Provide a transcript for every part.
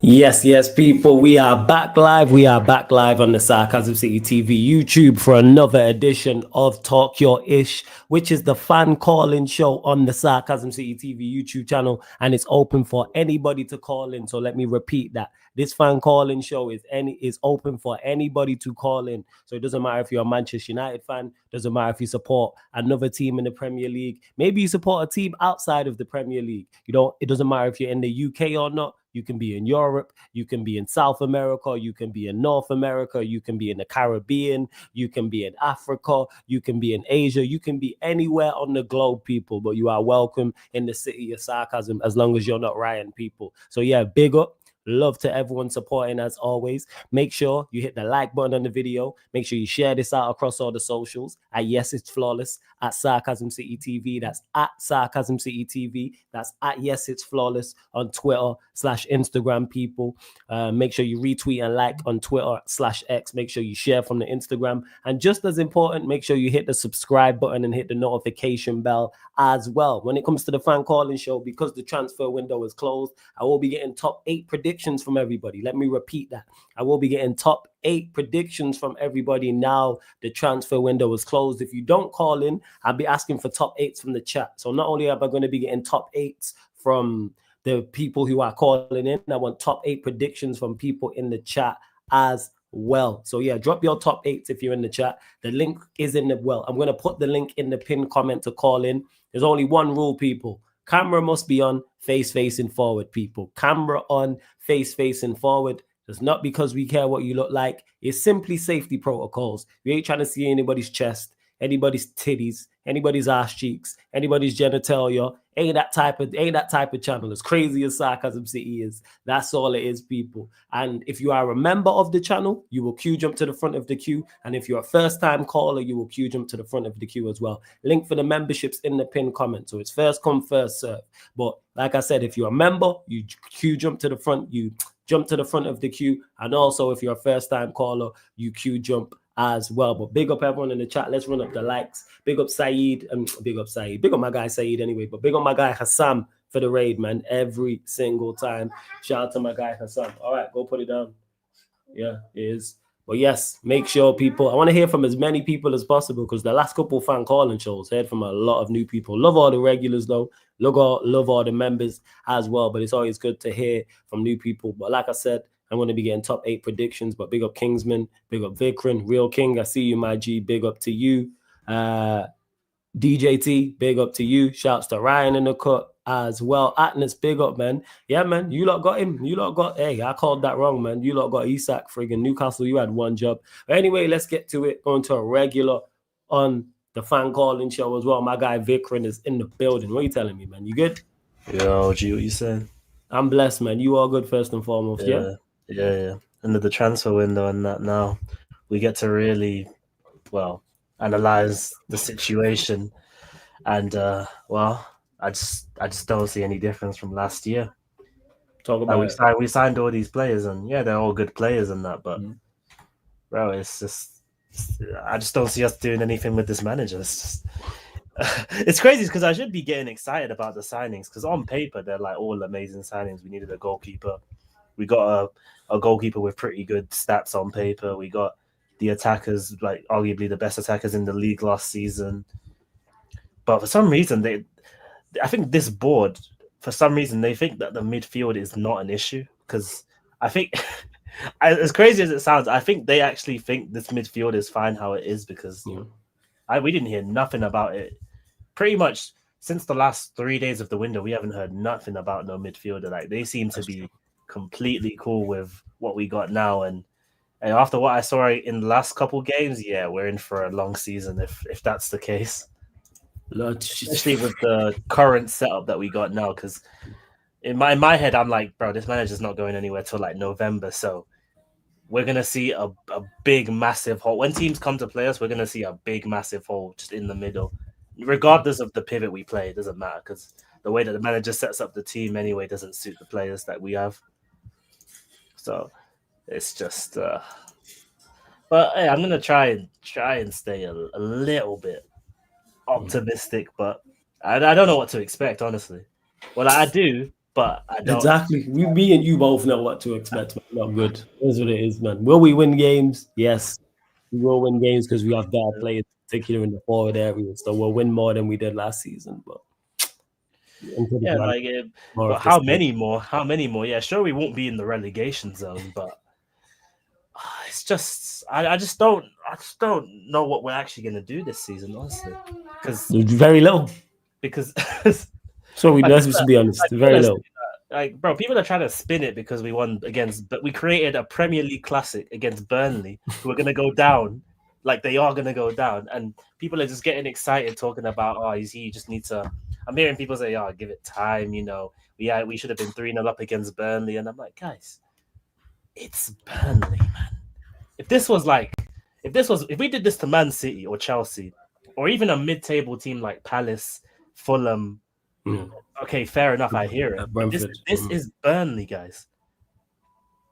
Yes, people. We are back live. We are back live on the Sarcasm City TV YouTube for another edition of Talk Your Ish, which is the fan calling show on the Sarcasm City TV YouTube channel, and it's open for anybody to call in. So let me repeat that. This fan calling show is open for anybody to call in. So it doesn't matter if you're a Manchester United fan, doesn't matter if you support another team in the Premier League. Maybe you support a team outside of the Premier League. It doesn't matter if you're in the UK or not. You can be in Europe, you can be in South America, you can be in North America, you can be in the Caribbean, you can be in Africa, you can be in Asia, you can be anywhere on the globe, people, but you are welcome in the city of sarcasm as long as you're not Ryan, people. So yeah, big up. Love to everyone supporting as always. Make sure you hit the like button on the video. Make sure you share this out across all the socials. At Yes It's Flawless, at Sarcasm City TV. That's at Sarcasm City TV. That's at Yes It's Flawless on Twitter/Instagram, people. Make sure you retweet and like on Twitter/X. Make sure you share from the Instagram. And just as important, make sure you hit the subscribe button and hit the notification bell as well. When it comes to the fan calling show, because the transfer window is closed, I will be getting top 8 predictions from everybody. Let me repeat that. I will be getting top 8 predictions from everybody now the transfer window is closed. If you don't call in, I'll be asking for top 8s from the chat. So not only am I going to be getting top 8s from the people who are calling in, I want top 8 predictions from people in the chat as well. So yeah, drop your top 8s if you're in the chat. The link is in the I'm going to put the link in the pinned comment to call in. There's only one rule, people. Camera must be on, face facing forward, people. Camera on, face facing forward. It's not because we care what you look like. It's simply safety protocols. We ain't trying to see anybody's chest, anybody's titties, anybody's ass cheeks, anybody's genitalia. Ain't that type of channel. As crazy as Sarcasm City is, that's all it is, people. And if you are a member of the channel, you will queue jump to the front of the queue. And if you're a first-time caller, you will queue jump to the front of the queue as well. Link for the memberships in the pinned comment. So it's first come, first serve. But like I said, if you're a member, you queue jump to the front, you jump to the front of the queue. And also, if you're a first-time caller, you queue jump as well. But big up everyone in the chat. Let's run up the likes. Big up Saeed. Big up my guy Saeed anyway. But big up my guy Hassam for the raid, man. Every single time. Shout out to my guy Hassam. All right, go put it down. Yeah, it is. But yes, make sure people, I want to hear from as many people as possible because the last couple fan calling shows heard from a lot of new people. Love all the regulars though. Love all the members as well. But it's always good to hear from new people. But like I said, I'm going to be getting top 8 predictions. But big up Kingsman, big up Vikran, Real King. I see you, my G. Big up to you. DJT, big up to you. Shouts to Ryan in the cut as well. Atlas, big up, man. Yeah, man, you lot got him. Hey, I called that wrong, man. You lot got Isak, friggin' Newcastle. You had one job. But anyway, let's get to it. Going to a regular on the fan calling show as well. My guy Vikran is in the building. What are you telling me, man? You good? Yo, G, what you saying? I'm blessed, man. You all good first and foremost, yeah? Yeah. Under the transfer window and that now, we get to really, analyze the situation. And, I just don't see any difference from last year. Talk about it. We signed all these players, and yeah, they're all good players and that, but, bro, it's just, I just don't see us doing anything with this manager. It's just... it's crazy because I should be getting excited about the signings because on paper they're like all amazing signings. We needed a goalkeeper. We got a goalkeeper with pretty good stats on paper. We got the attackers, like arguably the best attackers in the league last season. But for some reason, I think this board, for some reason, they think that the midfield is not an issue because I think, as crazy as it sounds, I think they actually think this midfield is fine how it is because we didn't hear nothing about it. Pretty much since the last 3 days of the window, we haven't heard nothing about no midfielder. Like they seem to be completely cool with what we got now. And after what I saw in the last couple games, yeah, we're in for a long season if that's the case. Especially with the current setup that we got now, because in my head, I'm like, bro, this manager's not going anywhere till like November. So we're going to see a big, massive hole. When teams come to play us, we're going to see a big, massive hole just in the middle. Regardless of the pivot we play, it doesn't matter because the way that the manager sets up the team anyway doesn't suit the players that we have. So it's just... But hey, I'm going to try and stay a little bit optimistic, but I don't know what to expect, honestly. Well, I do, but I don't. Exactly. Me and you both know what to expect, man. Not good. That's what it is, man. Will we win games? Yes. We will win games because we have better players, particularly in the forward area. So we'll win more than we did last season. But into the Yeah, grand, like, more but of the same. How many more? Yeah, sure, we won't be in the relegation zone, but it's just I just don't know what we're actually gonna do this season, honestly, Very low. because So like, let's just be honest. people Very are low. like, bro, people are trying to spin it because we won against, but we created a Premier League classic against Burnley, who are gonna go down, like they are gonna go down, and people are just getting excited talking about, oh, he just needs to. I'm hearing people say, oh, give it time, we should have been 3-0 up against Burnley, and I'm like, guys, it's Burnley, man. If this was like, if we did this to Man City or Chelsea, or even a mid-table team like Palace, Fulham, okay, fair enough, I hear it. But this is Burnley, guys.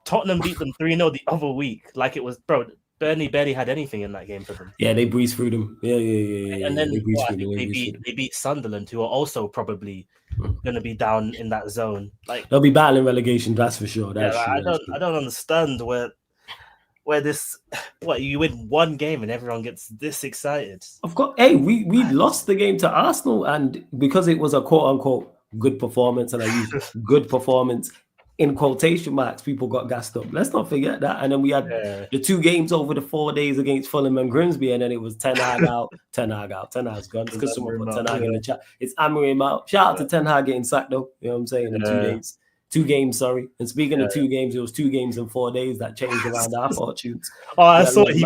Tottenham beat them 3-0 the other week, like it was, bro. Burnley barely had anything in that game for them. Yeah, they breezed through them. Yeah. And then They beat Sunderland, who are also probably going to be down in that zone. Like, they'll be battling relegation, that's for sure. That's yeah, true. I don't understand where this, what, you win one game and everyone gets this excited. Of course, hey, we lost the game to Arsenal, and because it was a quote unquote good performance, and I use good performance in quotation marks, people got gassed up. Let's not forget that. And then we had the 2 games over the 4 days against Fulham and Grimsby, and then it was Ten Hag out, Ten Hag's gone. It's because someone put Ten Hag in the chat. It's Amorim out. Shout out to Ten Hag getting sacked though. You know what I'm saying? In 2 days. 2 games, sorry. And speaking of 2 games, it was 2 games in 4 days that changed around our fortunes. Oh, I saw he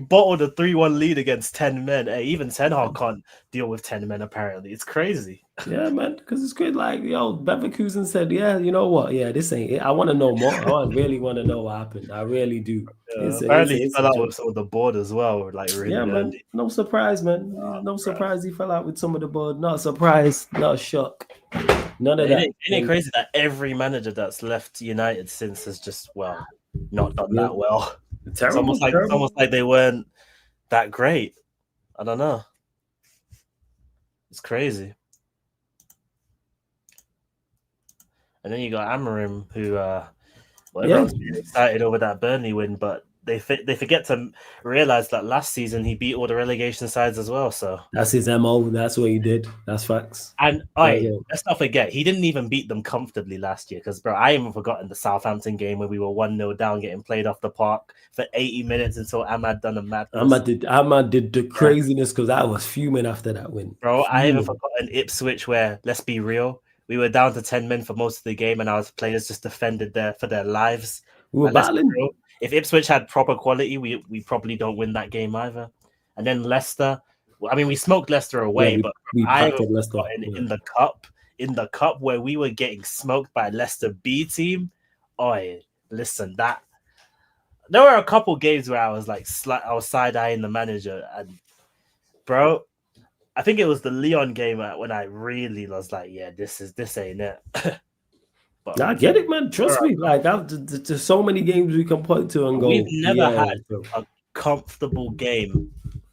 bottled a 3-1 lead against 10 men. Hey, even Ten Hag can't deal with 10 men, apparently. It's crazy. Yeah, man, because it's good. Like, yo, Leverkusen said, yeah, you know what? Yeah, this ain't it. I want to know more. I really want to know what happened. I really do. Apparently, he fell out with some of the board as well. Like, really yeah, man. early. No surprise, man. No surprise he fell out with some of the board. Not a surprise. Not a shock. None of that. Isn't it crazy that every manager that's left United since has just, not done that well? It's almost like they weren't that great. I don't know. It's crazy. And then you got Amorim, who everyone's excited over that Burnley win, but they forget to realize that last season he beat all the relegation sides as well. So that's his MO. That's what he did. That's facts. And let's not forget, he didn't even beat them comfortably last year. Because, bro, I haven't forgotten the Southampton game where we were 1-0 down, getting played off the park for 80 minutes until Ahmad done a madness. Ahmad did the craziness because I was fuming after that win. Bro, I haven't forgotten Ipswich where, let's be real, we were down to 10 men for most of the game and our players just defended for their lives. We were battling. If Ipswich had proper quality, we probably don't win that game either. And then Leicester, I mean, we smoked Leicester away, but I haven't forgotten in the cup where we were getting smoked by Leicester B team. Listen, there were a couple games where I was like, I was side-eyeing the manager, and bro, I think it was the Lyon game when I really was like, yeah, this ain't it. But I get it, man. Trust me. Like, there's so many games we can point to and go. We've never had a comfortable game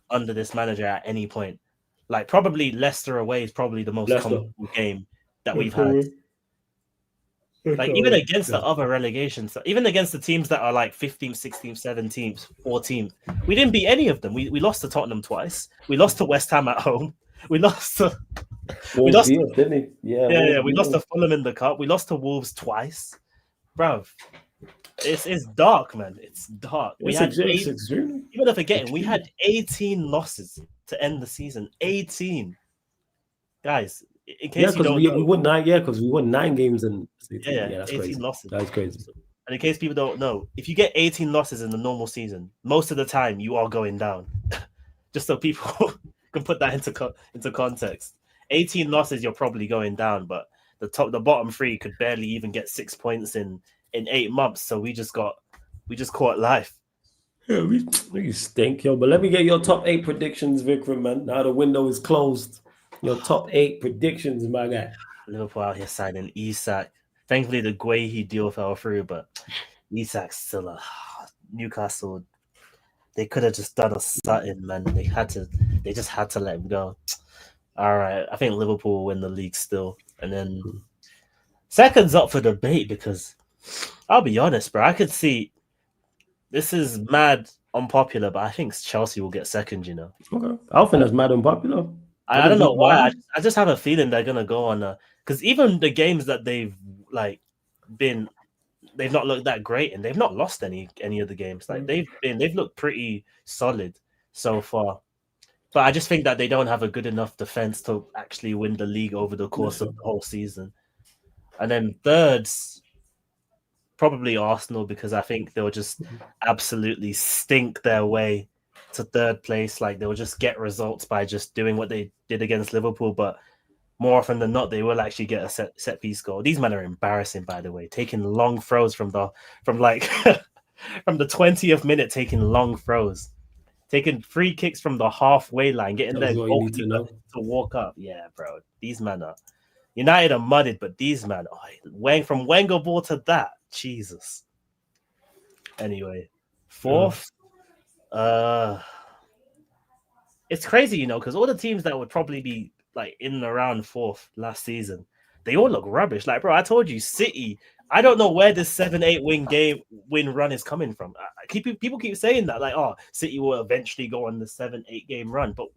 under this manager at any point. Like, probably Leicester away is probably the most comfortable game that we've had. Like, even against the other relegations, even against the teams that are like 15th, 16th, 17th, 14th, we didn't beat any of them. We lost to Tottenham twice. We lost to West Ham at home. We lost to we lost to Fulham in the cup. We lost to Wolves twice. Bro, it's dark, man. It's dark. Even if forgetting, we had 18 losses to end the season. 18. Guys, in case you don't know, we won 9, because we won 9 games and that's 18 crazy. Losses. That's crazy. And in case people don't know, if you get 18 losses in the normal season, most of the time you are going down. Just so people can put that into context. 18 losses, you're probably going down, but the bottom 3 could barely even get 6 points in 8 months. So we just caught life. Yeah, we stink, yo. But let me get your top 8 predictions, Vikram, man. Now the window is closed. Your top 8 predictions, my guy. Liverpool out here signing Isak. Thankfully, the Guehi deal fell through, but Isak's still Newcastle. They could have just done a something, man. They just had to let him go. All right, I think Liverpool will win the league still, and then Second's up for debate because I'll be honest, bro. I could see this is mad unpopular, but I think Chelsea will get second. You know, Okay. I don't think that's mad unpopular. I don't know why. I just have a feeling they're gonna go on because even the games that they've like been, they've not looked that great, and they've not lost any of the games. Like they've looked pretty solid so far. But I just think that they don't have a good enough defense to actually win the league over the course of the whole season. And then thirds, probably Arsenal, because I think they'll just absolutely stink their way to third place. Like they'll just get results by just doing what they did against Liverpool. But more often than not, they will actually get a set piece goal. These men are embarrassing, by the way, taking long throws from the 20th minute, taking long throws. Taking free kicks from the halfway line, getting their goalkeeper to walk up. Yeah, bro. These men are United are mudded, but these men, from Wenger ball to that, Jesus. Anyway, fourth, it's crazy, because all the teams that would probably be like in and around fourth last season, they all look rubbish. Like, bro, I told you, City. I don't know where this 7-8 win run is coming from. People keep saying that, like, oh, City will eventually go on the 7-8 game run, but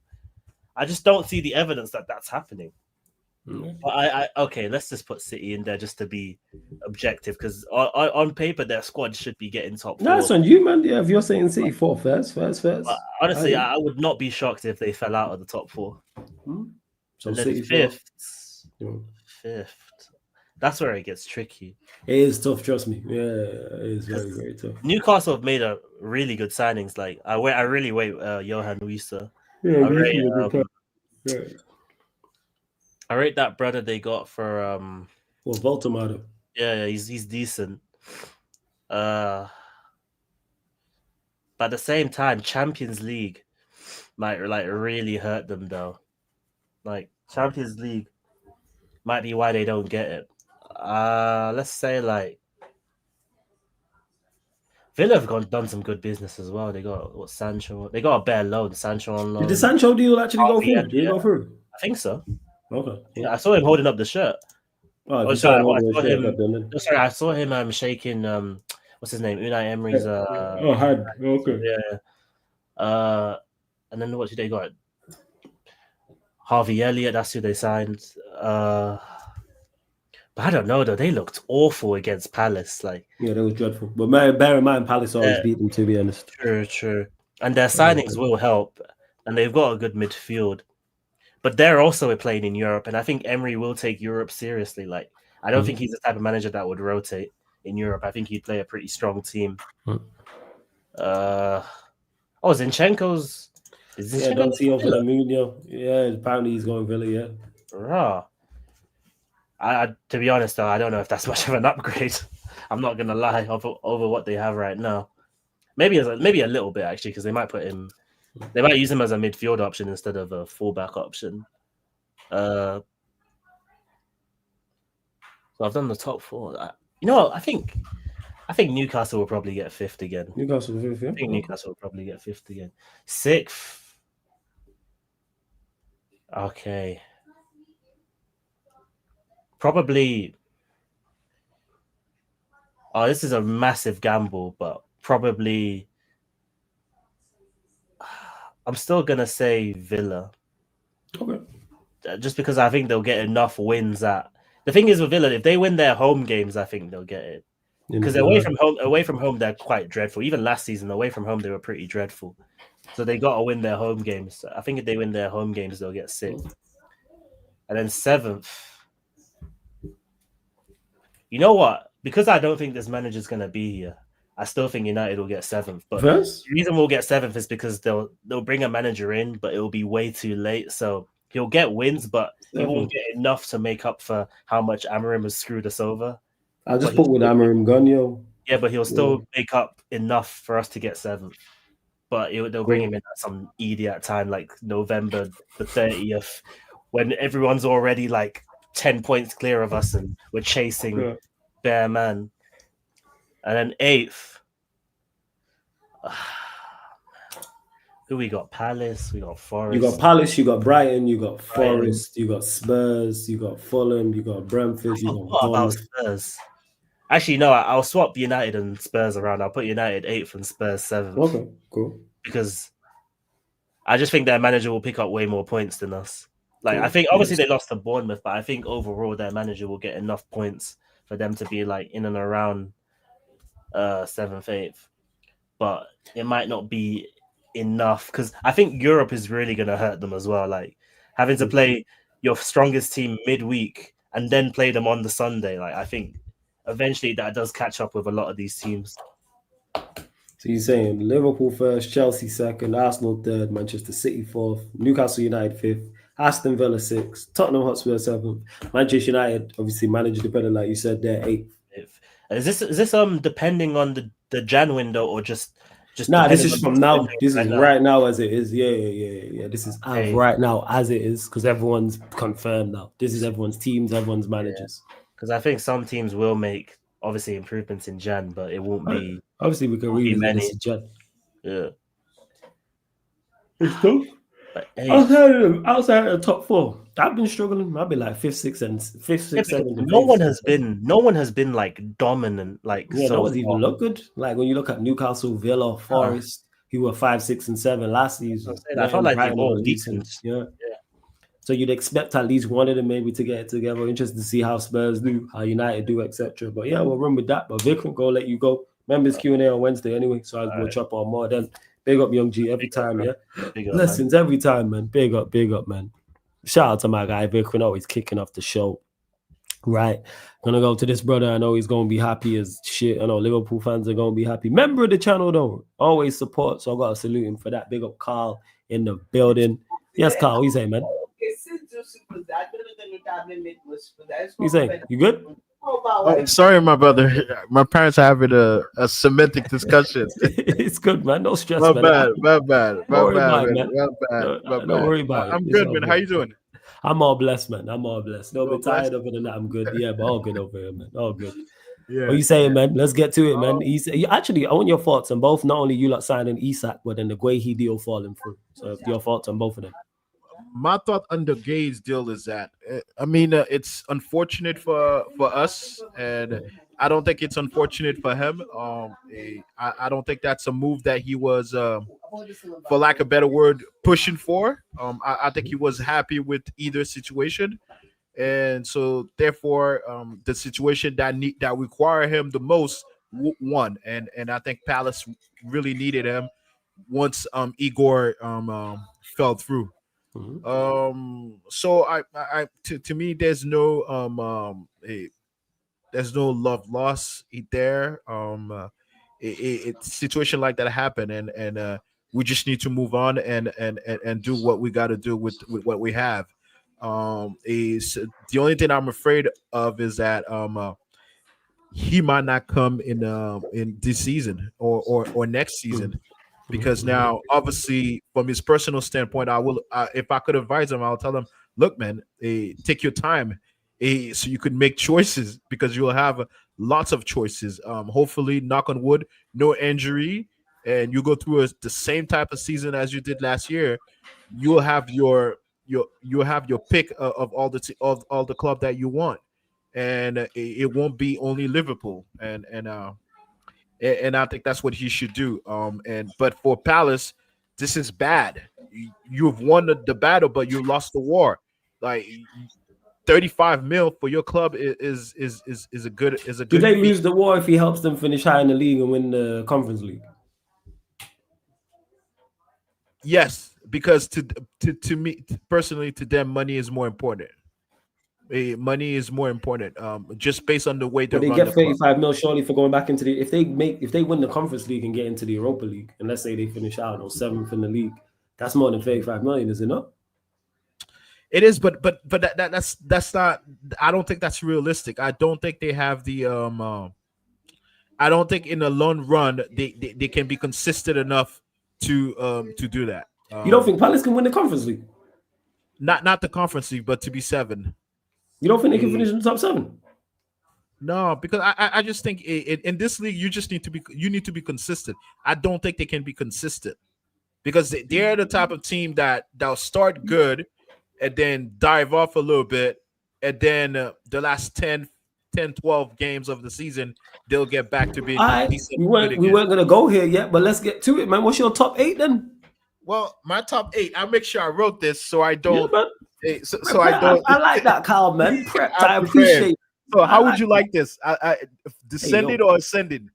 I just don't see the evidence that that's happening. But okay, let's just put City in there just to be objective, because on paper their squad should be getting top 4. No, it's on you, man. Yeah, if you're saying City fourth, first. Honestly, I would not be shocked if they fell out of the top 4. So and then City fifth. That's where it gets tricky. It is tough, trust me. Yeah, it is very, very tough. Newcastle have made a really good signings. Like I really wait Johan Wieser. Yeah, I rate that brother they got for Baltimore. Yeah, he's decent. But at the same time, Champions League might like really hurt them though. Like Champions League might be why they don't get it. Let's say like Villa have done some good business as well. They got Sancho. They got a bare loan. Sancho on loan. Did the Sancho deal actually go through? Did it go through? I think so. Okay. Yeah, I saw him holding up the shirt. I saw him shaking what's his name? Unai Emery's hand. Okay. Yeah. And then what did they got? Harvey Elliott, that's who they signed. But I don't know though. They looked awful against Palace. Like yeah, they were dreadful. But bear in mind, Palace always beat them. To be honest. True. And their signings will help, and they've got a good midfield. But they're also playing in Europe, and I think Emery will take Europe seriously. Like I don't think he's the type of manager that would rotate in Europe. I think he'd play a pretty strong team. Zinchenko's. Yeah, don't see over Mourinho. Yeah, apparently he's going Villa. Yeah. Raw. To be honest though, I don't know if that's much of an upgrade. I'm not gonna lie over what they have right now. Maybe a little bit actually, because they might use him as a midfield option instead of a fullback option. So I've done the top 4. I think Newcastle will probably get 5th again. Newcastle 5th, yeah? I think Newcastle will probably get 5th again. 6th. Okay. Probably. Oh, this is a massive gamble, but probably. I'm still gonna say Villa. Okay. Just because I think they'll get enough wins that. The thing is with Villa, if they win their home games, I think they'll get it. Because away from home, they're quite dreadful. Even last season, away from home, they were pretty dreadful. So they got to win their home games. I think if they win their home games, they'll get 6th. And then 7th. You know what? Because I don't think this manager's going to be here, I still think United will get 7th. But the reason we'll get 7th is because they'll bring a manager in, but it will be way too late. So he'll get wins, but he won't get enough to make up for how much Amorim has screwed us over. I'll just put with Amorim Gunyo. Yeah, but he'll still make up enough for us to get 7th. But they'll bring him in at some idiot time, like November the 30th, when everyone's already like 10 points clear of us and we're chasing bare man. And then 8th. Who we got? Palace. We got You got Forest. Palace, you got Brighton, you got Brighton. Forest, you got Spurs, you got Fulham, you got Brentford, I you got forgot about Bournemouth. Spurs. Actually, no. I'll swap United and Spurs around. I'll put United eighth and Spurs seventh Okay, cool, because I just think their manager will pick up way more points than us. Like I cool. think obviously Yes. they lost to Bournemouth, but I think overall their manager will get enough points for them to be like in and around seventh, eighth. But it might not be enough because I think Europe is really gonna hurt them as well. Like having to play your strongest team midweek and then play them on the Sunday. Like I think eventually that does catch up with a lot of these teams. So you're saying Liverpool first, Chelsea second, Arsenal third, Manchester City fourth, Newcastle United fifth, Aston Villa sixth, Tottenham Hotspur seventh, Manchester United obviously managed depending like you said they're eighth. If is this depending on the Jan window or just Nah, this depending is on from what's now. doing This right is now? right now as it is. Yeah, yeah, yeah, yeah. This is as Okay, right now as it is because everyone's confirmed now. This is everyone's teams, everyone's yeah, managers. because I think some teams will make obviously improvements in Jan, but it won't Right. be Obviously, we can won't be revisit this many. in Jan. Yeah, It's tough. but eighth. Outside of the top four, I've been struggling. I've been like fifth, sixth, and fifth, Yeah, sixth, because seventh, and no eighth. one has been no one has been like dominant like Yeah, no so one's even far. look good. Like when you look at Newcastle, Villa, Uh, Forest, who were 5, 6, and 7 last I'm season. saying I Yeah, felt and like they've Brighton all are decent. weakened. Yeah. Yeah, So you'd expect at least one of them maybe to get it together. Interested to see how Spurs do, how United do, etc. But yeah, we'll run with that. But Vic, go let you go. Members Q&A on Wednesday anyway, so all we'll right. chop on more then. Big up Young G every Big up, time, bro. yeah. Big up, man. Blessings every time, man. Big up, man. Shout out to my guy Vic, always kicking off the show. Right. Gonna go to this brother. I know he's gonna be happy as shit. I know Liverpool fans are gonna be happy. Member of the channel though. Always support. So I gotta salute him for that. Big up Carl in the building. Yes, Carl, what you saying, man? What you saying? You good? Oh, sorry, my brother. My parents are having a semantic discussion. It's good, man. No stress, My man. bad, my bad, Don't my worry bad, about it, man. man. My bad, my Don't bad. worry about it. I'm It's good, all man. How good. you doing? I'm all blessed, man. I'm all blessed. A little You all bit tired blessed? other than that. I'm good. Yeah, but all good over here, man. All good. What Yeah, you saying, yeah. man? Let's get to it, man. Um, Actually, I want your thoughts on both. Not only you lot signing Isak, but then the Guehi deal falling through. So your thoughts on both of them. my thought on the Gates deal is that it's unfortunate for us, and I don't think it's unfortunate for him. I don't think that's a move that he was, for lack of a better word, pushing for. I think he was happy with either situation, and so therefore, the situation that require him the most won, and I think Palace really needed him once Igor fell through. Mhm. So to me, there's no love loss there. It's situation like that happen, and we just need to move on and do what we got to do with what we have. Is the only thing I'm afraid of is that he might not come in this season or next season, because Mhm. now obviously from his personal standpoint, I will, if I could advise him, I'll tell him, look, man, take your time, so you could make choices, because you'll have lots of choices. Hopefully, knock on wood, no injury, and you go through the same type of season as you did last year. You'll have you'll have your pick of of all the club that you want, and it won't be only Liverpool, and I think that's what he should do. And but for Palace, this is bad. You've won the battle, but you lost the war. Like 35 mil for your club is a Do good they feat. lose the war if he helps them finish high in the league and win the Conference League? Yes, because to me personally, to them, money is more important. Money is more important. Just based on the way they But they run get the club. 35 mil surely for going back into the if they win the Conference League and get into the Europa League, and let's say they finish out on seventh in the league, that's more than 35 million, is it not? It is, but that's not. I don't think that's realistic. I don't think they have the I don't think in the long run they can be consistent enough to do that. You don't think Palace can win the Conference League? Not the conference league, but to be seven. You don't think they can Eh, finish in the top seven? no, because I just think in this league you just need to be consistent. I don't think they can be consistent. because they're the type of team that'll start good and then dive off a little bit, and then the last 12 games of the season, they'll get back to being All right, decent we good weren't we again. weren't gonna go here yet, but let's get to it, man. What's your top 8 then? Well, my top 8, I'll make sure I wrote this so I Yeah, don't. man. So I don't. I like that, Kyle, man. Prepped. I I'm prepared. appreciate. So I how would like you like this? I descending yo. or ascending?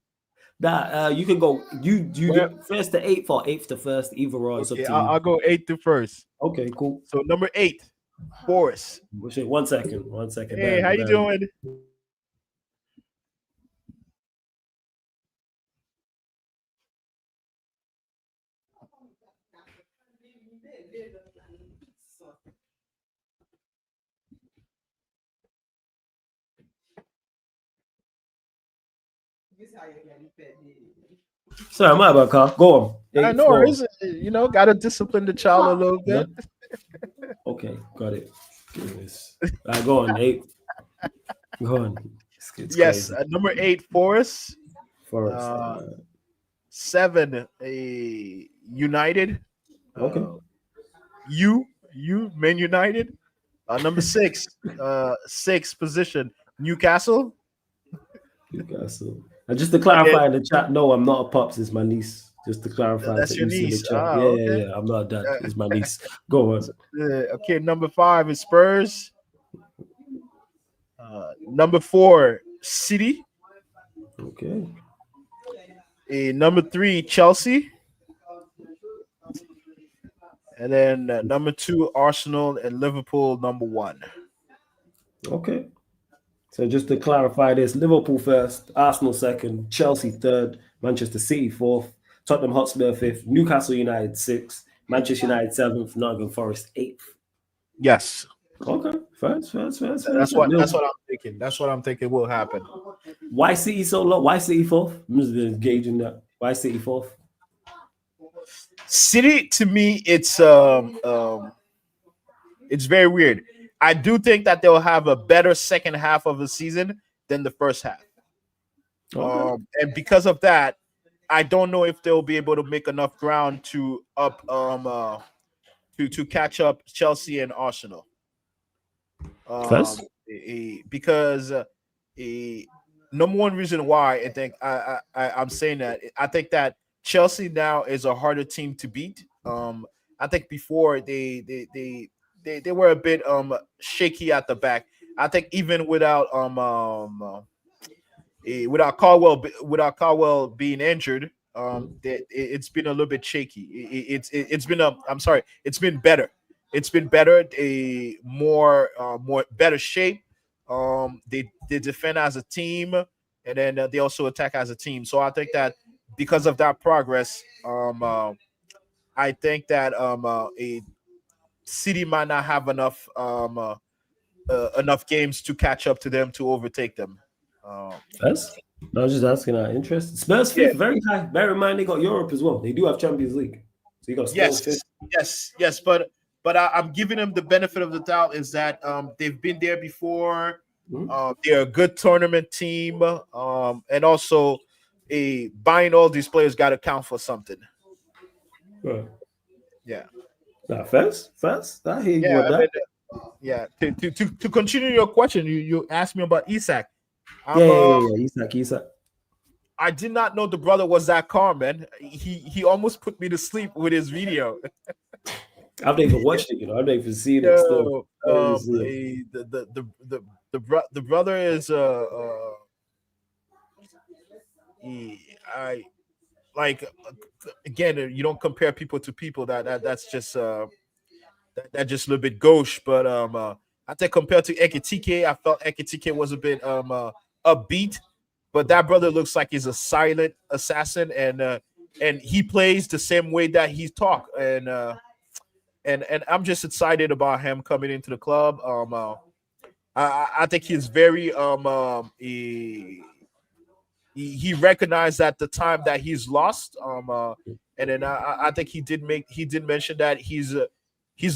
that. You can go. You Well, do first to 8th or 8th to first. Either or, it's up okay, to I'll you. go 8th to first. Okay, cool. So number 8, Forest. Wait, 1 second. 1 second. Hey, how you doing? Sorry, my bad, Carl. Go on. I 8th know, floor. got to discipline the child a little Yeah. bit. Okay, got it. Goodness. Go on, 8th. Go on. It's Yes, crazy. number 8, Forest. Forest. 7, a United. Okay. Man United. Number 6, 6th position, Newcastle. Newcastle. And just to clarify in the chat, no, I'm not a pops. It's my niece. Just to clarify. That's to your Issa in the niece. chat. Ah, Yeah, okay. yeah. I'm not a dad. It's my niece. Go on. Okay, number 5 is Spurs. Number 4, City. Okay. Number 3, Chelsea. And then number 2, Arsenal, and Liverpool, number 1. Okay. So just to clarify this, Liverpool first, Arsenal second, Chelsea third, Manchester City fourth, Tottenham Hotspur fifth, Newcastle United sixth, Manchester United seventh, Nottingham Forest eighth. Yes. Okay. First. That's what I'm thinking. That's what I'm thinking will happen. Why City so low? Why City fourth? I'm just engaging that. Why City fourth? City, to me, it's very weird. I do think that they'll have a better second half of the season than the first half. Okay. And because of that, I don't know if they'll be able to make enough ground to catch up Chelsea and Arsenal. First? Because number one reason why I think I'm saying that, I think that Chelsea now is a harder team to beat. I think before they were a bit shaky at the back. I think even without Caldwell being injured, it's been a little bit shaky. It's been better. It's been better, a more better shape. They defend as a team, and then they also attack as a team. So I think that because of that progress, I think that a City might not have enough games to catch up to them to overtake them. First? I was just asking our interest. Spurs fifth, very high. Bear in mind they got Europe as well. They do have Champions League. So you got Spurs fifth. Yes. But I'm giving them the benefit of the doubt is that they've been there before. Mm-hmm. They're a good tournament team, and also buying all these players got to count for something. Right. Yeah. Nah, first. I hear you with that. To continue your question, you asked me about Isak. Isak. I did not know the brother was that calm, man. He almost put me to sleep with his video. I've never even watched it, I've never even seen it still. The brother is again, you don't compare people to people. That's just that just a little bit gauche. But I think compared to Ekitike, I felt Ekitike was a bit upbeat. But that brother looks like he's a silent assassin, and he plays the same way that he talk. And I'm just excited about him coming into the club. I think he's very he recognized at the time that he's lost. And then I think he did mention that he's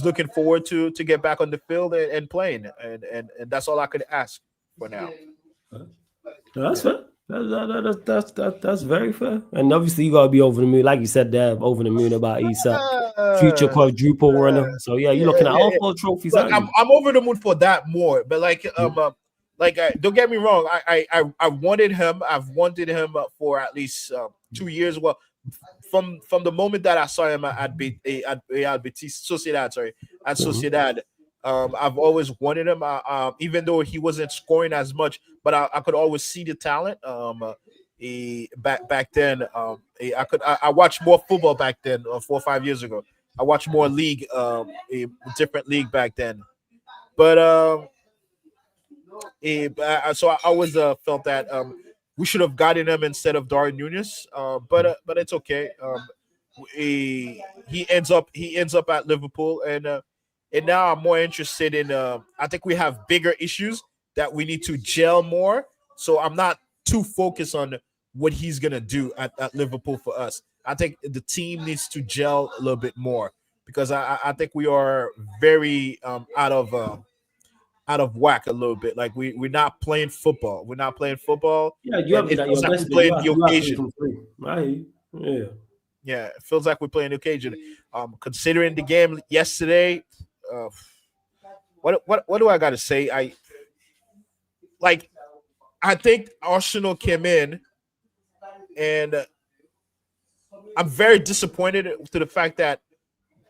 looking forward to get back on the field and playing. And that's all I could ask for now. No, that's fair. That's very fair. And obviously, you gotta be over the moon, like you said there, over the moon about Isak, future quadruple runner. So yeah, you're looking at all 4 trophies, Look, aren't you? I'm over the moon for that more, but don't get me wrong. I wanted him. I've wanted him for at least 2 years. Well, from the moment that I saw him at Real Betis Sociedad, sorry, at Sociedad, I've always wanted him. Even though he wasn't scoring as much, but I could always see the talent. Back then, I watched more football back then, 4 or 5 years ago. I watched more league, a different league back then. But so I always felt that we should have gotten him instead of Darwin Nunez. But it's okay. He ends up at Liverpool, and now I'm more interested in. I think we have bigger issues that we need to gel more. So I'm not too focused on what he's gonna do at Liverpool for us. I think the team needs to gel a little bit more because I think we are very out of whack a little bit. Like we're not playing football. We're not playing football. Yeah, you have It that. feels Your like best, we're you playing have, the you have occasion. from free. Right? Yeah. Yeah, it feels like we're playing the occasion. Considering the game yesterday, what do I got to say? I think Arsenal came in, and I'm very disappointed to the fact that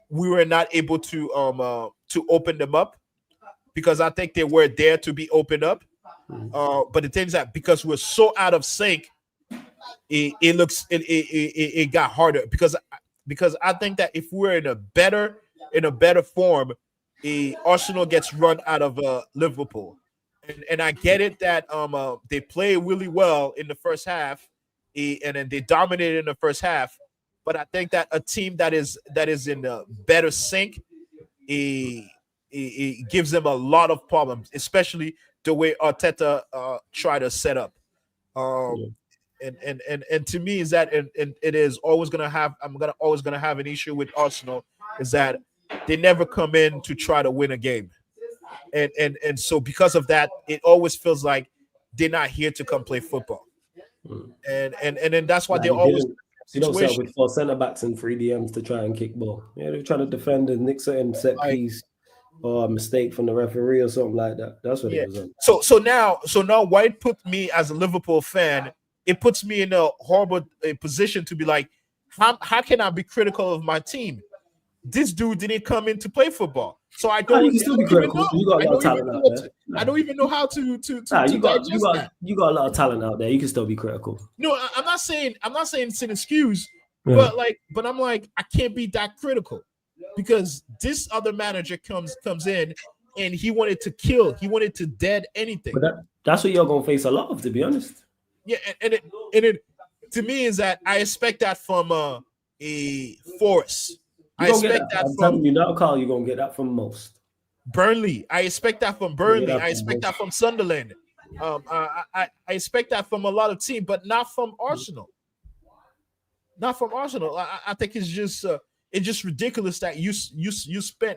we were not able to open them up because I think they were there to be opened up. But the thing is that because we're so out of sync, it got harder because I think that if we're in a better form, Arsenal gets run out of Liverpool, and I get it that they play really well in the first half, and then they dominated in the first half, but I think that a team that is in a better sync, it gives them a lot of problems, especially the way Arteta try to set up. Yeah. Um, and to me is that and it is always gonna have I'm gonna always gonna have an issue with Arsenal is that they never come in to try to win a game, and so because of that, it always feels like they're not here to come play football, Mm. and then that's why Nah, they're always they don't set up situation with 4 centre backs and 3 DMs to try and kick ball. Yeah, they're trying to defend and nick certain set like piece or a mistake from the referee or something like that. That's what it yeah. was on. So now why it put me as a Liverpool fan, it puts me in a horrible position to be like, how can I be critical of my team? This dude didn't come in to play football. So I Nah, don't, you can still be I don't even critical. know. You got a I lot of don't even talent know out what there. I don't even know how to Nah, you got digest that. you got a lot of talent out there. You can still be critical. No, I'm not saying it's an excuse, Yeah. but I'm like, I can't be that critical because this other manager comes in and he wanted to kill, he wanted to dead anything. But that's what you're gonna face a lot of, to be honest. Yeah, and it to me is that I expect that from a Forest. You I gonna get expect that. that I'm from telling you now, Carl, you're gonna get that from most. Burnley. I expect that from You're gonna get Burnley. that I from expect that most. from Sunderland. I expect that from a lot of teams, but not from Arsenal. Not from Arsenal. I think it's just ridiculous that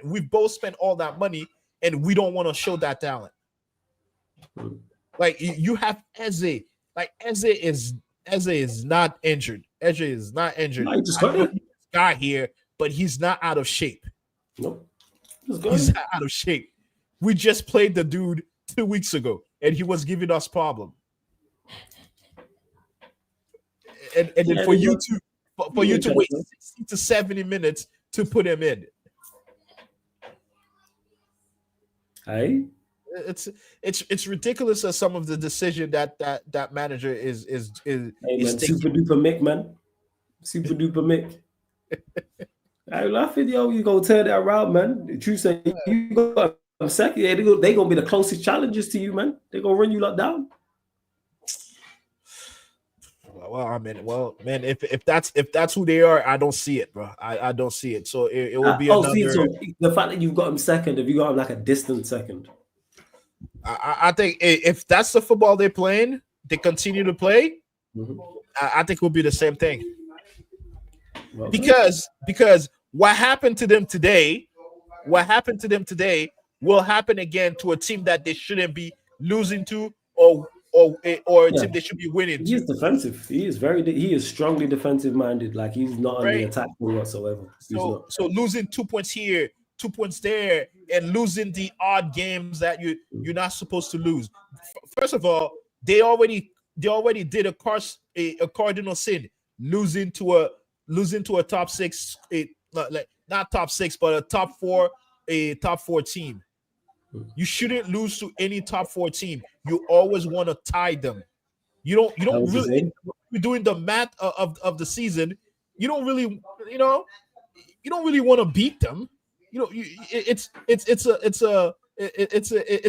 we've both spent all that money and we don't want to show that talent. Mm. Like you have Eze. Like Eze is not injured. Eze is not injured. No, he just I got know it. he's a guy here, but he's not out of shape. Nope. Just got He's it. not out of shape. We just played the dude 2 weeks ago, and he was giving us problem. And then Yeah, for you to for you to wait interesting. 60 to 70 minutes to put him in, Hey, it's ridiculous as some of the decision that manager is hey man, taking. super duper Mick, man. Super duper Mick. I laughing, yo. You gonna turn that around, man. The truth say you got a second. Yeah, they gonna be the closest challengers to you, man. They gonna run you lot down. Well, I mean, man, if that's who they are, I don't see it, bro. I don't see it. So it will be See, another. so the fact that you've got him second, if you got him like a distant second, I think if that's the football they're playing, they continue to play. Mhm. I think it will be the same thing. Well, Because what happened to them today will happen again to a team that they shouldn't be losing to, or a Yeah. team they should be winning He is to, defensive. He is strongly defensive minded. Like he's not on the right? attack whatsoever. He's So not. so losing 2 points here, 2 points there, and losing the odd games that you're not supposed to lose. First of all, they already did a cardinal sin, losing to a top six, like not top six, but a top four team. You shouldn't lose to any top four team. You always want to tie them. You That don't was the really, same. you're doing the math of the season. You don't really, you don't really want to beat them. It's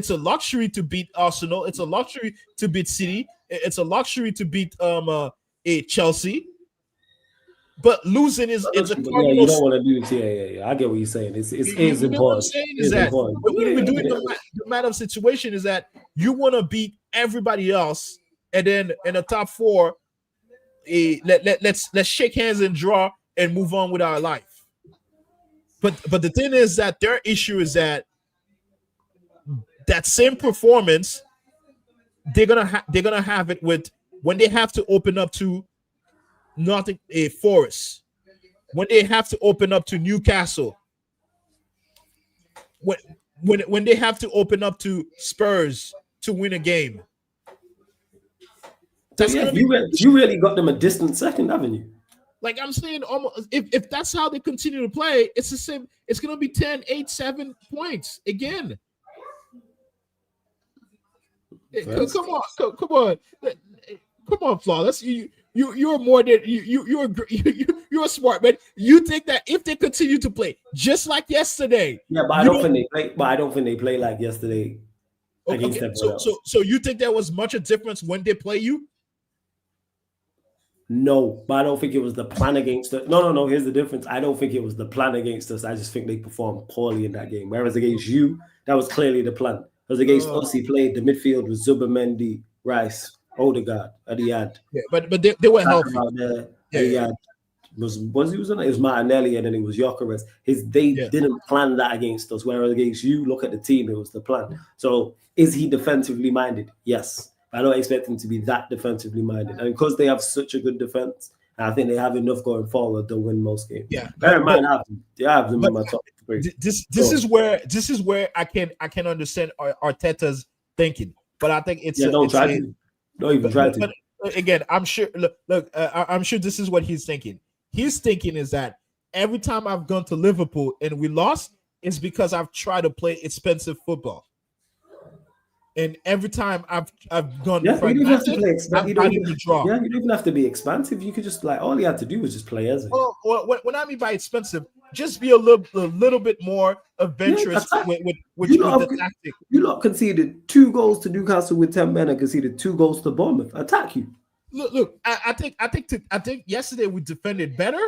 a luxury to beat Arsenal. It's a luxury to beat City. It's a luxury to beat a Chelsea. But losing is a Yeah, you cardinal. don't want to lose. Yeah. I get what you're saying. It is You get what I'm important. saying It is is that important. when we're Yeah, doing the matter of situation is that you want to beat everybody else, and then in the top four, let's shake hands and draw and move on with our life. But the thing is that their issue is that same performance they're gonna have it with when they have to open up to nothing a Forest, when they have to open up to Newcastle, when when they have to open up to Spurs to win a game. So That's yeah, gonna be you really got them a distant second, haven't you? like I'm saying, almost if that's how they continue to play, it's the same. It's gonna be 10, 8, 7 points again. Yes. Come on, come on, flawless. You're more than you're smart, man. You think that if they continue to play just like yesterday, Yeah, but I don't think they play. But I don't think they play like yesterday against okay. everyone else. So you think there was much a difference when they play you? No, but I don't think it was the plan against us. No. Here's the difference. I don't think it was the plan against us. I just think they performed poorly in that game. Whereas against you, that was clearly the plan. Because against us, he played the midfield with Zubermendi, Rice, Odegaard, and he had Yeah, but they were healthy. Saka out there. Yeah, And he had was he was on it? It was Martinelli and then it was Gyökeres. They didn't plan that against us. Whereas against you, look at the team, it was the plan. So is he defensively minded? Yes. I don't expect him to be that defensively minded. And because they have such a good defense, I think they have enough going forward to win most games. Yeah. Bear in mind, I have them in my top three. This is where I can understand Arteta's thinking, but I think it's don't even try to. But again, I'm sure. Look, I'm sure this is what he's thinking. His thinking is that every time I've gone to Liverpool and we lost, it's because I've tried to play expensive football. And every time I've gone, you don't have to play expensive. You don't even have to be expansive. You could just all you had to do was just play as it. Well, what I mean by expensive, just be a little bit more adventurous with the tactic. You lot conceded 2 goals to Newcastle with 10 men and conceded 2 goals to Bournemouth. Attack you. Look. I think yesterday we defended better,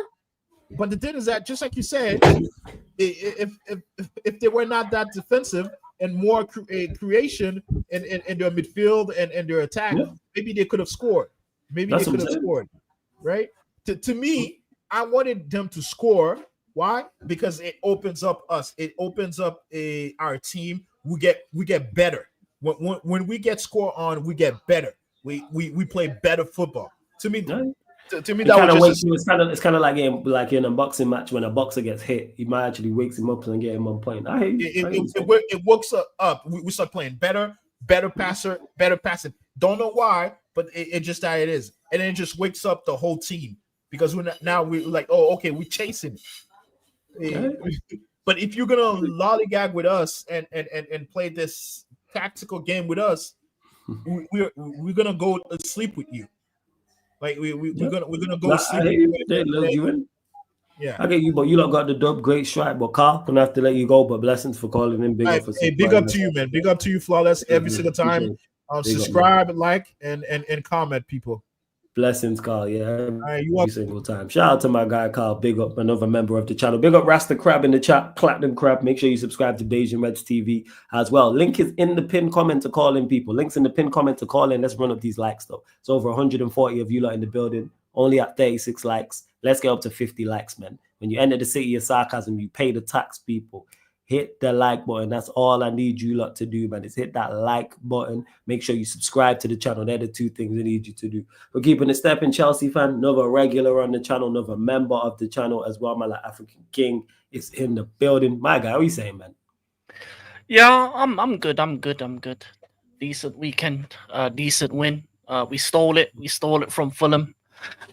but the thing is that just like you said, if they were not that defensive and more creation in their midfield and their attack, maybe they could have scored. Right? To me, I wanted them to score. Why? Because it opens up us. It opens up our team. We get better. When we get score on, we get better. We play better football. To me, that was just it's kind of like in a boxing match when a boxer gets hit, he might actually wakes him up and get him on point. It works up. We start playing better passer, better passing. Don't know why, but it just how it is, and then it just wakes up the whole team because we're like, oh, okay, we're chasing. But if you're gonna lollygag with us and play this tactical game with us, we're gonna go to sleep with you. Like we're gonna go to sleep. Yeah, I get you, but you lot got the dub. Great strike, but Carl, gonna have to let you go. But blessings for calling in. Big up to you, man. Big up to you, flawless. Every single time. Subscribe, like, and comment, people. Blessings, Carl. Yeah, every single time. Shout out to my guy Carl. Big up, another member of the channel. Big up Rasta Crab in the chat. Clapton Crab. Make sure you subscribe to Dejan Reds TV as well. Link is in the pinned comment to call in, people. Links in the pinned comment to call in. Let's run up these likes though. It's over 140 of you lot in the building. Only at 36 likes. Let's get up to 50 likes, man. When you enter the city of sarcasm, you pay the tax, people. hit the like button. That's all I need you lot to do, man. Is hit that like button. Make sure you subscribe to the channel. They're the two things I need you to do. We're keeping a stepping Chelsea fan, another regular on the channel, another member of the channel as well. My like African King is in the building. My guy, what are you saying, man? Yeah, I'm good. I'm good. Decent weekend, decent win. We stole it. We stole it from Fulham.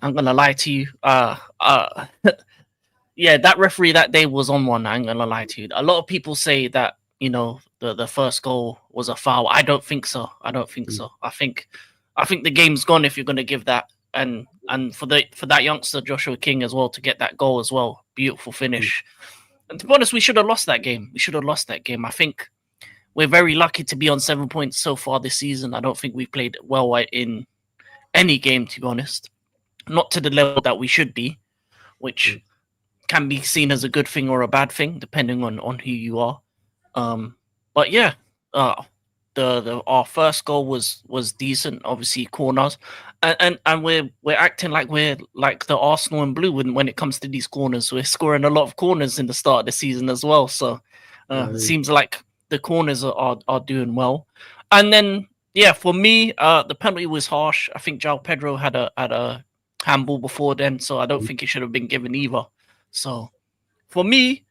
I'm gonna lie to you. Yeah, that referee that day was on one. I'm gonna lie to you. A lot of people say that the first goal was a foul. I don't think so. I don't think so. I think the game's gone if you're gonna give that. And for that youngster Joshua King as well to get that goal as well. Beautiful finish. And to be honest, we should have lost that game. I think we're very lucky to be on 7 points so far this season. I don't think we've played well in any game, to be honest. Not to the level that we should be, which can be seen as a good thing or a bad thing, depending on who you are. But yeah, our first goal was decent. Obviously, corners, and we're acting like we're like the Arsenal in blue when it comes to these corners. We're scoring a lot of corners in the start of the season as well. So it seems like the corners are doing well. And then yeah, for me, the penalty was harsh. I think João Pedro had a handball before then, so I don't think it should have been given either. So for me,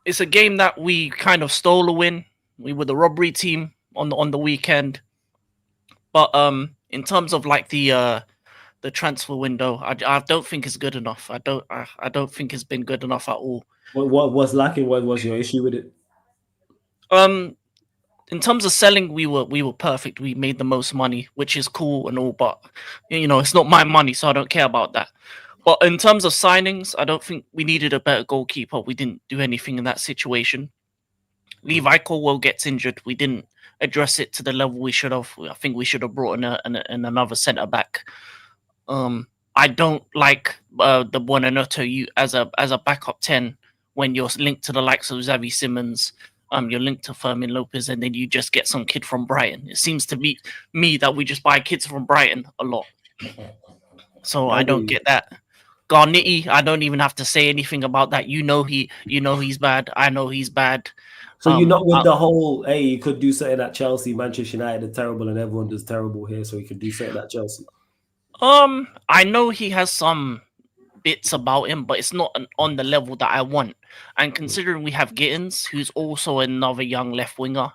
it's a game that we kind of stole a win. We were the robbery team on the weekend, but in terms of like the transfer window, I don't think it's good enough. I don't think it's been good enough at all. What was lacking? What was your issue with it? In terms of selling, we were perfect. We made the most money, which is cool and all, but it's not my money, so I don't care about that. But in terms of signings, I don't think we needed a better goalkeeper. We didn't do anything in that situation. Levi Colwell gets injured. We didn't address it to the level we should have. I think we should have brought in another centre back. I don't like the Buonanotte as a backup 10 when you're linked to the likes of Xavi Simons. You're linked to Fermin Lopez, and then you just get some kid from Brighton. It seems to be me that we just buy kids from Brighton a lot. So I don't get that. Garnitti, I don't even have to say anything about that. He's bad. I know he's bad. So you're not with the whole, hey, you could do something at Chelsea, Manchester United are terrible, and everyone does terrible here, so you could do something at Chelsea. I know he has some bits about him, but it's not on the level that I want. And considering we have Gittins, who's also another young left winger,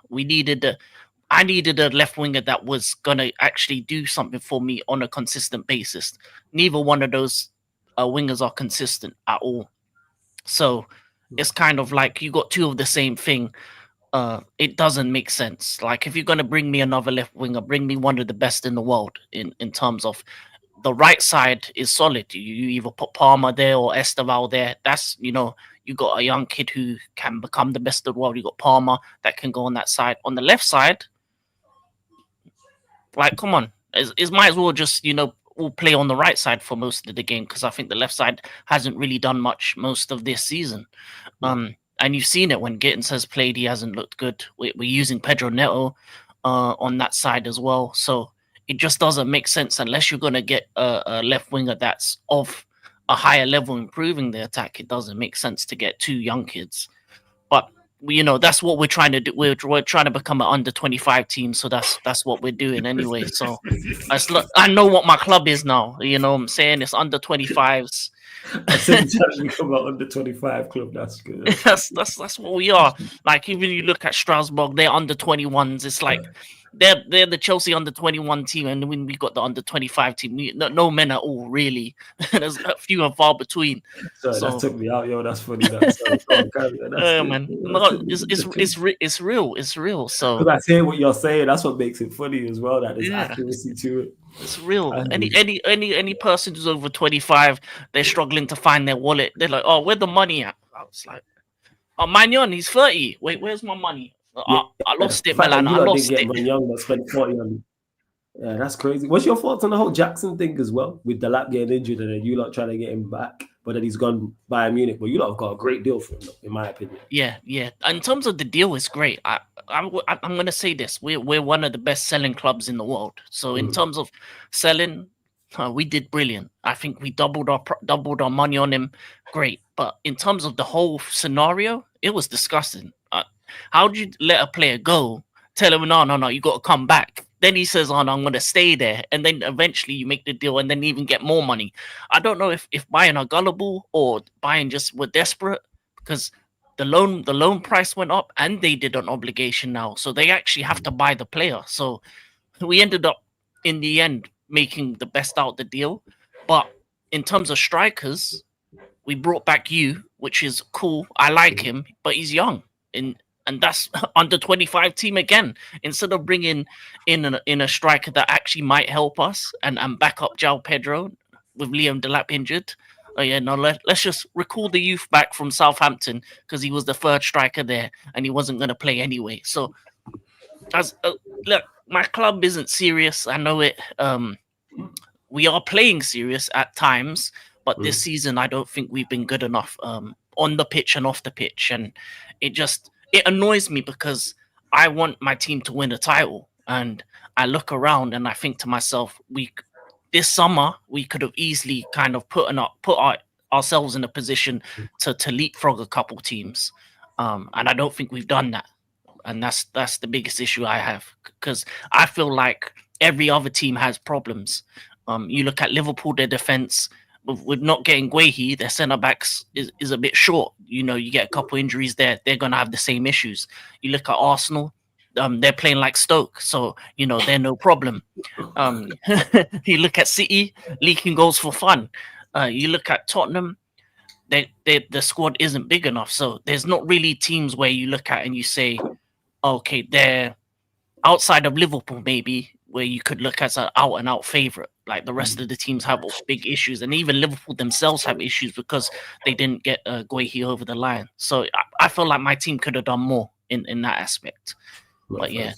I needed a left winger that was gonna actually do something for me on a consistent basis. Neither one of those wingers are consistent at all. So it's kind of like you got two of the same thing. It doesn't make sense. Like if you're gonna bring me another left winger, bring me one of the best in the world in terms of the right side is solid. You either put Palmer there or Esteval there. That's you got a young kid who can become the best of the world. You got Palmer that can go on that side. On the left side, like come on, it might as well just all play on the right side for most of the game because I think the left side hasn't really done much most of this season. And you've seen it when Gittins has played, he hasn't looked good. We're using Pedro Neto on that side as well. So it just doesn't make sense unless you're going to get a left winger that's of a higher level improving the attack. It doesn't make sense to get two young kids. But that's what we're trying to do. We're trying to become an under 25 team, so that's what we're doing anyway. So I know what my club is now. You know what I'm saying? It's under 25s. I said you become an under 25 club. That's good. that's what we are. Like even you look at Strasbourg, they're under 21s. It's like they're the Chelsea under 21 team, and when we got the under 25 team, no men at all really. There's a few and far between. Sorry, that took me out, yo. That's funny. Man, no, it's real. It's real. So because I hear what you're saying, that's what makes it funny as well. That there's accuracy to it. It's real. Any person who's over 25, they're struggling to find their wallet. They're like, "Oh, where's the money at?" I was like, "Oh, Magnon, he's 30. Wait, where's my money?" I lost it, Milan. I lost it. Young, but spent 40 on. Yeah, that's crazy. What's your thoughts on the whole Jackson thing as well? With the lap getting injured and then you lot trying to get him back, but then he's gone Bayern Munich. But you lot have got a great deal for him, in my opinion. Yeah. In terms of the deal, it's great. I'm going to say this: we're one of the best selling clubs in the world. So in terms of selling, we did brilliant. I think we doubled our money on him. Great. But in terms of the whole scenario, it was disgusting. How do you let a player go? Tell him, no, you got to come back. Then he says, oh, no, I'm going to stay there. And then eventually you make the deal and then even get more money. I don't know if Bayern are gullible or Bayern just were desperate, because the loan price went up and they did an obligation now. So they actually have to buy the player. So we ended up in the end making the best out of the deal. But in terms of strikers, we brought back you, which is cool. I like him, but he's young. And that's under 25 team again. Instead of bringing in a striker that actually might help us and back up João Pedro with Liam Delap injured. Oh yeah, no, let's just recall the youth back from Southampton, because he was the third striker there and he wasn't going to play anyway. So look, my club isn't serious. I know it. We are playing serious at times, but this season I don't think we've been good enough on the pitch and off the pitch, and it annoys me because I want my team to win a title, and I look around and I think to myself, this summer we could have easily kind of put ourselves in a position to leapfrog a couple teams, and I don't think we've done that. And that's the biggest issue I have, because I feel like every other team has problems. You look at Liverpool, their defense, with not getting Guehi, their centre backs is a bit short. You know, you get a couple injuries there, they're gonna have the same issues. You look at Arsenal, they're playing like Stoke, so you know they're no problem. You look at City, leaking goals for fun. You look at Tottenham, the squad isn't big enough. So there's not really teams where you look at and you say, okay, they're outside of Liverpool, maybe, where you could look as an out-and-out favourite. Like the rest of the teams have big issues, and even Liverpool themselves have issues because they didn't get Guehi over the line. So I feel like my team could have done more in that aspect. But yeah.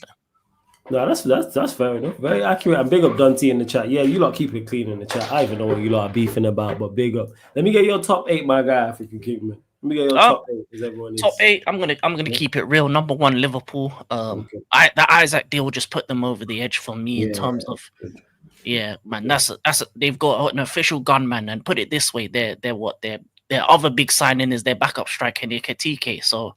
No, that's fair enough. Very accurate. And big up Dante in the chat. Yeah, you lot keep it clean in the chat. I even know what you lot are beefing about, but big up. Let me get your top 8, my guy, if you can keep me. Let me get your top 8, as everyone is. Top 8, I'm gonna keep it real. Number 1, Liverpool. The Isaac deal just put them over the edge for me in terms of man. That's they've got an official gunman, and put it this way, their other big signing is their backup striker Nketiah. So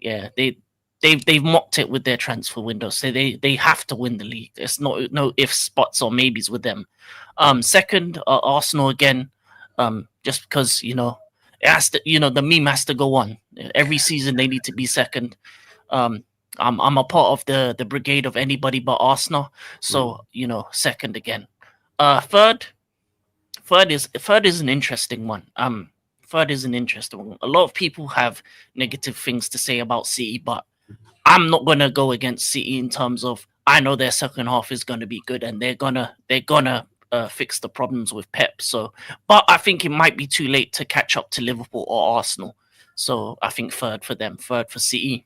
yeah, they've mocked it with their transfer window. So they have to win the league. It's no ifs, buts, or maybes with them. Second, Arsenal again. Just because it has to, the meme has to go on. Every season they need to be second. I'm a part of the brigade of anybody but Arsenal, so second again. Third is an interesting one. Third is an interesting one. A lot of people have negative things to say about City, but I'm not gonna go against City in terms of I know their second half is gonna be good and they're gonna fix the problems with Pep. So, but I think it might be too late to catch up to Liverpool or Arsenal. So I think third for them, third for City.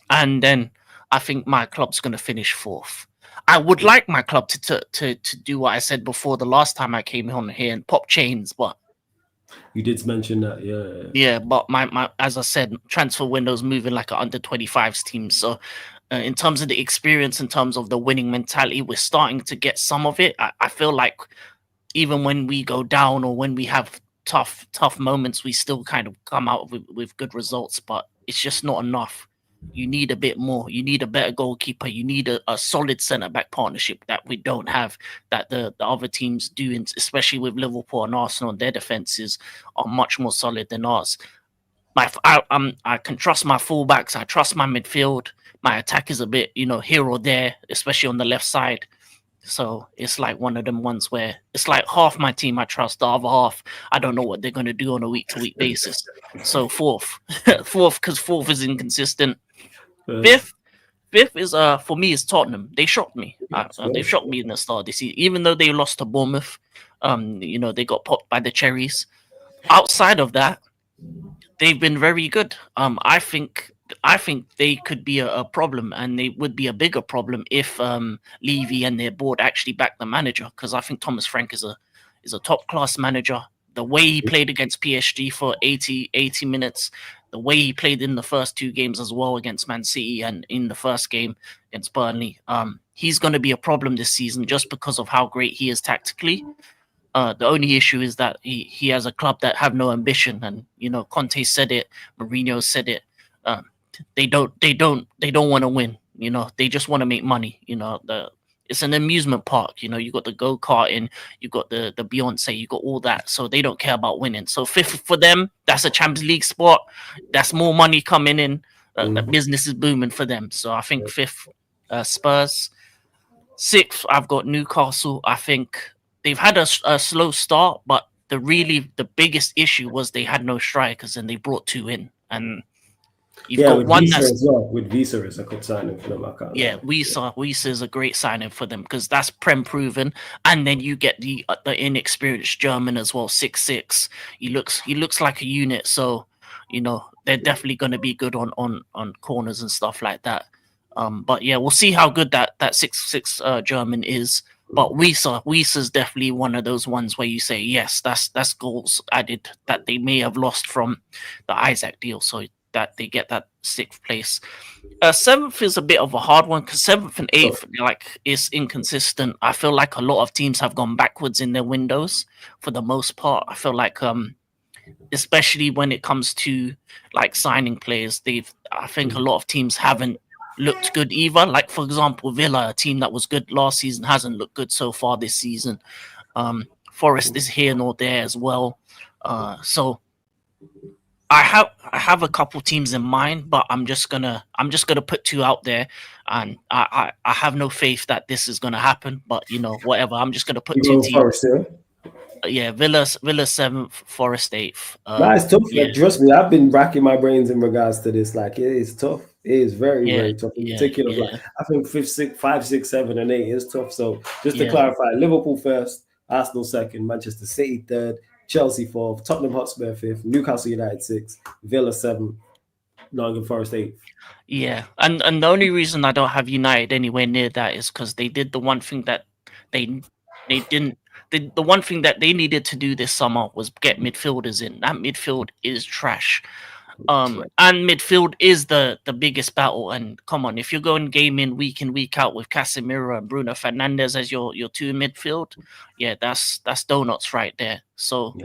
And then I think my club's going to finish fourth. I would like my club to do what I said before the last time I came on here and pop chains, but you did mention that, yeah. But my as I said, transfer window's moving like an under 25s team. So in terms of the experience, in terms of the winning mentality, we're starting to get some of it. I feel like even when we go down or when we have tough moments, we still kind of come out with good results, but it's just not enough. You need a bit more. You need a better goalkeeper. You need a solid centre-back partnership that we don't have, that the other teams do, especially with Liverpool and Arsenal. Their defences are much more solid than ours. I can trust my fullbacks. I trust my midfield. My attack is a bit, here or there, especially on the left side. So it's like one of them ones where it's like half my team I trust, the other half I don't know what they're going to do on a week-to-week basis. So fourth, because fourth is inconsistent. Fifth is for me is Tottenham. They shocked me. They shocked me in the start of the season, even though they lost to Bournemouth. They got popped by the Cherries. Outside of that, they've been very good. I think they could be a problem, and they would be a bigger problem if Levy and their board actually back the manager, because I think Thomas Frank is a top class manager. The way he played against PSG for 80 minutes, the way he played in the first 2 games as well against Man City and in the first game against Burnley, he's going to be a problem this season just because of how great he is tactically. The only issue is that he has a club that have no ambition, and Conte said it, Mourinho said it. they don't want to win. You know, they just want to make money. You know, it's an amusement park. You know, you got the go-karting, you got the Beyonce, you got all that. So they don't care about winning. So fifth for them, that's a Champions League spot. That's more money coming in. The business is booming for them. So I think fifth, Spurs. Sixth, I've got Newcastle. I think they've had a slow start, but the biggest issue was they had no strikers and they brought two in. And you've got with one Visa that's as well. With Visa is a good signing for them. I can't lie. Wisa is a great signing for them because that's prem proven, and then you get the inexperienced German as well, 6'6". He looks like a unit, so you know they're definitely going to be good on corners and stuff like that. But yeah, we'll see how good that 6'6" German is. But Wisa's definitely one of those ones where you say yes, that's goals added that they may have lost from the Isaac deal, so that they get that sixth place. Seventh is a bit of a hard one because seventh and eighth is inconsistent. I feel like a lot of teams have gone backwards in their windows for the most part. I feel like especially when it comes to like signing players, I think a lot of teams haven't looked good either. Like for example, Villa, a team that was good last season, hasn't looked good so far this season. Forest is here nor there as well. So I have a couple teams in mind, but I'm just gonna put two out there, and I have no faith that this is gonna happen. But you know, whatever. I'm just gonna put two teams. Forest, Yeah, Villa 7th, Forest 8th. It's tough. Yeah. Like, trust me, I've been racking my brains in regards to this. Like, it is tough. It is very, very tough. In particular, like, I think 5, 6, 7, and 8 is tough. So just to clarify, Liverpool first, Arsenal second, Manchester City third, Chelsea fourth, Tottenham Hotspur fifth, Newcastle United sixth, Villa 7th, Nottingham Forest 8th. Yeah, and the only reason I don't have United anywhere near that is because they did the one thing that they didn't. The one thing that they needed to do this summer was get midfielders in. That midfield is trash. And midfield is the biggest battle. And come on, if you're going game in, week out with Casemiro and Bruno Fernandes as your two midfield, that's donuts right there. So,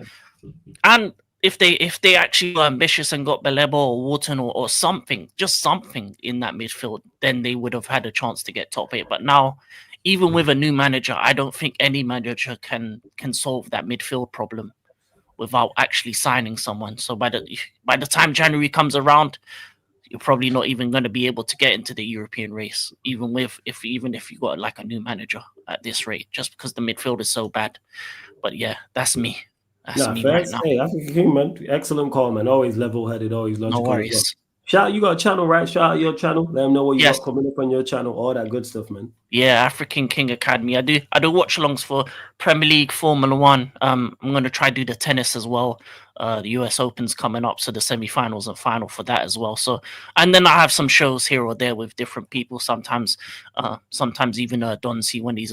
and if they actually were ambitious and got Baleba or Wharton or something, just something in that midfield, then they would have had a chance to get top 8. But now, even with a new manager, I don't think any manager can solve that midfield problem without actually signing someone. So by the time January comes around, you're probably not even going to be able to get into the European race, even if you got like a new manager at this rate, just because the midfield is so bad. But yeah, that's me. That's me right now. Hey, African King, man. Excellent call, man. Always level-headed, always logical. No worries. Shout, you got a channel, right? Shout out your channel. Let them know what you got coming up on your channel. All that good stuff, man. Yeah, African King Academy. I do watch alongs for Premier League, Formula One. I'm gonna try to do the tennis as well. The US Open's coming up, so the semi-finals and final for that as well. So, and then I have some shows here or there with different people. Sometimes even Don C when he's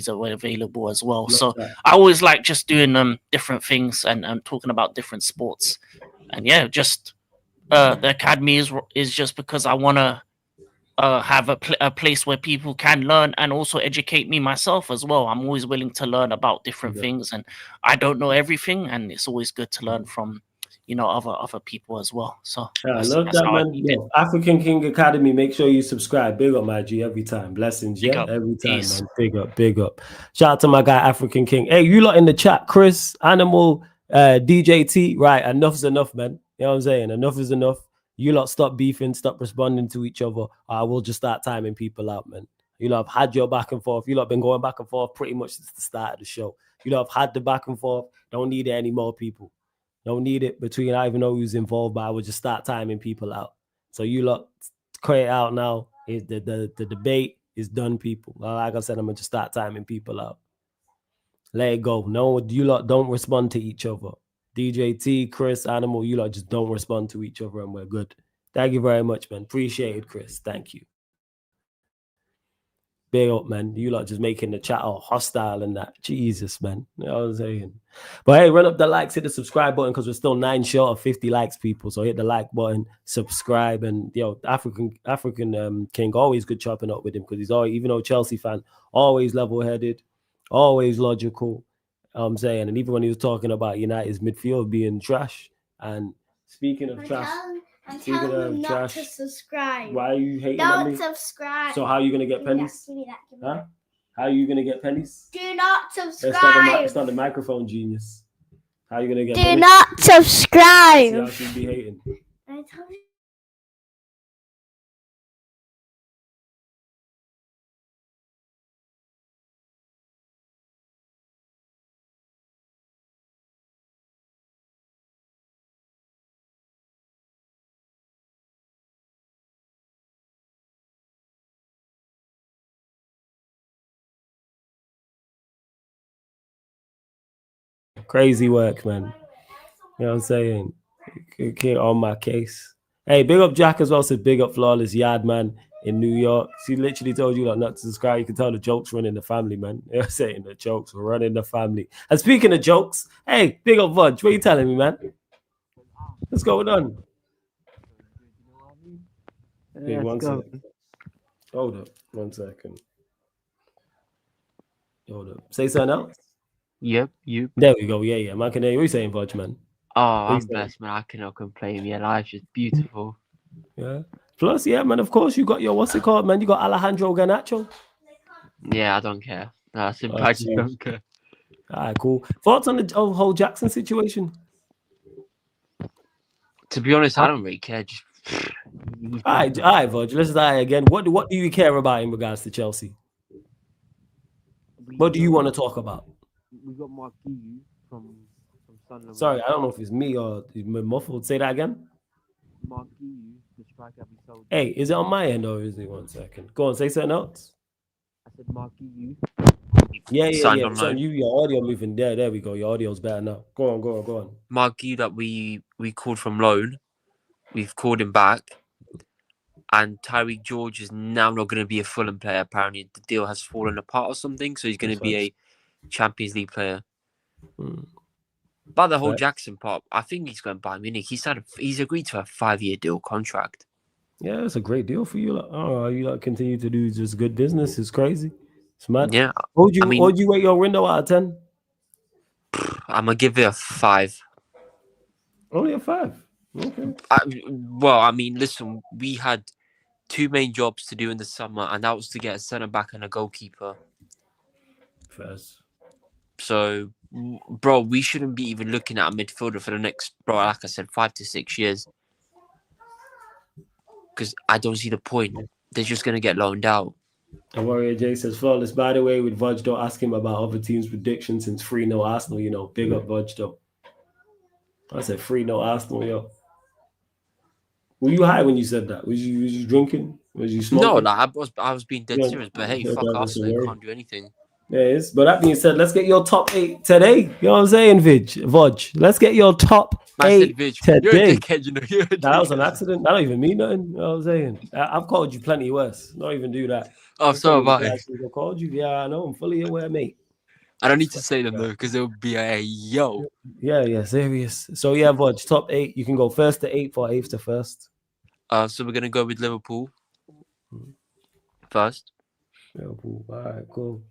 available as well. So I always like just doing different things and talking about different sports. And yeah, just the academy is just because I want to have a place where people can learn and also educate me myself as well. I'm always willing to learn about different things, and I don't know everything, and it's always good to learn from other people as well. So I love that, man. Yo, African King Academy, make sure you subscribe. Big up, my G, every time. Blessings, every time, Peace. Man. Big up. Shout out to my guy African King. Hey, you lot in the chat, Chris, Animal, DJT, right? Enough's enough, man. You know what I'm saying? Enough is enough. You lot stop beefing, stop responding to each other. I will just start timing people out, man. You lot have had your back and forth. You lot been going back and forth pretty much since the start of the show. You lot have had the back and forth. Don't need it any more, people. Don't need it between I even know who's involved, but I will just start timing people out. So you lot cut it out now. The debate is done, people. Like I said, I'm gonna just start timing people out. Let it go. No, you lot don't respond to each other. DJ T, Chris, Animal, you lot just don't respond to each other and we're good. Thank you very much, man. Appreciate it, Chris. Thank you. Big up, man. You lot just making the chat all hostile and that. Jesus, man. You know what I'm saying? But hey, run up the likes, hit the subscribe button because we're still 9 short of 50 likes, people. So hit the like button, subscribe, and African King, always good chopping up with him because he's always, even though Chelsea fan, always level-headed, always logical. I'm saying, and even when he was talking about United's midfield being trash, and speaking of trash, And Speaking tell them of not to Josh, subscribe. why are you hating on Don't me? subscribe. So how are you gonna get Give me that, pennies? give me that, give me Huh? that. How are you gonna get pennies? Do not It's not subscribe. it's not the microphone, genius. How are you gonna get Do money? not See how subscribe. she'd be hating. I told you. Crazy work, man. You know what I'm saying? King on my case. Hey, big up Jack as well. Said big up Flawless Yard man in New York. She literally told you like not to subscribe. You can tell the jokes running the family, man. You know what I'm saying? The jokes were running the family. And speaking of jokes, hey, big up Vudge. What are you telling me, man? What's going on? Hey, one second. Hold up. 1 second. Hold up. Say something else. Yep. There we go. Yeah. Man can hear you. What are you saying, Vudge, man? Oh, you I'm saying? blessed, man. I cannot complain. Yeah, life's just beautiful. Yeah. Plus, yeah, man, of course, you got your, what's it called, man? You got Alejandro Garnacho. Yeah, I don't care. No, simple. Oh, I just okay. don't care. All right, cool. Thoughts on the whole Jackson situation? To be honest, I don't really care. Just All right, Vudge, let's die again. What do you care about in regards to Chelsea? What do you want to talk about? We got Mark Guiu from Sunderland. Sorry, I don't know if it's me or it's muffled. Say that again. Mark Guiu, the striker we sold. Hey, is it on my end or is it 1 second? Go on, say something else. I said Mark Guiu. Yeah. Signed on It's on loan. you. Your audio moving. There we go. Your audio's better now. Go on. Mark Guiu that we called from loan. We've called him back. And Tyreek George is now not going to be a Fulham player. Apparently, the deal has fallen apart or something. So he's going to be a Champions League player. But the whole Jackson part, I think he's going to Bayern Munich. He's agreed to a 5-year deal contract. Yeah, it's a great deal for you. You continue to do just good business. It's crazy. It's mad. Yeah. What would you rate your window out of 10? I'm going to give it a 5. Only a 5. Okay. Listen, we had 2 main jobs to do in the summer, and that was to get a centre back and a goalkeeper. First. So, bro, we shouldn't be even looking at a midfielder for the next, like I said, 5 to 6 years. Because I don't see the point. They're just going to get loaned out. And Warrior J says, Flawless, by the way, with Vudge, don't ask him about other teams' predictions since 3-0 Arsenal, big up Vudge, though. I said 3-0 Arsenal, yo. Were you high when you said that? Was you drinking? Was you smoking? No, I was being dead serious. But hey, fuck Arsenal, they can't do anything. Yes, but that being said, let's get your top 8 today. You know what I'm saying, Vudge? Let's get your top 8 today. You're a dickhead, You're a dickhead. That was an accident. That don't even mean nothing. You know what I'm saying? I've called you plenty worse. Not even do that. Oh, so have I. I called you. Yeah, I know. I'm fully aware, mate. I don't need to say them though, because it'll be a yo. Yeah, serious. So yeah, Vudge, top 8. You can go 1st to 8th or 8th to 1st. So we're gonna go with Liverpool first. Liverpool. All right, cool.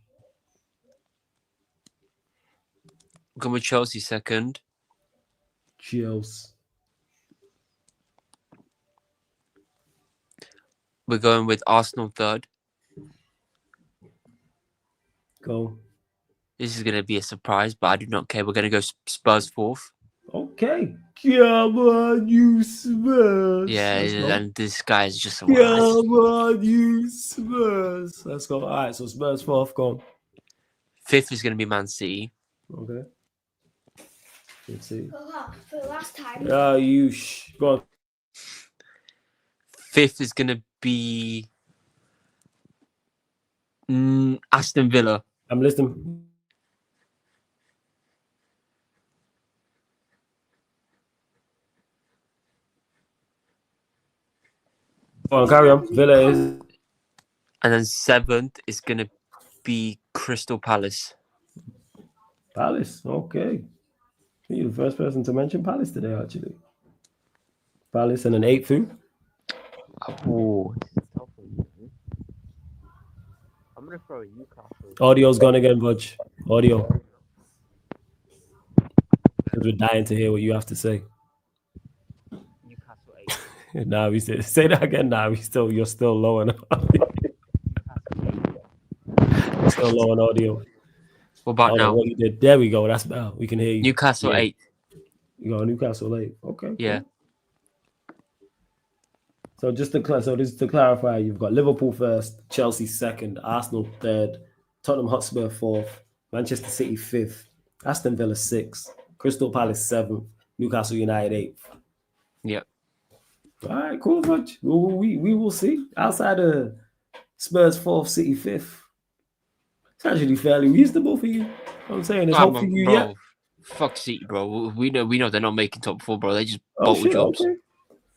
Going with Chelsea second. Chelsea. We're going with Arsenal third. Go. This is going to be a surprise, but I do not care. We're going to go Spurs fourth. Okay. Come on, you Spurs. Yeah, and this guy is just a Come on, you Spurs. Let's go. All right, so Spurs fourth, go. Fifth is going to be Man City. Okay. Let's see. For the last time. Go on. Fifth is going to be Aston Villa. I'm listening. Go on, carry on. Villa is. And then seventh is going to be Crystal Palace. Palace, okay. You're the first person to mention Palace today, actually. Palace and an 8th who? Oh, I'm going to throw a Newcastle. Audio's gone again, Vudge. Audio. Because we're dying to hear what you have to say. Newcastle 8. Now we say that again. Now you're still low on still low on audio. What about Oh, now? what you did? There we go. That's better. We can hear you. Newcastle Yeah. 8. You got Newcastle 8. Okay. Yeah. Cool. So just to clarify, you've got Liverpool first, Chelsea second, Arsenal third, Tottenham Hotspur fourth, Manchester City fifth, Aston Villa sixth, Crystal Palace seventh, Newcastle United eighth. Yeah. All right, cool, Raj. We will see. Outside of Spurs fourth, City fifth, it's actually fairly reasonable for you. I'm saying it's hope for you, bro. yeah. Fuck City, bro. We know they're not making top 4, bro. They just Oh bottle shit, jobs. okay.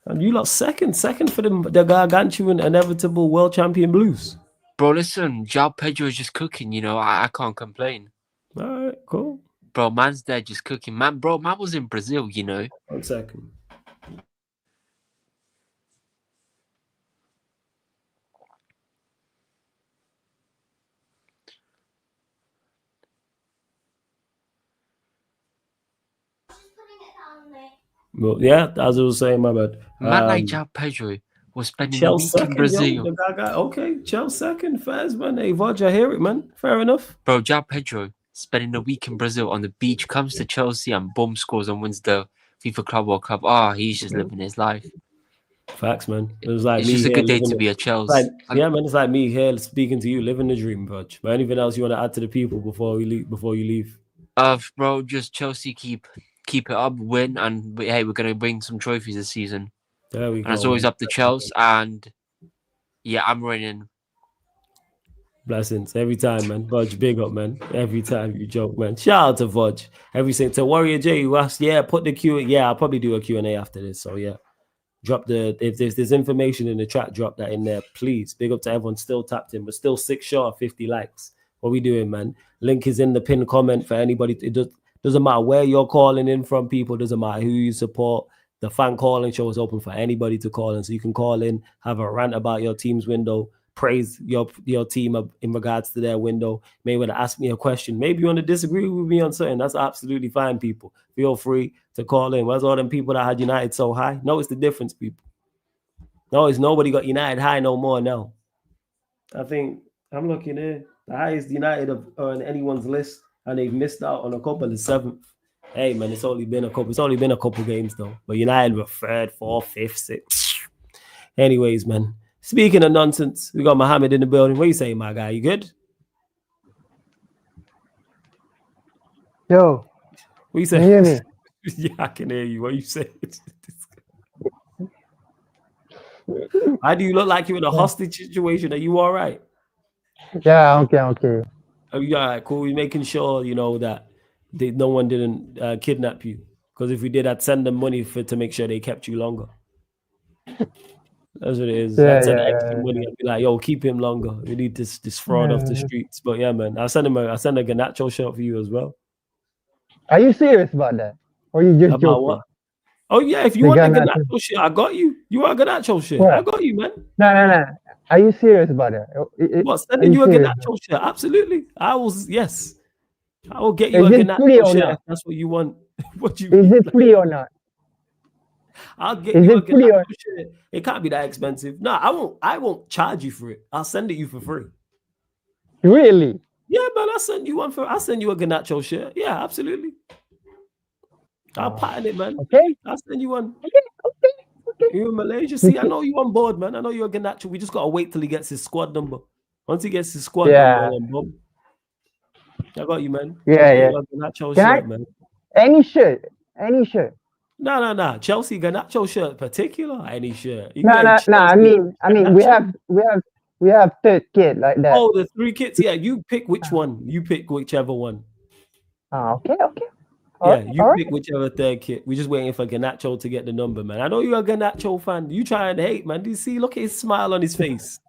And you lost second for the gargantuan, inevitable world champion Blues. Bro, listen, João Pedro is just cooking, you know. I can't complain. All right, cool. Bro, man's there just cooking. Man was in Brazil, you know. 1 second. Well, yeah, as I was saying, my bad. Man like João Pedro was spending the Chelsea week in second, Brazil. yo, the guy, okay, Chelsea second, fairs, man. Hey, Roger, I hear it, man. Fair enough. Bro, João Pedro spending the week in Brazil on the beach, comes to Chelsea and boom, scores and wins the FIFA Club World Cup. He's just living his life. Facts, man. It was like It's me just a here good day living to it. be a Chelsea. Yeah, man. It's like me here speaking to you, living the dream, bro. But anything else you want to add to the people before you leave? Bro, just Chelsea keep it up, win, and hey, we're gonna bring some trophies this season. There we And go. it's always man. up to Chelsea, and yeah, I'm winning. Blessings every time, man. Vodge, big up, man. Every time you joke, man. Shout out to Vodge. Everything to Warrior J, who asked, yeah, put the Q. Yeah, I'll probably do a Q&A after this. So yeah, drop if there's information in the chat, drop that in there, please. Big up to everyone still tapped in, but still 6 short of 50 likes. What we doing, man? Link is in the pinned comment for anybody. It doesn't matter where you're calling in from, people. Doesn't matter who you support. The fan calling show is open for anybody to call in, so you can call in, have a rant about your team's window, praise your team in regards to their window. Maybe want to ask me a question. Maybe you want to disagree with me on something. That's absolutely fine, people. Feel free to call in. Where's all them people that had United so high? Notice the difference, people. Notice nobody got United high no more now. I think I'm looking here. The highest United on anyone's list, and they've missed out on a couple is 7th. Hey man, it's only been a couple games though. But United were 3rd, 4th, 5th, 6th. Anyways, man. Speaking of nonsense, we got Mohammed in the building. What you saying, my guy? You good? Yo, What you can saying? you hear me? Yeah, I can hear you. What you saying? Why do you look like you're in a hostage situation? Are you all right? Yeah, okay. Are you all right? Cool. We're making sure, you know, that no one didn't kidnap you. Because if we did, I'd send them money to make sure they kept you longer. That's what it is. I'd send extra money. I'd be like, yo, keep him longer. We need this fraud off the streets. But yeah, man, I'll send a Garnacho shirt for you as well. Are you serious about that? Or you just About joking? what? Oh yeah, if you want the Garnacho shit, I got you. You want a Garnacho shit? What? I got you, man. No. Are you serious about that? What, sending you a Garnacho shirt? Absolutely. Yes. I will get you a Garnacho shirt if that's what you want. Is it free or not? I'll get you a Garnacho shirt. It can't be that expensive. No, I won't charge you for it. I'll send it you for free. Really? Yeah, man, I'll send you a Garnacho shirt. Yeah, absolutely. I'll pattern it, man. Okay. I'll send you one. Okay. You in Malaysia? See, I know you on board, man. I know you're a Garnacho. We just gotta wait till he gets his squad number. Once he gets his squad number, then boom. I got you, man. Yeah. Garnacho shirt, man. Any shirt. No. Chelsea Garnacho shirt, particular. Any shirt. No. I mean, we have 3rd kit like that. Oh, the 3 kits. Yeah, you pick which one. You pick whichever one. Okay. Pick whichever 3rd kit. We're just waiting for Garnacho to get the number, man. I know you're a Garnacho fan. You try and hate, man. Do you see? Look at his smile on his face.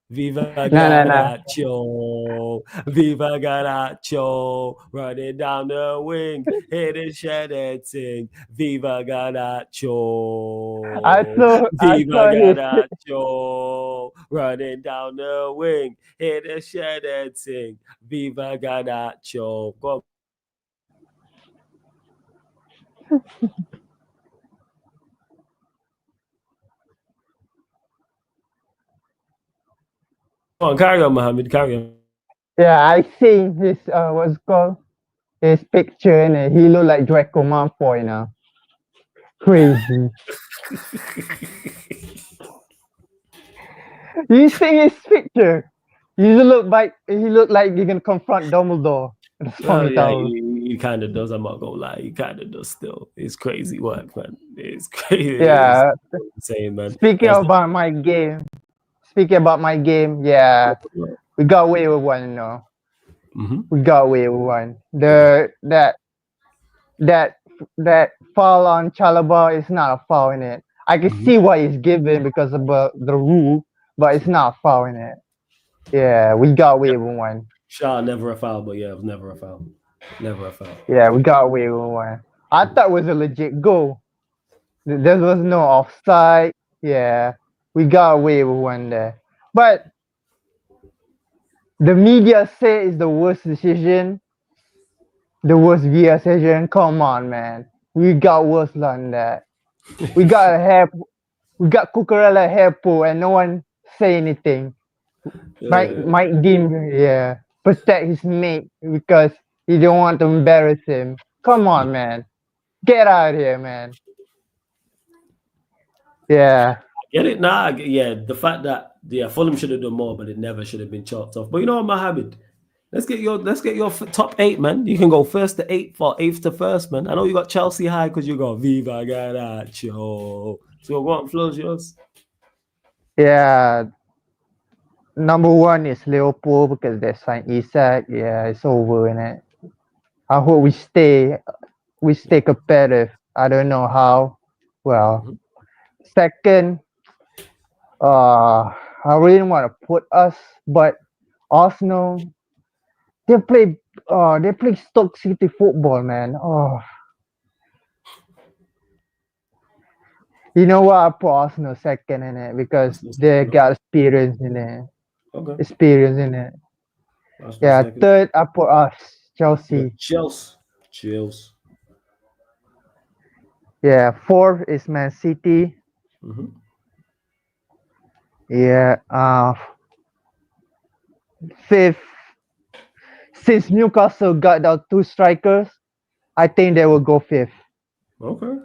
Viva Garnacho, Viva Garnacho, running down the wing, hit and shed and sing. Viva Garnacho, Viva Garnacho, running down the wing, hit and shed and sing. Viva Garnacho. Go on. on, carry on, Mohammed. Carry on. Yeah, I seen his what's it called his picture and he look like Draco Malfoy now. Crazy. You see his picture? He look like he can confront Dumbledore in the Oh Stormy yeah, Tower. he kind of does. I'm not gonna lie, he kind of does. Still, it's crazy work, man. It's crazy. Yeah. It's insane, man. Speaking That's about my game, yeah, we got away with one, you know. Mhm. We got away with one. That foul on Chalaba is not a foul in it. I can Mhm. see why it's given because of the rule, but it's not a foul in it. Yeah, we got away with one. Shaw never a foul, but yeah, it was never a foul. Never a foul. Yeah, we got away with one. I thought it was a legit goal. There was no offside. Yeah, we got away with one there. But the media say it's the worst decision, the worst VAR decision. Come on, man. We got worse than that. We got Cucurella hair pull and no one say anything. Mike Dean, yeah, protect his mate because he don't want to embarrass him. Come on, man. Get out of here, man. Yeah. Get it? Nah, yeah. The fact that Fulham should have done more, but it never should have been chalked off. But you know what, Mohammed? Let's get your top 8, man. You can go first to 8 for 8th to first, man. I know you got Chelsea high because you got Viva Garnacho. So go on, flows yours. Yeah. Number 1 is Liverpool because they signed Isak. Yeah, it's over in it. I hope we stay competitive. I don't know how. Well, second, I really want to put us, but Arsenal, they play Stoke City football, man. Oh, you know what? I put Arsenal second in it because they got experience in it. Okay. Experience in it. Arsenal Yeah, second. third, I put us, Chelsea. Chelsea. Yeah, fourth is Man City. Mm-hmm. Yeah, fifth, since Newcastle got our 2 strikers, I think they will go fifth. Okay.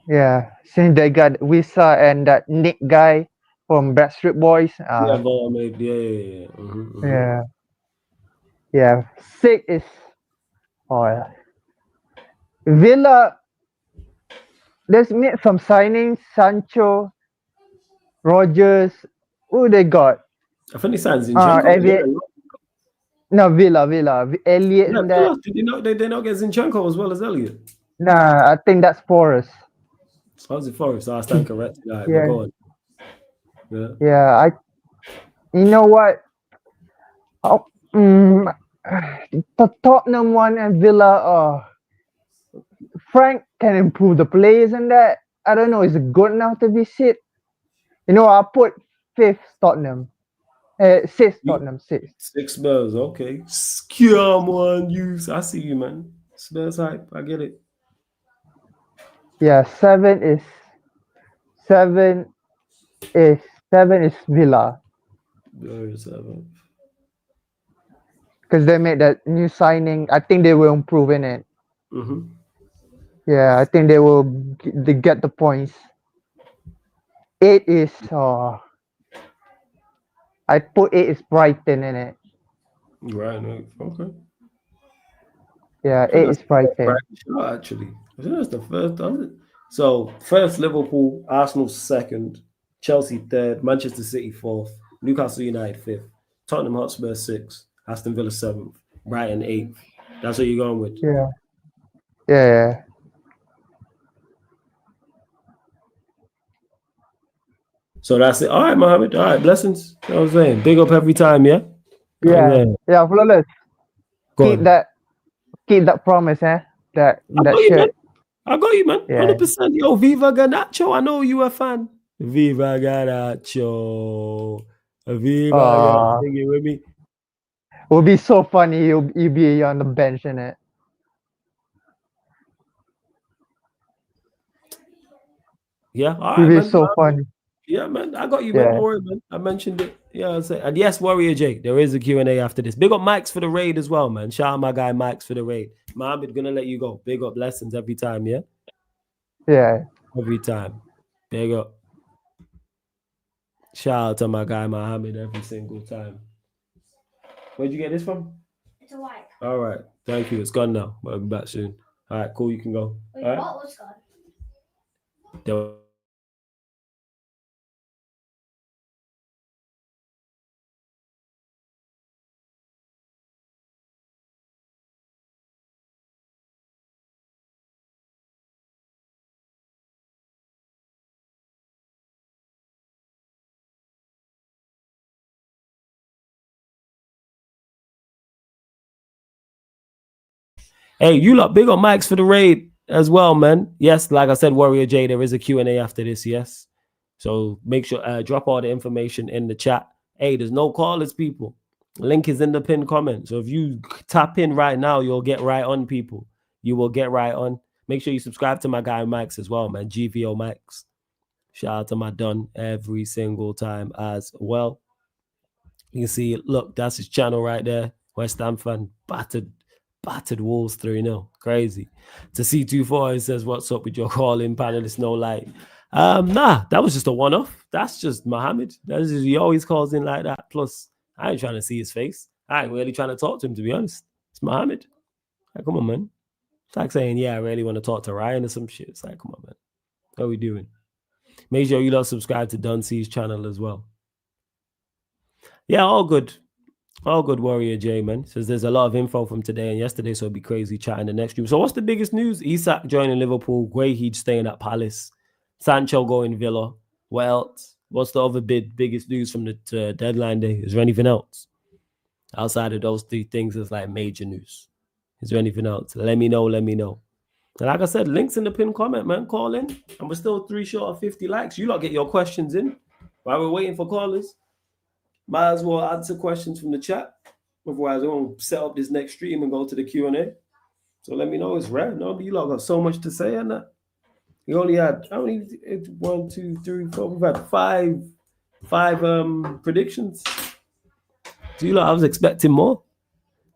Yeah, since they got Wisa and that Nick guy from Backstreet Boys. Yeah, go on, mate. Yeah. Mm-hmm. Yeah. Yeah. Six is Villa. Let's make some signings. Sancho, Rogers. Who they got? I think they signed Zinchenko. No, Villa. Elliot Yeah, and that. did they not get Zinchenko as well as Elliot? Nah, I think that's Forest. How's it for? So I stand correct, guy. Yeah. Go on. Yeah. Yeah, you know what? Oh, the Tottenham one and Villa. Frank can improve the players and that. I don't know. Is it good enough to be sit? You know, I put fifth Tottenham. Sixth Tottenham. Sixth. 6 Spurs. Okay. Scum one use. I see you, man. Spurs hype. I get it. Yeah, seven is Villa. Very 7. Because they made that new signing. I think they will improve in it. Mm-hmm. Yeah, I think they will get the points. 8 is I put 8 is Brighton in it. Right. Okay. Yeah, 8 is Brighton. Actually, I think that's the first. So first Liverpool, Arsenal second, Chelsea third, Manchester City fourth, Newcastle United fifth, Tottenham Hotspur sixth, Aston Villa seventh, Brighton eighth. That's what you're going with. Yeah. So that's it. All right, Mohammed. All right, blessings. You know what I'm saying? Big up every time, yeah? Yeah, flawless. Go Keep on. that promise, eh? That shirt. I got you, man. Yeah. 100%. Yo, Viva Garnacho. I know you a fan. Viva Garnacho. Viva Garnacho. Sing it with me. It would be so funny. You'll be on the bench, innit? Yeah, all It'll right, be man. so funny. Yeah, man. I got you, man. Don't worry, man. I mentioned it. Yeah, I'm saying. And yes, Warrior J, there is a Q&A after this. Big up Mike's for the raid as well, man. Shout out my guy Mike's for the raid. Mohammed, gonna let you go. Big up blessings every time, yeah? Yeah. Every time. Big up. Shout out to my guy Mohammed every single time. Where'd you get this from? It's a white. All right. Thank you. It's gone now. But I'll be back soon. All right, cool. You can go. Wait, All right. what was gone? There- Hey, you lot, big up Mike's for the raid as well, man. Yes, like I said, Warrior J, there is a Q&A after this, yes. So make sure, drop all the information in the chat. Hey, there's no callers, people. Link is in the pinned comment. So if you tap in right now, you'll get right on, people. You will get right on. Make sure you subscribe to my guy Mike's as well, man. GVO Mike's. Shout out to my Don every single time as well. You can see, look, that's his channel right there. West Ham fan, battered Wolves 3-0. Crazy. To C24, it says, what's up with your calling panelist? No light. Nah, that was just a one-off. That's just Mohammed. That's just, he always calls in like that. Plus, I ain't trying to see his face. I ain't really trying to talk to him, to be honest. It's Mohammed. Like, come on, man. It's like saying, yeah, I really want to talk to Ryan or some shit. It's like, come on, man. What are we doing? Make sure you lot subscribe to Don C's channel as well. Yeah, all good. All good, Warrior J, man. Says there's a lot of info from today and yesterday, so it'll be crazy chatting the next stream. So what's the biggest news? Isak joining Liverpool, Guehi staying at Palace, Sancho going Villa. What else? What's the other biggest news from the deadline day? Is there anything else? Outside of those three things, it's like major news. Is there anything else? Let me know, let me know. And like I said, links in the pinned comment, man. Call in. And we're still 3 short of 50 likes. You lot get your questions in while we're waiting for callers. Might as well answer questions from the chat. Otherwise, I won't set up this next stream and go to the Q&A. So let me know. It's rare. No, but you lot got so much to say on that. We only had, how many? 1, 2, 3, 4. We've had five predictions. So you lot, I was expecting more.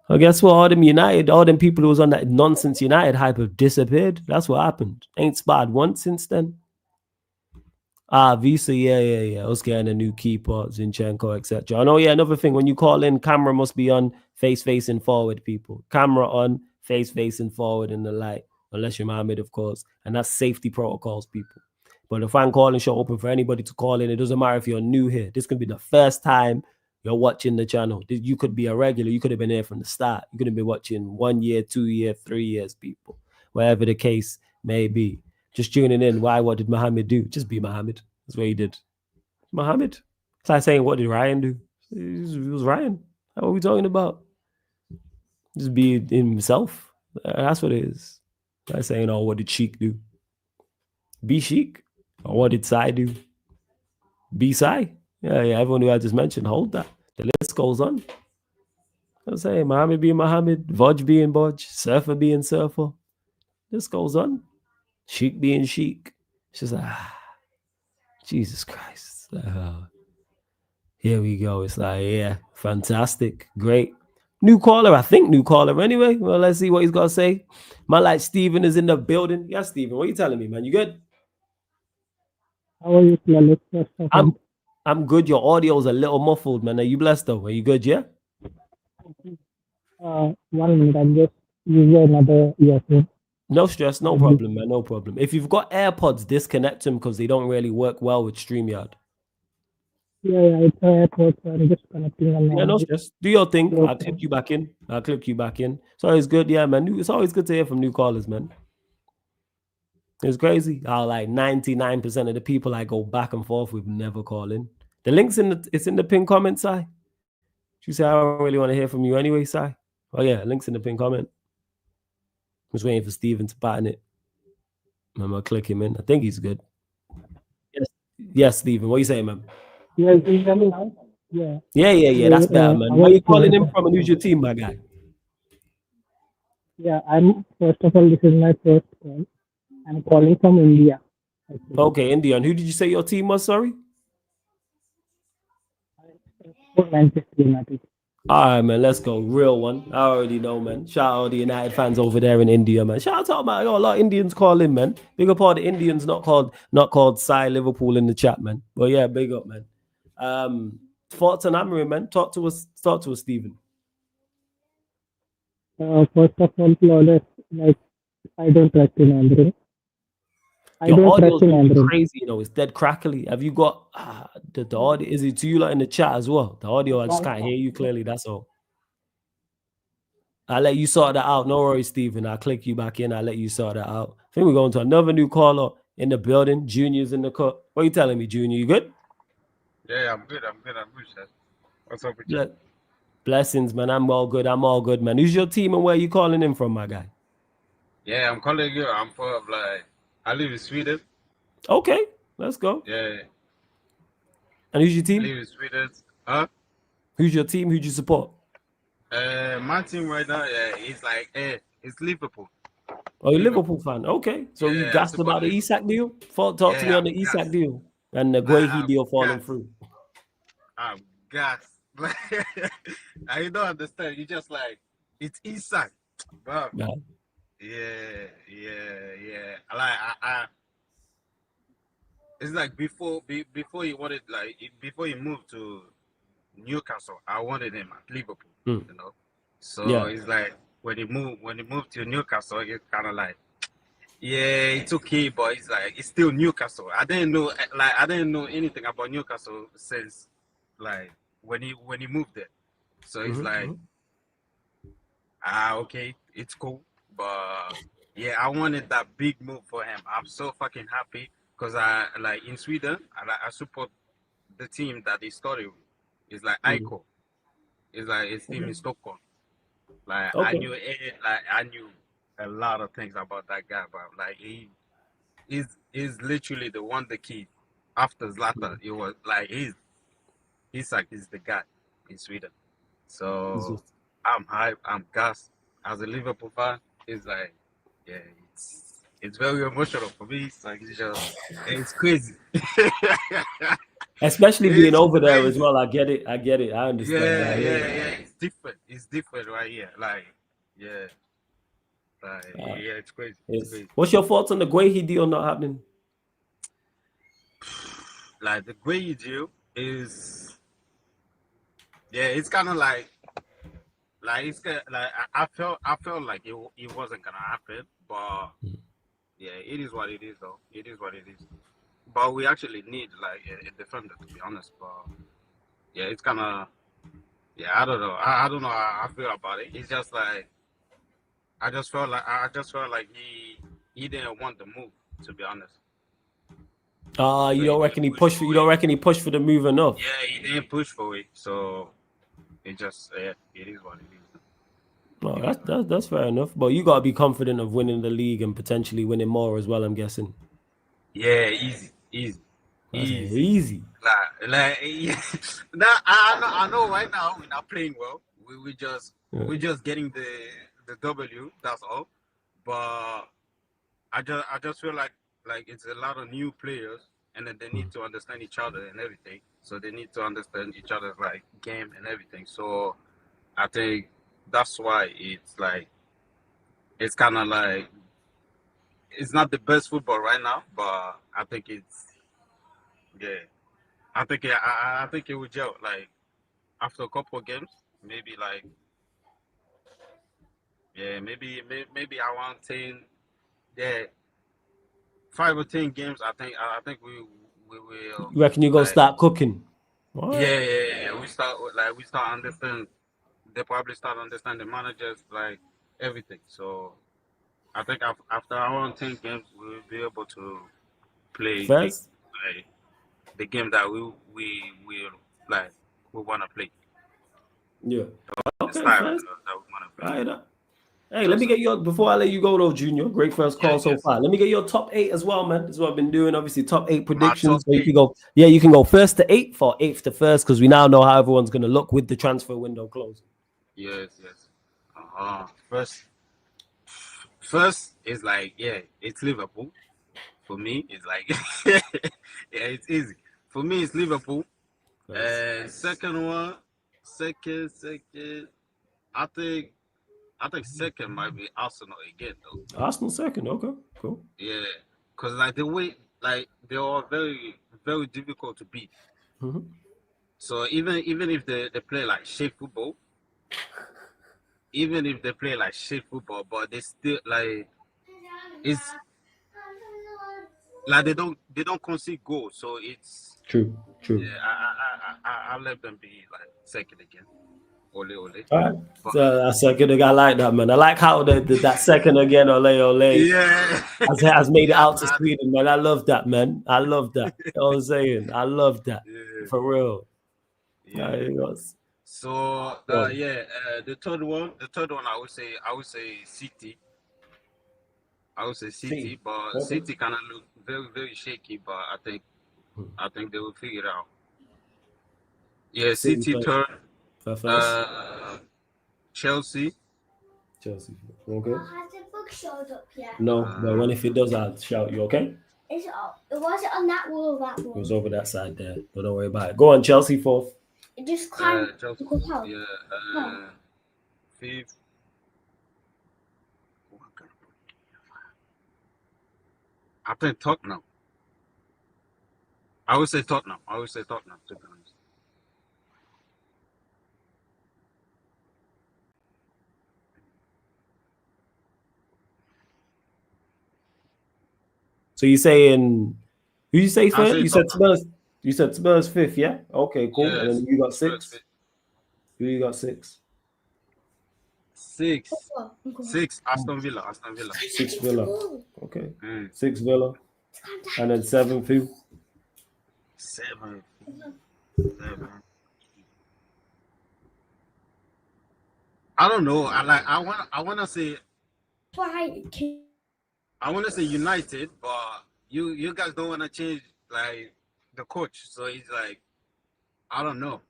Well, guess what? All them people who was on that nonsense United hype have disappeared. That's what happened. Ain't sparred once since then. Visa, yeah. I was getting a new keeper, Zinchenko, etc. I know, yeah, another thing, when you call in, camera must be on, face facing forward, people. Camera on, face facing forward in the light, unless you're Mohammed, of course. And that's safety protocols, people. But the fan calling show open for anybody to call in. It doesn't matter if you're new here. This could be the first time you're watching the channel. You could be a regular. You could have been here from the start. You could have been watching 1 year, 2 year, 3 years, people. Wherever the case may be. Just tuning in. Why? What did Mohammed do? Just be Mohammed. That's what he did. Mohammed. It's like saying, what did Ryan do? It was Ryan. What are we talking about? Just be himself. That's what it is. Like saying, oh, what did Sheik do? Be Sheik. Or what did Sai do? Be Sai. Yeah, everyone who I just mentioned, hold that. The list goes on. I'm saying Mohammed being Mohammed, Vodge being Vodge, Surfer being Surfer. This goes on. Sheik being Sheik. It's just like, Jesus Christ. Here we go. It's like, yeah, fantastic. Great. New caller, I think new caller anyway. Well, let's see what he's got to say. My like Steven is in the building. Yeah, Steven, what are you telling me, man? You good? How are you, Lalit? I'm good. Your audio's a little muffled, man. Are you blessed though? Are you good, yeah? 1 minute, I'm just using another earphone. No stress, no problem, man. No problem. If you've got AirPods, disconnect them because they don't really work well with StreamYard. Yeah, it's AirPods. I'm just connecting them. Yeah, no stress. Do your thing. I'll click you back in. So it's good, yeah, man. It's always good to hear from new callers, man. It's crazy how like 99% of the people I go back and forth with never call in. The link's in the pinned comment, Si. You say I don't really want to hear from you anyway, Si. Oh yeah, link's in the pinned comment. I'm just waiting for Steven to pattern it. I'm gonna click him in. I think he's good. Yes, Steven. What are you saying, man? Yeah, can you hear me now? Yeah. Yeah. That's better, man. Where are you calling him from and who's your team, my guy? Yeah, first of all, this is my first call. I'm calling from India. Okay, India. And who did you say your team was, sorry? For Manchester United. All right, man, let's go. Real one. I already know, man. Shout out the United fans over there in India, man. Shout out to man. Yo, a lot of Indians call in, man. Big up all the Indians, not called Cy Liverpool in the chat, man. But yeah, big up, man. Thoughts on Amorim, man. Talk to us, Stephen. First of all, flawless. Like, I don't trust in Andrew. I Your don't audio's trust in really Andrew. crazy, you know. It's dead crackly. Have you got the audio? Is it to you like in the chat as well? The audio, I just can't hear you clearly. That's all. I'll let you sort that out. No worries, Stephen. I'll click you back in. I'll let you sort that out. I think we're going to another new caller in the building. Junior's in the cut. What are you telling me, Junior? You good? Yeah, I'm good, sir. What's up with you? Blessings, man. I'm all good, man. Who's your team and where you calling in from, my guy? Yeah, I'm calling you. I'm from I live in Sweden. Okay, let's go. Yeah. And who's your I team? live in Sweden. Huh? Who's your team? Who'd you support? My team right now, it's Liverpool. Oh, you're a Liverpool fan. Okay. So you Yeah, I gassed support about the Liverpool. Isak deal? Talk to me on the I'm Isak gassed. deal and the Guehi I'm deal falling gassed. through. I'm gassed. I don't understand. You just it's Isak. Bro. Yeah. Yeah. I it's like before he wanted before he moved to Newcastle, I wanted him at Liverpool, you know. So Yeah. it's like when he moved to Newcastle, it's kind of like, yeah, it's okay, but it's still Newcastle. I didn't know anything about Newcastle since when he moved there. So it's okay, it's cool, but yeah, I wanted that big move for him. I'm so fucking happy because I in Sweden, I support the team that he started with. It's like Aiko. It's like his team in Stockholm. Like I knew it, I knew a lot of things about that guy, but he's literally the wonder kid after Zlatan. It was like he's the guy in Sweden. So I'm hyped, I'm gassed. As a Liverpool fan, it's like, yeah, it's very emotional for me. It's crazy. Especially being over there as well. I get it. I understand. Yeah. It's different right here. Yeah, it's crazy. It's crazy. What's your thoughts on the Guehi deal not happening? Like the Guehi deal is, yeah, it's kind of like it's I felt like it wasn't gonna happen, but yeah, it is what it is though. It is what it is. But we actually need a defender, to be honest. But yeah, it's kind of, yeah, I don't know. I don't know how I feel about it. It's just like I just felt like he didn't want the move, to be honest. You don't reckon he pushed for? You don't reckon he pushed for the move enough? Yeah, he didn't push for it, so it just it is what it is. No, that's fair enough. But you gotta be confident of winning the league and potentially winning more as well. I'm guessing. Yeah, easy. Yeah. Now I know. Right now we're not playing well. We're just getting the W. That's all. But I just feel like it's a lot of new players, and then they need to understand each other and everything. So they need to understand each other's game and everything. So I think that's why it's kind of like it's not the best football right now, but I think I think it would gel after a couple of games, maybe maybe I want 10, 5 or 10 games. I think we will. You reckon you gonna start cooking? What? Yeah. We start understand. They probably start understanding managers everything. So I think after around 10 games, we'll be able to play the game that we want to play. Yeah. Okay. That we want to play. Right. Hey, let me get your, before I let you go though, Junior. Great first call so far. Let me get your top 8 as well, man. This is what I've been doing. Obviously, top 8 predictions. So you can go, you can go 1st to 8th or 8th to 1st, because we now know how everyone's gonna look with the transfer window closed. Yes. First is it's Liverpool. For me, it's it's easy. For me, it's Liverpool. And second one second. I think second might be Arsenal again though. Arsenal second. Okay, cool. Yeah, because like the way like they are very very difficult to beat. hmm So even if they play like shit football, but they still like it's like they don't concede goals. So it's True. yeah. I let them be like second again. Ole. All right. But, So that's a good. I like that, man. I like how that second again, ole yeah. has made it out to I- Sweden, man. I love that, man. I love that. You know what I'm saying? I love that. Yeah. For real. Yeah. It was- So Go on. the third one I would say City. I would say City, City. but Okay. City kind of look very very shaky. But I think they will figure it out. Yeah, City City first. third. First. Chelsea. Chelsea. Okay. Has the book showed up yet? No, but when if it does, I'll shout you. Okay. Was it on that wall or that It wall? was over that side there, but don't worry about it. Go on, Chelsea fourth. It just climbed. Chelsea. Look how. Yeah. Fifth. I think Tottenham. I would say Tottenham. To be honest. So you saying who you say I first? say You said Tottenham. Spurs. You said Spurs fifth, yeah? Okay, cool. Yeah, And then you got Spurs six. fifth. Who you got six? Six. Uncle. Aston Villa. Six Villa. Okay. Mm. 6 Villa. And then 7 who? Seven. I don't know. I wanna say United, but you guys don't wanna change like the coach, so it's like I don't know.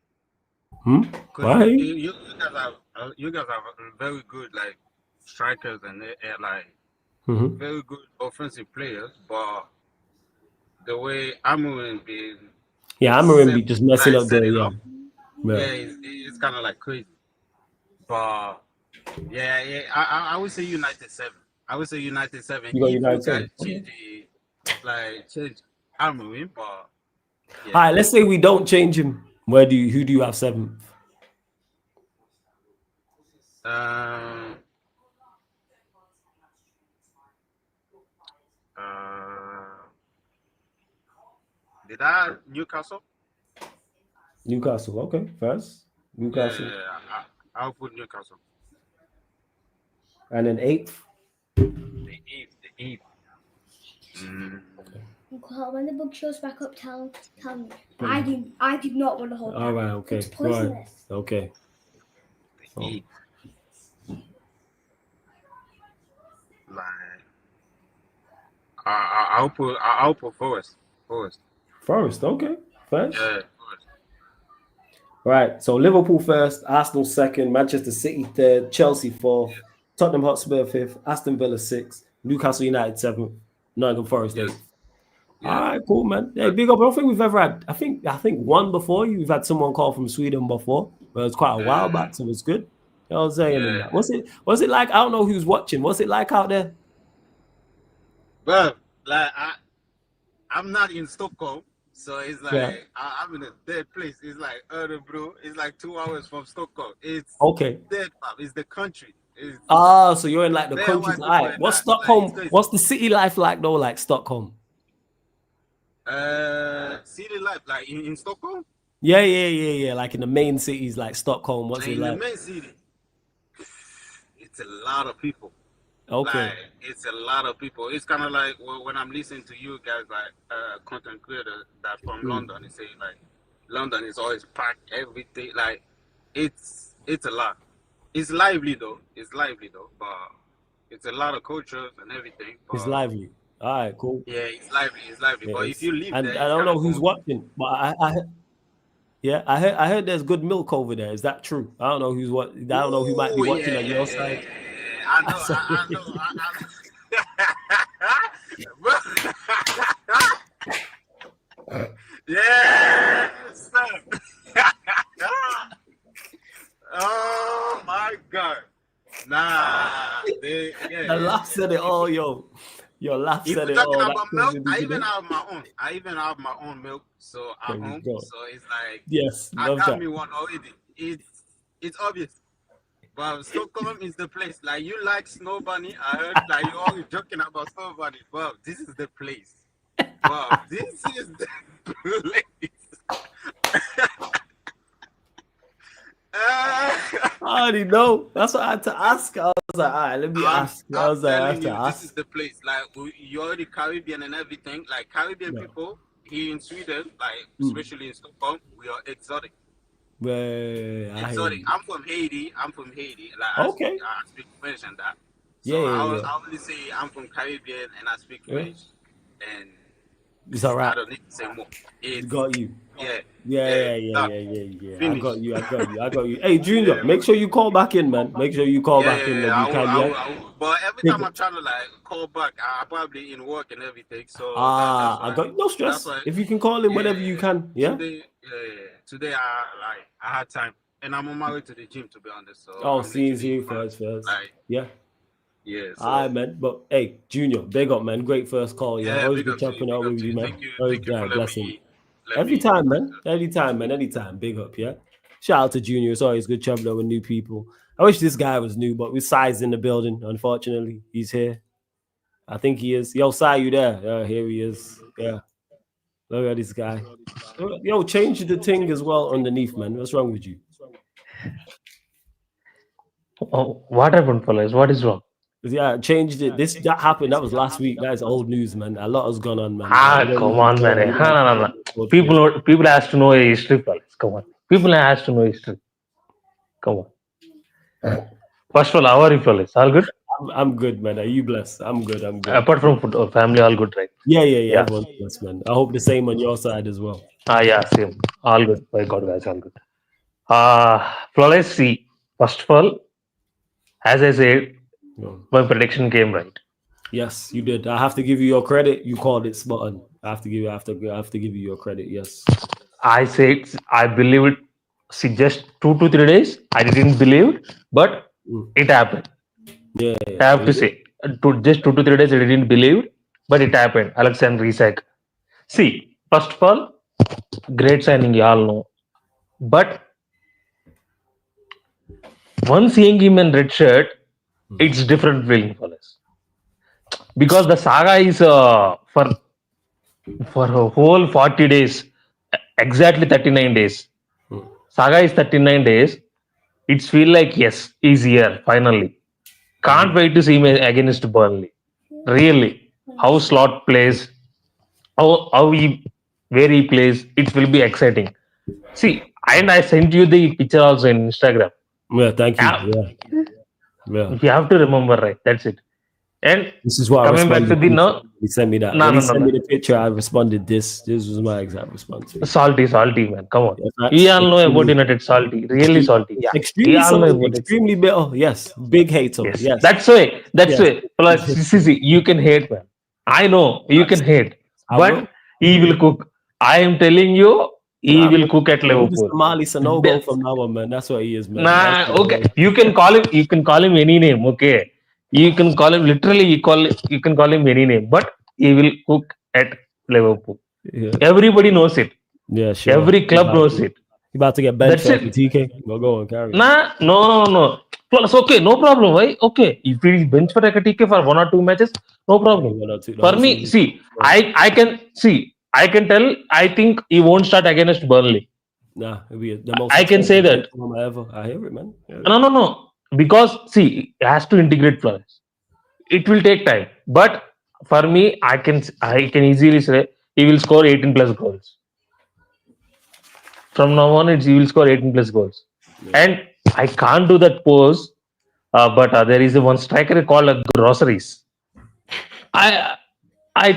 'Cause Why? you guys have very good like strikers and like Mhm. very good offensive players, but the way Amorim being Yeah, Amorim be just messing up set the it yeah. up, it's kind of like crazy. But yeah, I would say United 7. I would say United 7. You got If United you 7. guys change Amorim, but All right, let's say we don't change him. Who do you have 7th? Did I Newcastle? Newcastle. Okay, first. Newcastle. Yeah, I'll put Newcastle. And then 8th. The eighth. Uncle, when the book shows back up, tell me. I did not want to hold All that. right, okay. It's Go ahead. poisonous. Okay. The eighth. Like I'll put Forest. Forest, okay. First. Yeah, Forest. Right. So Liverpool first, Arsenal second, Manchester City third, Chelsea fourth, Tottenham Hotspur fifth, Aston Villa sixth, Newcastle United seventh, Nottingham Forest eighth. All right, cool, man. Hey, big up. I don't think we've ever had. I think one before you. We've had someone call from Sweden before, but it was quite a while back, so it was good. You know what I'm saying? And that. What's it like? I don't know who's watching. What's it like out there? Well, like I'm not in Stockholm, so it's like Yeah. I'm in a dead place. It's like Örebro. It's like 2 hours from Stockholm. It's Okay. dead, fam. It's the country. It's, So you're in like the There country. was All right. before What's that, like, Stockholm? it's crazy. What's the city life like though? Like Stockholm? city life, like in Stockholm. Yeah. Like in the main cities, like Stockholm. What's it In the like? main city, it's a lot of people. Okay. Like, it's a lot of people. It's kind of like when I'm listening to you guys, like content creators that from London, they say like London is always packed every day. Like it's a lot. It's lively though, but it's a lot of cultures and everything. But, It's lively. All right, cool. Yeah, it's lively. Yeah, But if you live and there, I don't know who's watching, but I heard there's good milk over there. Is that true? I don't know who might be watching on your side. I know. Yeah, Oh my god. Nah. The laugh said it all, yo. Your laugh If said we're it talking all. That about milk, cousin, I did you even know? have my own. I even have my own milk, so at There you home. go. So it's like Yes, I love got that. me one already. It's obvious. But Stockholm is the place. Like you like Snow Bunny. I heard like you always joking about Snow Bunny. Well, this is the place. Well, this is the place. I already know. That's what I had to ask. I was like, all right, let me ask. I I'm was like, I have telling to you, this is ask. the place. Like you're already Caribbean and everything. Like Caribbean Yeah. people here in Sweden, like Mm. especially in Stockholm, we are exotic. Well, I hear Exotic. you. I'm from Haiti. Like Okay. I speak French and that. Yeah, So yeah, yeah. I only say I'm from Caribbean and I speak Yeah. French, and It's all I right. don't need to say more. It's Got you. yeah. Yeah. done. I Finish. got you. Hey, Junior, make sure you call back in, man. Make sure you call back in when you can, yeah? I will. But every Take time it. I'm trying to like call back, I'm probably in work and everything. So Ah, that's I why. got no That's stress. why. If you can call in whenever you can, yeah? Today I had time, and I'm on my way to the gym to be honest. So Oh, I'm see literally you first. like Yeah. so All right, man. But hey, Junior, big up, man. Great first call, yeah. Always big good up to you, chopping big up up with to you, you. man. Thank you Always for letting blessing. me. Every time, man. Anytime. Big up, yeah. Shout out to Junior. It's always good chopping up with new people. I wish this guy was new, but with Si's in the building. Unfortunately, he's here. I think he is. Yo, Si, you there? Yeah, here he is. Yeah. Look at this guy. Yo, change the thing as well underneath, man. What's wrong with you? Oh, what happened, fellas? What is wrong? Yeah, changed it. That happened. That was last week. That is old news, man. A lot has gone on, man. Come on, man. No. People has to know a history, fellas. Come on. People has to know history. Come on. First of all, how are you, fellas? All good? I'm good, man. Are you blessed? I'm good. Apart from family, all good, right? Yeah. Everyone's blessed, man. I hope the same on your side as well. Yeah, same. All good. By God, guys, all good. Flawless, see. First of all, as I said, my prediction came right. Yes, you did. I have to give you your credit. You called it spot on. I have to give you your credit. Yes. I said I believe it. See, just 2 to 3 days, I didn't believe, but it happened. Yeah. I have to say, just 2 to 3 days, I didn't believe, but it happened. Alexander Isak. See, first of all, great signing, you all know. But once seeing him in red shirt, it's different feeling for us. Because the saga is for a whole 40 days, exactly 39 days. Saga is 39 days. It's feel like, yes, he's here, finally. Can't wait to see him against Burnley. Really. How Slot plays, how he, where he plays, it will be exciting. See, and I sent you the picture also in Instagram. Yeah, thank you. Yeah. You have to remember, right? That's it. And this is what coming back to the he sent me that. When he sent me the picture, I responded this. This was my exact response. Salty, man. Come on. We all know about United salty. Really salty. Yeah. Extremely salty. Extremely bitter. Yes. Big hater. Yes. That's way. Plus, see, you can hate, man. I know you can hate. But he will cook. I am telling you, he will cook at Liverpool. Somali Sanogo from now on, man. That's what he is, man. Okay. You can call him any name, okay? You can call him literally. You can call him any name, but he will cook at Liverpool. Yeah. Everybody knows it. Yeah, sure. Every club knows it. You about to get benched for TK? Well, go on, carry. No. Plus, okay, no problem. Why? Okay, if he is bench for TK for 1 or 2 matches, no problem. For me, see, I can tell. I think he won't start against Burnley. Nah, it'll be the most. I can say that. Ever. I hear it, man. Yeah. No. Because see, it has to integrate players. It will take time, but for me, I can easily say he will score 18 plus goals. From now on, he will score 18 plus goals. Yeah. And I can't do that pose, but there is one striker called Groceries. I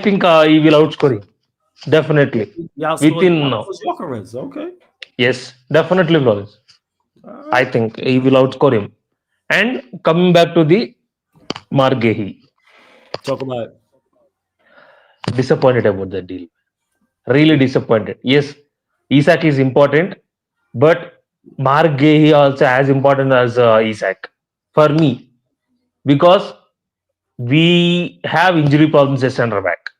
think he will outscore him. Definitely. Within okay. Yes, definitely Flores. I think he will outscore him. And coming back to the Margehi. Talk about it. Disappointed about the deal. Really disappointed. Yes, Isak is important, but Mark Gay also as important as Isaac for me, because we have injury problems at center back.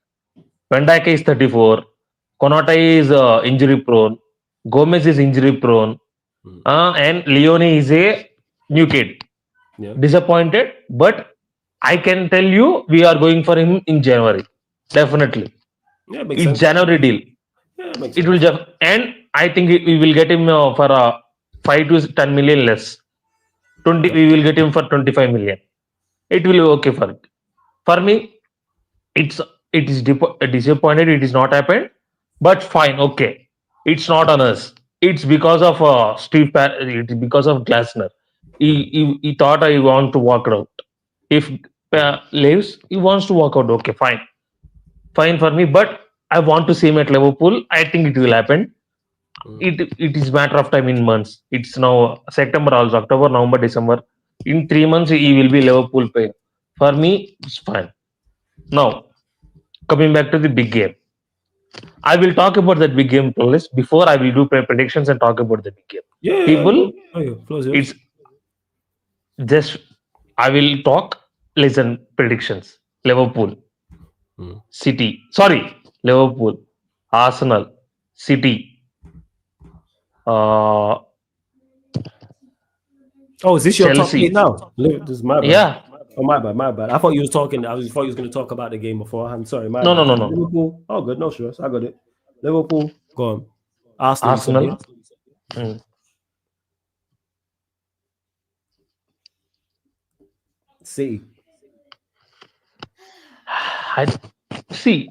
Van Dijk is 34, Konate is injury prone, Gomez is injury prone, and Leone is a new kid. Yeah. Disappointed, but I can tell you we are going for him in January. Definitely. Yeah, makes It's sense. January deal. Yeah, it makes It sense. will just, and I think we will get him for 5 to 10 million less. 20, we will get him for 25 million. It will be okay for it. For me, it's it is disappointed. It is not happened, but fine, okay. It's not on us. It's because of it's because of Glasner. He thought I want to walk out. If leaves, he wants to walk out. Okay, fine for me. But I want to see him at Liverpool. I think it will happen. It is matter of time in months. It's now September, also October, November, December. In 3 months, he will be Liverpool player. For me, it's fine. Now, coming back to the big game, I will talk about that big game list before I will do predictions and talk about the big game. Yeah. People, Floor's yours. it's just I will talk. Listen, predictions. Liverpool, City. Sorry, Liverpool, Arsenal, City. Oh, is this your top Chelsea. 8 now? This is my bad. Yeah. Oh, my bad. I thought you was talking. I thought you was going to talk about the game before. I'm sorry. My No, bad. no, no. Liverpool. Oh, good. No stress. I got it. Liverpool. Go on. Arsenal. Arsenal. City.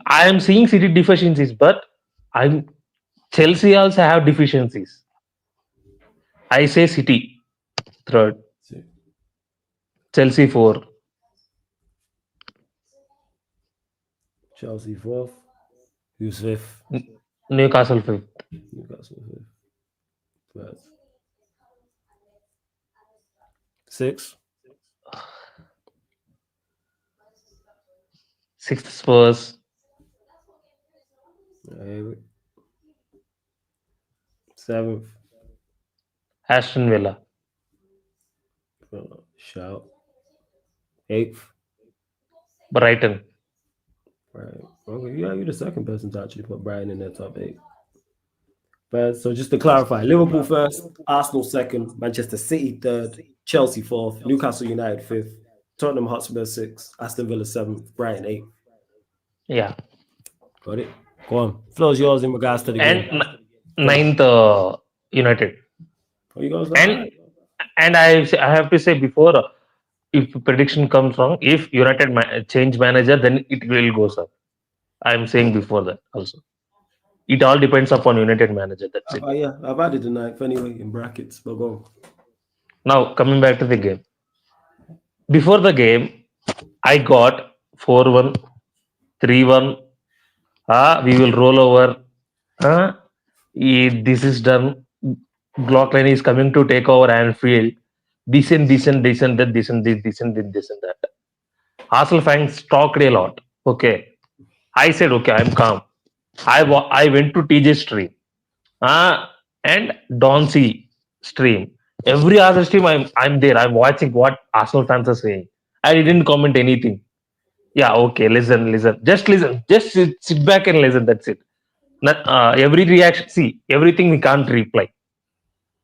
I am seeing City deficiencies, but Chelsea also have deficiencies. I say City third, Chelsea 4, Chelsea 4th. Who's 5th? Newcastle 5th, Newcastle 5th. 6th. 6th Spurs, 7th. Aston Villa, Shout. 8th. Brighton. Right. Okay. Yeah, you're the second person to actually put Brighton in their top 8. But so just to clarify, Liverpool first, Arsenal second, Manchester City third, Chelsea 4th, Newcastle United 5th, Tottenham Hotspur 6th, Aston Villa 7th, Brighton 8th. Yeah. Got it. Go on. Floor's yours in regards to the game. And 9th United. Oh, you guys and I have to say before, if prediction comes wrong, if United change manager, then it will go up. I'm saying before that also. It all depends upon United manager. That's it. Yeah, I've added the 9th anyway in brackets, but go on. Now coming back to the game. Before the game, I got 4-1, 3-1. We will roll over. This is done. Glockline is coming to take over Anfield. This and that. Arsenal fans talked a lot. Okay. I said, okay, I'm calm. I went to TJ stream. And Don C stream. Every other stream, I'm there. I'm watching what Arsenal fans are saying. I didn't comment anything. Yeah, okay, listen. Just listen. Just sit back and listen. That's it. Every reaction, see, everything we can't reply.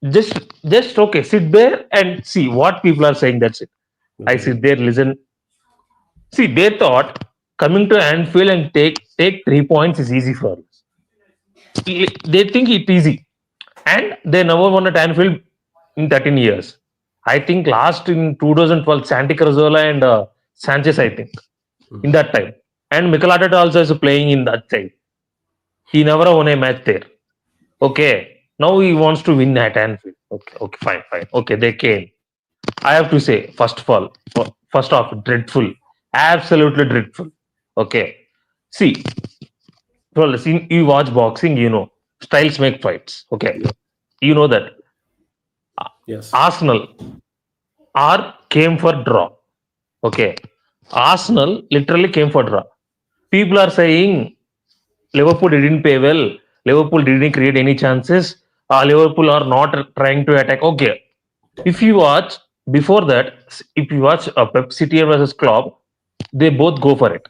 Just okay, sit there and see what people are saying. That's it. I sit there, listen. See, they thought coming to Anfield and take 3 points is easy for us. They think it's easy, and they never won at Anfield in 13 years. I think last in 2012, Santi Cazorla and Sanchez, I think, in that time. And Mikel Arteta also is playing in that time. He never won a match there. Okay. Now he wants to win at Anfield. Okay, fine. Okay, they came. I have to say, first off, dreadful. Absolutely dreadful. Okay. See, well, you watch boxing, you know, styles make fights. Okay. You know that. Yes. Arsenal came for draw. Okay. Arsenal literally came for draw. People are saying Liverpool didn't play well. Liverpool didn't create any chances. Liverpool are not trying to attack. Okay, if you watch before that, if you watch Pep City versus Klopp, they both go for it.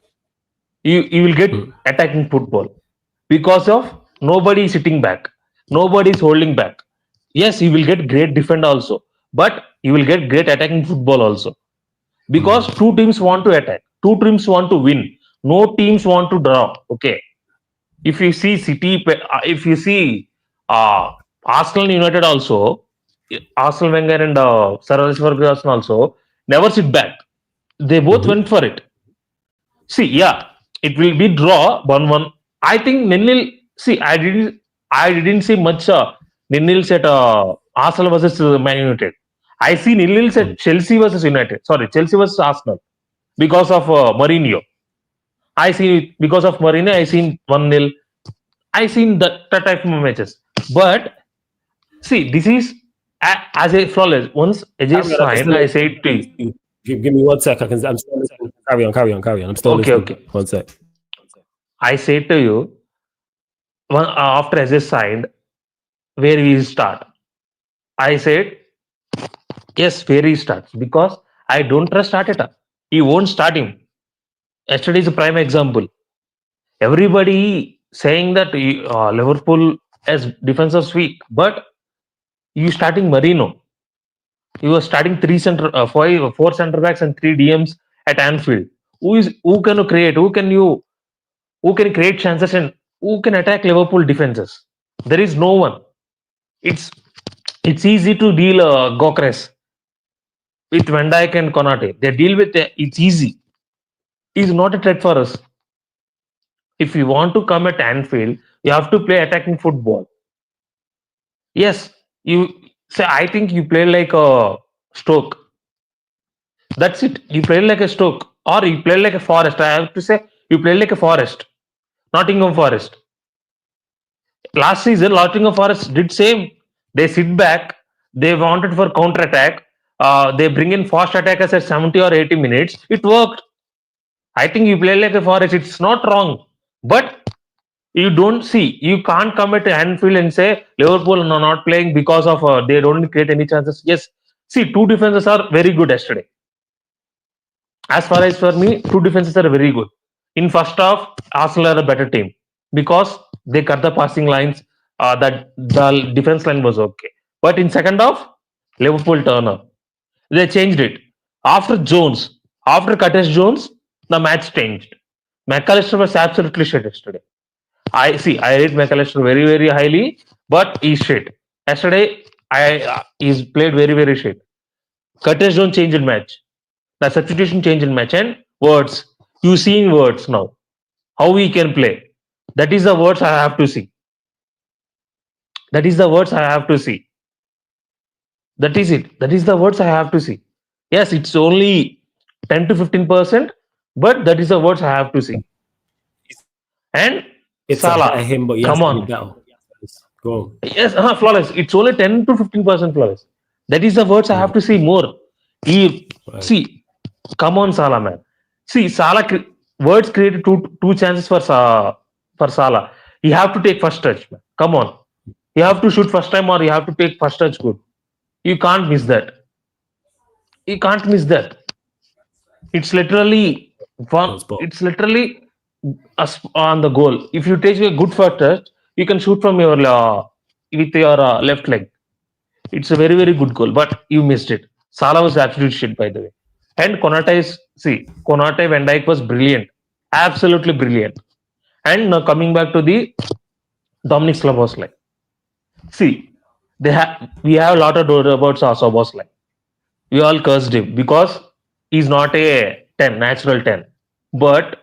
You will get attacking football because of nobody is sitting back, nobody is holding back. Yes, you will get great defend also, but you will get great attacking football also because two teams want to attack, two teams want to win, no teams want to draw. Okay, if you see if you see Arsenal and United also, Arsenal Wenger and Sir Alex Ferguson also never sit back. They both went for it. See, yeah, it will be draw 1-1. I think nil. See, I didn't see much nil at Arsenal versus Man United. I see nil at Chelsea versus United. Sorry, Chelsea versus Arsenal because of Mourinho. I see because of Mourinho. I seen 1-0. I seen that type of matches. But see, this is as a flawless. Once AJ signed, I say to you. Give me 1 sec. I'm still listening. Carry on. I'm still Okay, listening. okay. 1 sec. I say to you, after AJ signed, where we start? I said, yes, where he starts because I don't trust Arteta. He won't start him. Yesterday is a prime example. Everybody saying that Liverpool as defense weak, but you starting Marino. You are starting four center backs and three DMs at Anfield. Who can create? Who can create chances and who can attack Liverpool defenses? There is no one. It's easy to deal Gokres with Van Dijk and Konate. They deal with it's easy. It's not a threat for us. If you want to come at Anfield, you have to play attacking football. Yes, you say. I think you play like a Stoke. That's it. You play like a Stoke, or you play like a Forest. I have to say, you play like a Forest, Nottingham Forest. Last season, Nottingham Forest did same. They sit back. They wanted for counter attack. They bring in fast attackers at 70 or 80 minutes. It worked. I think you play like a Forest. It's not wrong, but you don't see. You can't come at Anfield and say Liverpool are not playing because of they don't create any chances. Yes, see, two defenses are very good yesterday. As far as for me, two defenses are very good. In first half, Arsenal are a better team because they cut the passing lines. That the defense line was okay, but in second half, Liverpool turn up. They changed it after Jones. After Curtis Jones, the match changed. McAllister was absolutely shit yesterday. I rate McAllister very, very highly, but he's shit. Yesterday, he's played very, very shit. Curtis Jones changed in match. The substitution change in match and words. You seeing words now. How we can play. That is the words I have to see. That is the words I have to see. That is it. That is the words I have to see. Yes, it's only 10 to 15%, but that is the words I have to see. And It's Salah, a him, but he come has to on. be better. Go on. Yes, flawless. It's only 10 to 15% flawless. That is the words I have to see more. Right. See, come on, Salah, man. See, words created two chances for Salah. You have to take first touch, man. Come on. You have to shoot first time or you have to take first touch good. You can't miss that. You can't miss that. It's literally one. It's literally on the goal. If you take a good first touch, you can shoot from your with your left leg. It's a very, very good goal, but you missed it. Salah was absolute shit, by the way. And Konate Van Dijk was brilliant, absolutely brilliant. And now coming back to the Dominic Szoboszlai. See, we have a lot of doubt about Szoboszlai. We all cursed him because he's not a 10, natural 10. But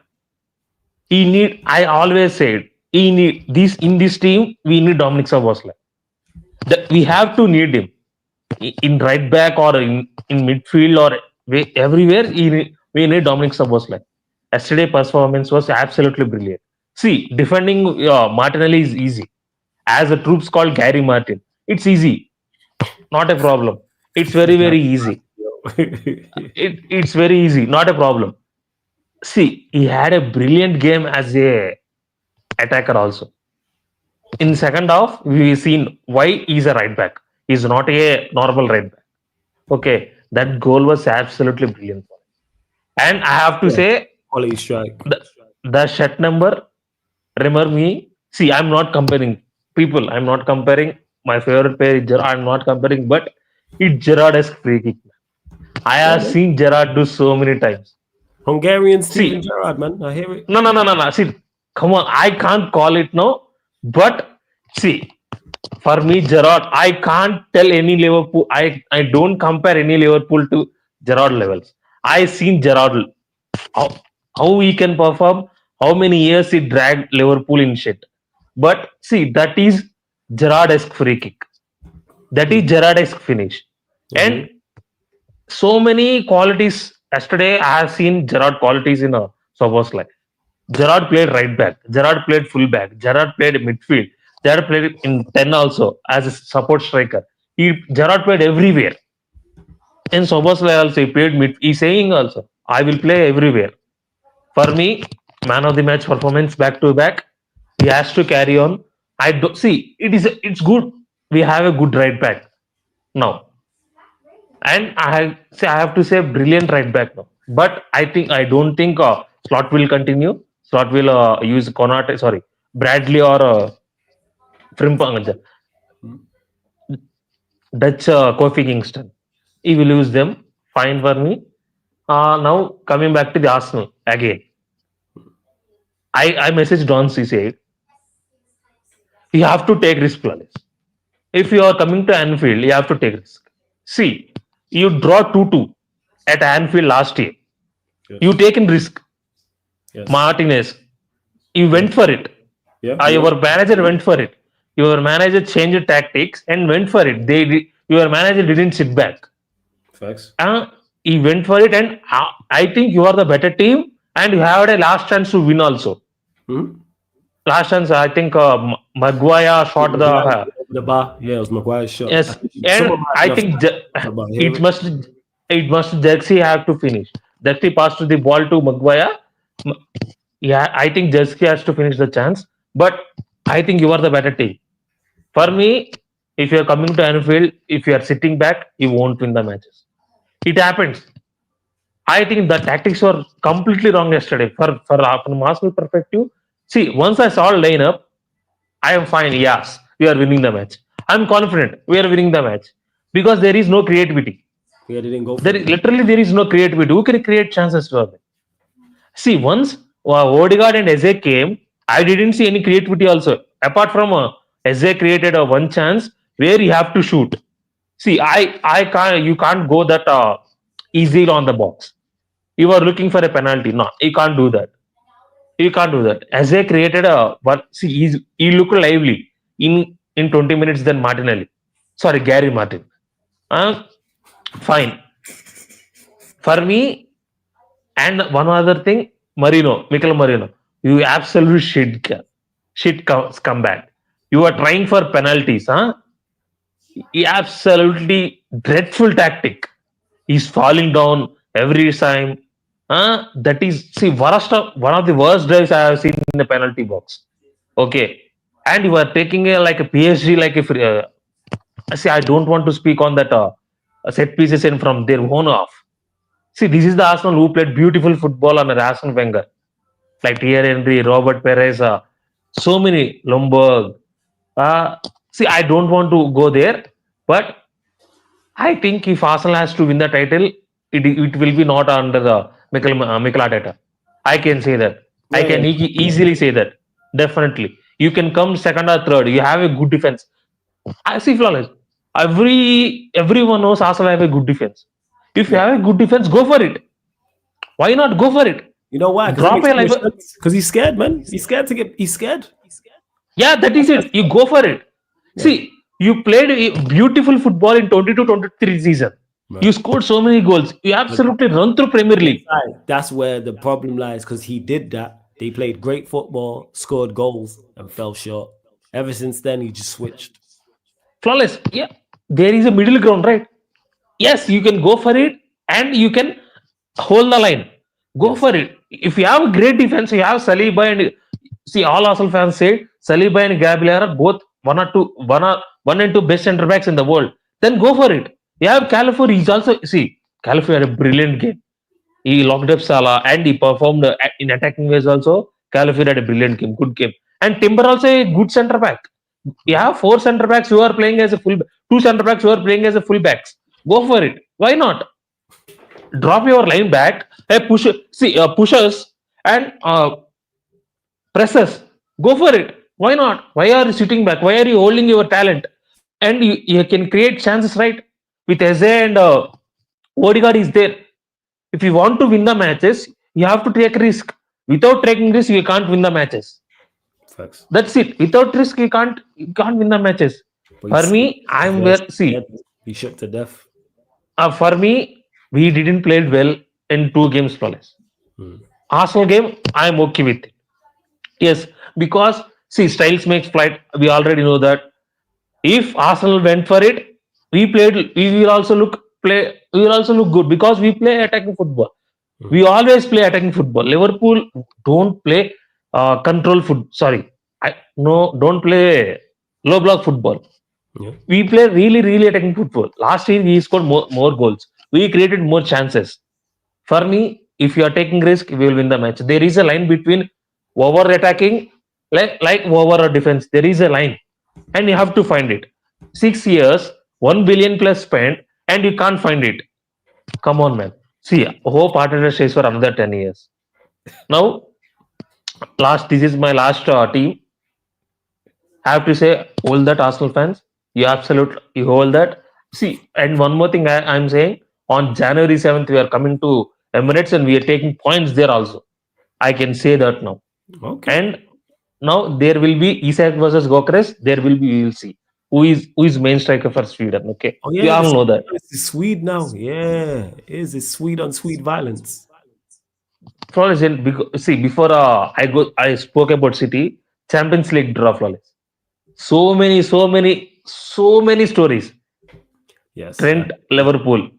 I always said, in this team, we need Dominic Szoboszlai. We have to need him in right back or in midfield or everywhere. We need Dominic Szoboszlai. Yesterday performance was absolutely brilliant. See, defending Martinelli is easy. As the troops called Gary Martin, it's easy, not a problem. It's very, very easy. It's very easy, not a problem. See, he had a brilliant game as a attacker also. In second half, we've seen why he's a right back. He's not a normal right back. Okay, that goal was absolutely brilliant. And I have to Yeah. say, Quality strike. the shirt number, remember me. See, I'm not comparing people. I'm not comparing my favorite player. I'm not comparing, but it's Gerrard-esque free kick. I have seen Gerrard do so many times. Hungarian Steven See, Gerrard, man. I hear it. no. See, come on. I can't call it now, but see, for me, Gerrard, I can't tell any Liverpool. I don't compare any Liverpool to Gerrard levels. I seen Gerrard how, how he can perform, how many years he dragged Liverpool in shit. But see, that is Gerrard-esque free kick. That is Gerrard-esque finish. And so many qualities. Yesterday, I have seen Gerrard qualities in a Soboslai. Gerrard played right back. Gerrard played full back. Gerrard played midfield. Gerrard played in 10 also as a support striker. Gerrard played everywhere. In Soboslai also, he played mid. He's saying also, I will play everywhere. For me, man of the match performance back to back. He has to carry on. I don't see it's good. We have a good right back now. And I have to say brilliant right back now. But I don't think Slot will continue. Slot will use Konate, sorry, Bradley or Frimpong, Dutch Kofi Kingston. He will use them. Fine for me. Now coming back to the Arsenal again. I messaged Don C said you have to take risk, Flawless. If you are coming to Anfield, you have to take risk. See, you draw 2-2 at Anfield last year. Yes. You taken risk. Yes. Martinez, you went for it. Yeah. Your manager went for it. Your manager changed tactics and went for it. Your manager didn't sit back. Facts. He went for it, and I think you are the better team, and you have a last chance to win also. Last chance, I think Maguire shot the bar. Yeah, it was Maguire's shot. Yes, and I think it must Jersey have to finish. Jersey passed the ball to Maguire. Yeah, I think Jersey has to finish the chance, but I think you are the better team. For me, if you are coming to Anfield, if you are sitting back, you won't win the matches. It happens. I think the tactics were completely wrong yesterday. From Arsenal perspective, see, once I saw lineup, I am fine. Yes, we are winning the match. I'm confident we are winning the match because there is no creativity. Yeah, they didn't go. There is no creativity. Who can create chances for them? See, once Odegaard and Eze came, I didn't see any creativity also. Apart from Eze created one chance where you have to shoot. See, I can't. You can't go that easy on the box. You are looking for a penalty. No, you can't do that. You can't do that. Eze created one. See, he looked lively in 20 minutes than Martinelli. Sorry, Gary Martin. Fine. For me, and one other thing, Mikel Merino, you absolute shit comeback. You are trying for penalties, huh? Absolutely dreadful tactic. He's falling down every time. That is, see, one of the worst drives I have seen in the penalty box. Okay, and you are taking like a PSG, like see, I don't want to speak on that set pieces in from their own off. See, this is the Arsenal who played beautiful football under Arsene Wenger, like Thierry Henry, Robert Perez, so many Lomberg. See, I don't want to go there, but I think if Arsenal has to win the title, it will be not under the Mikel Arteta. I can say that. I can easily say that. Definitely, you can come second or third. You have a good defense. I see, Flawless. Everyone knows Arsenal have a good defense. If you have a good defense, go for it. Why not go for it? You know why? Because he's scared, man. He's scared. Yeah, that is it. You go for it. Yeah. See, you played a beautiful football in 22-23 season. Right. You scored so many goals. You absolutely run through Premier League. That's where the problem lies, because he did that. They played great football, scored goals, and fell short. Ever since then, he just switched. Flawless. Yeah, there is a middle ground, right? Yes, you can go for it and you can hold the line. Go for it. If you have a great defense, you have Saliba, and see, all Arsenal fans say Saliba and Gabriel are both one and two best centre backs in the world. Then go for it. You have Calafiori. He's also Calafiori had a brilliant game. He locked up Salah and he performed in attacking ways also. Calafiori had a brilliant game, good game. And Timber also a good centre back. You have 4 centre backs who are playing as a full, 2 centre backs who are playing as a full backs. Go for it. Why not? Drop your line back. Hey, pushers and pressers. Go for it. Why not? Why are you sitting back? Why are you holding your talent? And you can create chances, right? With Eze and Odegaard is there. If you want to win the matches, you have to take risk. Without taking risk, you can't win the matches. Facts. That's it. Without risk, you can't win the matches. But For me, I'm well. See, he shook to death. for me, we didn't play it well in 2 games flawless. Arsenal game, I'm okay with it. Yes, because see, styles makes flight. We already know that. If Arsenal went for it, we will also look good because we play attacking football. We always play attacking football. Liverpool don't play control foot. Don't play low block football. Yeah. We play really attacking football. Last year we scored more goals. We created more chances. For me, if you are taking risk, we will win the match. There is a line between over attacking, like over defense. There is a line, and you have to find it. 6 years, 1 billion plus spent, and you can't find it. Come on, man. See, hope Arteta stays for another 10 years. Now, this is my last team. I have to say, hold that, Arsenal fans. You hold that. See, and one more thing I'm saying, on January 7th, we are coming to Emirates and we are taking points there also. I can say that now. Okay. And now there will be Isak versus Gokres. We will see who is main striker for Sweden. Okay, Oh, yeah, we all know that. It's Swede now. Yeah, it's Swede on Swede violence. Flawless. Before I spoke about City Champions League draw. Flawless. So many stories. Yes. Trent Liverpool.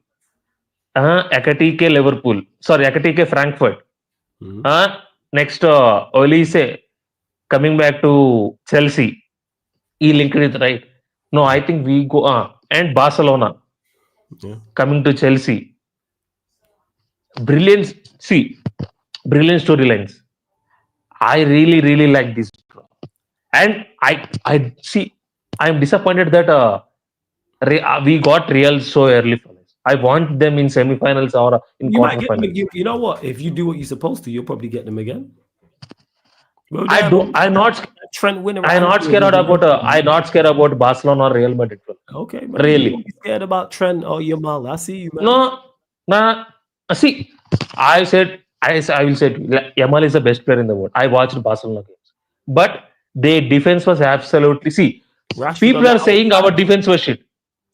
Ekatike Liverpool. Sorry, Ekatike Frankfurt. Next, Olise coming back to Chelsea. He linked it, right? No, I think we go and Barcelona coming to Chelsea. Brilliant storylines. I really like this, and I see. I'm disappointed that we got Real so early for us. I want them in semi-finals or in quarterfinals. You know what? If you do what you're supposed to, you'll probably get them again. Well, I'm not Trent winning. I'm not scared about Barcelona or Real Madrid. Okay, man. Really? You're scared about Trent or Yamal. I see you, man. No. See, I will say Yamal is the best player in the world. I watched Barcelona games, but their defense was absolutely. See, Rashford people are saying our defense was shit.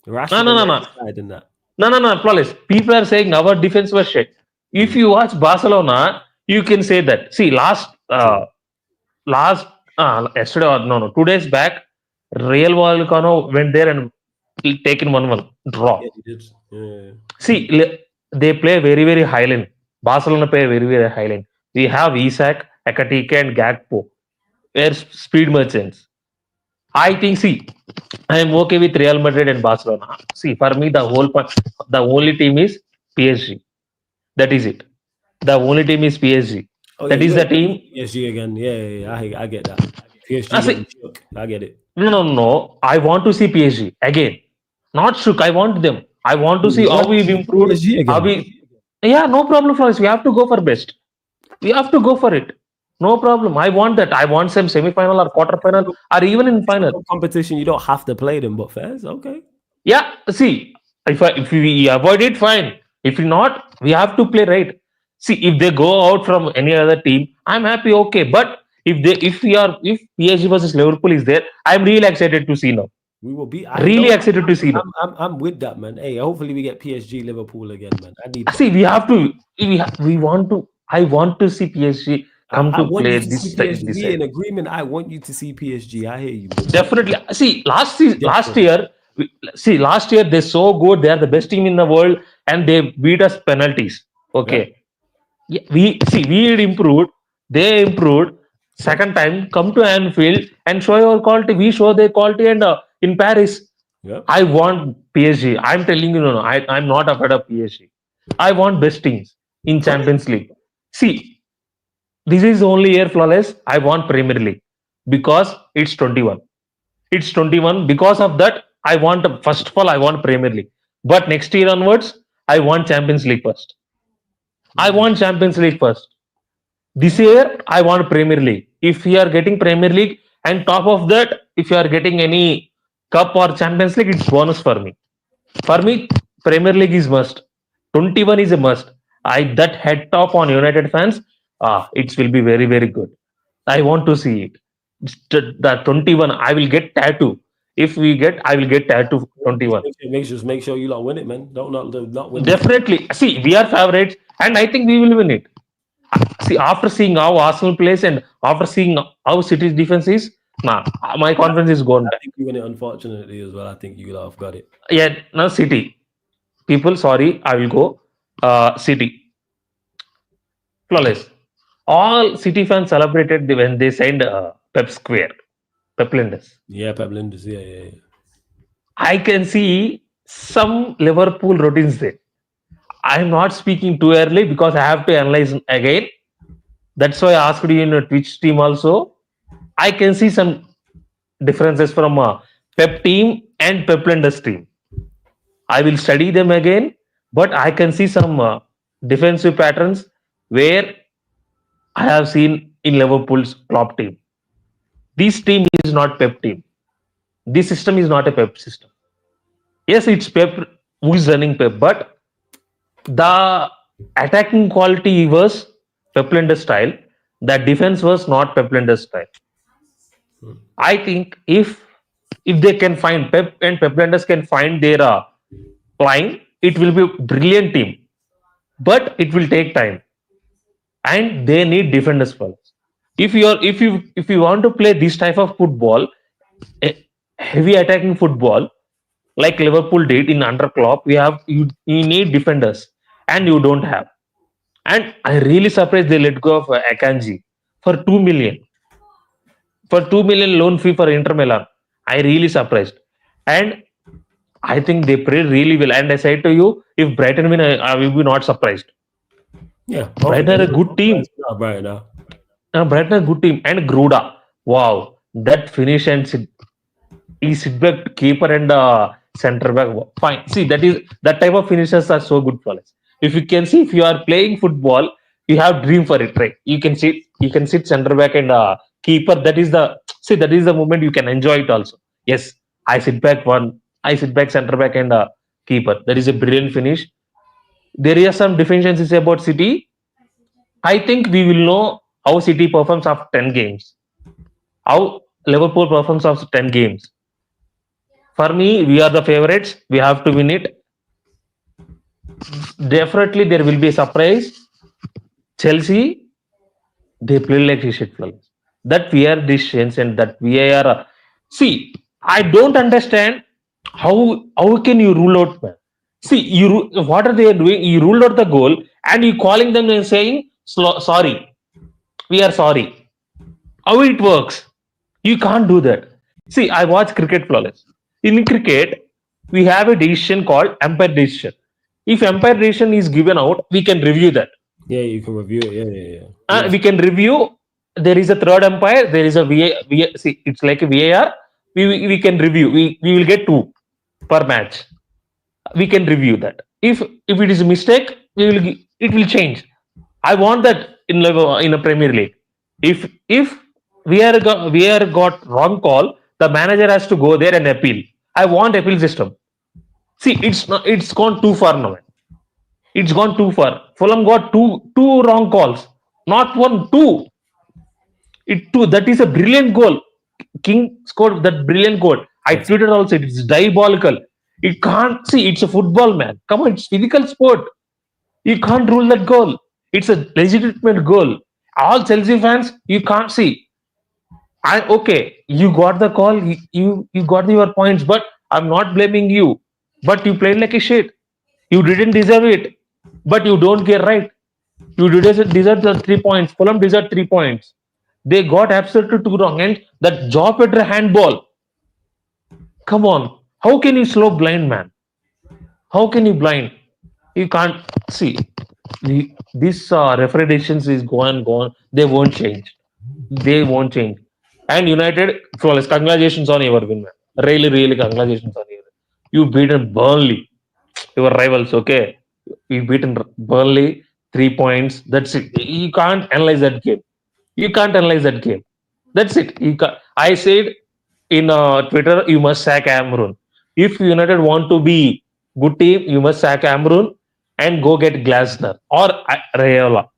No. Flawless. People are saying our defense was shit. If you watch Barcelona, you can say that. See, yesterday or 2 days back, Real Vallecano went there and taken 1-1 draw. Yeah, he did. Yeah. See, they play very high line. Barcelona play very high line. We have Isak, Ekatike, and Gakpo. They're speed merchants. I think. See, I am okay with Real Madrid and Barcelona. See, for me, the only team is PSG. That is it. The only team is PSG. Oh, that is the team. PSG again. Yeah. I get that. PSG. I get it. No. I want to see PSG again. Not shook. I want them. I want to see how we've improved. PSG again. Yeah, no problem for us. We have to go for best. We have to go for it. No problem. I want that. I want some semi-final or quarter-final or even in final. Competition, you don't have to play them, but fair. Okay. Yeah. See, if we avoid it, fine. If not, we have to play right. See, if they go out from any other team, I'm happy. Okay, but if PSG versus Liverpool is there, I'm really excited to see now. We will be excited to see now. I'm with that, man. Hey, hopefully we get PSG Liverpool again, man. I need. See, we have to. We want to. I want to see PSG come to play this. We in agreement. I want you to see PSG. I hear you, man. Definitely. See, last year they're so good. They are the best team in the world, and they beat us penalties. Okay. Yeah, we improved. They improved. Second time, come to Anfield and show your quality. We show their quality, and in Paris, Yeah. I want PSG. I'm telling you, no, I'm not afraid of PSG. I want best teams in Champions League. See, this is only year flawless. I want Premier League because it's 21. It's 21. Because of that, I want, first of all, I want Premier League. But next year onwards, I want Champions League first. I want Champions League first. This year, I want Premier League. If you are getting Premier League, and top of that, if you are getting any cup or Champions League, it's bonus for me. For me, Premier League is must. 21 is a must. I that head top on United fans. It will be very, very good. I want to see it. The 21, I will get tattoo. If we get, I will get tattoo 21. Make sure you win it, man. Don't not win. Definitely. See, we are favorites, and I think we will win it. See, after seeing how Arsenal plays and after seeing how City's defense is, my confidence is gone. I think you win it, unfortunately, as well. I think you have got it. Yeah, now City. People, sorry, I will go. City. Flawless. All City fans celebrated when they signed Pep Square. Pep Linders. Yeah, Pep Linders. Yeah. I can see some Liverpool routines there. I'm not speaking too early because I have to analyze again. That's why I asked you in a Twitch team also. I can see some differences from Pep team and Pep Linders team. I will study them again, but I can see some defensive patterns where I have seen in Liverpool's top team. This team is not Pep team. This system is not a Pep system. Yes, it's Pep who is running Pep, but the attacking quality was Pep Linders style. The defense was not Pep Linders style. I think if they can find Pep and Pep Linders can find their line, it will be a brilliant team. But it will take time, and they need defenders first. If you want to play this type of football, heavy attacking football, like Liverpool did in under Klopp, you need defenders, and you don't have. And I really surprised they let go of Akanji for 2 million. For 2 million loan fee for Inter Milan. I really surprised. And I think they played really well. And I said to you, if Brighton win, I will be not surprised. Yeah. Brighton are a good team. Brighton are a good team. And Gruda. Wow. That finish and he sit back keeper and centre back. Fine. See, that type of finishes are so good for us. If you can see, if you are playing football, you have dream for it, right? You can sit centre back and keeper. That is the moment you can enjoy it also. Yes, I sit back centre back and keeper. That is a brilliant finish. There are some deficiencies about City. I think we will know how City performs after 10 games. How Liverpool performs after 10 games. For me, we are the favorites. We have to win it. Definitely, there will be a surprise. Chelsea, they play like shit. That VAR decisions and that VAR. See, I don't understand how can you rule out, man. See, what are they doing? You ruled out the goal and you calling them and saying sorry. We are sorry. How it works? You can't do that. See, I watch cricket flawless. In cricket, we have a decision called umpire decision. If umpire decision is given out, we can review that. Yeah, you can review it. Yeah. We can review. There is a third umpire. There is a VAR. See, it's like a VAR. We can review. We will get 2 per match. We can review that. If it is a mistake, it will change. I want that in a Premier League. If VAR got wrong call, the manager has to go there and appeal. I want appeal system. See, it's gone too far now. It's gone too far. Fulham got two wrong calls. Not 1, 2. Two. That is a brilliant goal. King scored that brilliant goal. I tweeted also. It's diabolical. You can't see. It's a football, man. Come on, it's physical sport. You can't rule that goal. It's a legitimate goal. All Chelsea fans, you can't see. Okay, you got the call. You got your points, but I'm not blaming you. But you played like a shit. You didn't deserve it. But you don't get right. You deserve the 3 points. Fulham deserved 3 points. They got absolutely too wrong. And that jaw Pedro handball. Come on. How can you slow blind, man? How can you blind? You can't see. This referee decisions is gone. They won't change. They won't change. And United, flawless. Congratulations on your win, man. Really, really, congratulations on your win. You beaten Burnley, your rivals. Okay, you beaten Burnley 3 points. That's it. You can't analyze that game. You can't analyze that game. That's it. I said in Twitter, you must sack Cameroon. If United want to be good team, you must sack Cameroon and go get Glasner or Rayola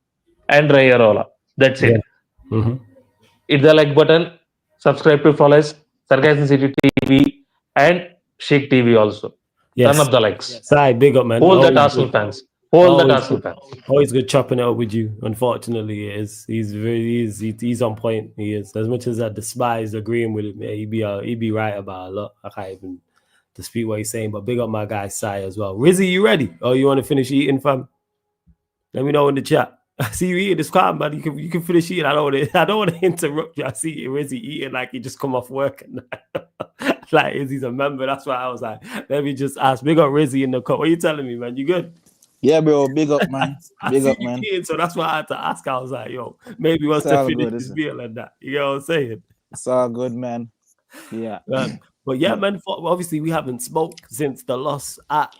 and Rayola. That's it. Yeah. Mm-hmm. Hit the like button, subscribe to Flawless, Sarcasm City TV, and Shake TV also. Yes. Turn up the likes. Yes. Sai, big up, man. Hold that Arsenal fans. Hold that Arsenal fans. Always good chopping it up with you. Unfortunately, it is. He's on point. He is. As much as I despise agreeing with him, yeah, he'd be right about a lot. I can't even dispute what he's saying. But big up my guy Sai as well. Rizzy, you ready? Oh, you want to finish eating, fam? Let me know in the chat. I see you eating this calm, man. You can finish eating. I don't want to interrupt you. I see Rizzy eating like he just come off work and like Izzy's a member. That's why I was like, let me just ask. Big up Rizzy in the cut. What are you telling me, man? You good? Yeah, bro. Big up, man. Big up, man. Eating, so that's why I had to ask. I was like, yo, maybe he wants to finish his meal and that. You know what I'm saying? It's all good, man. Yeah. But yeah, man, obviously we haven't spoke since the loss at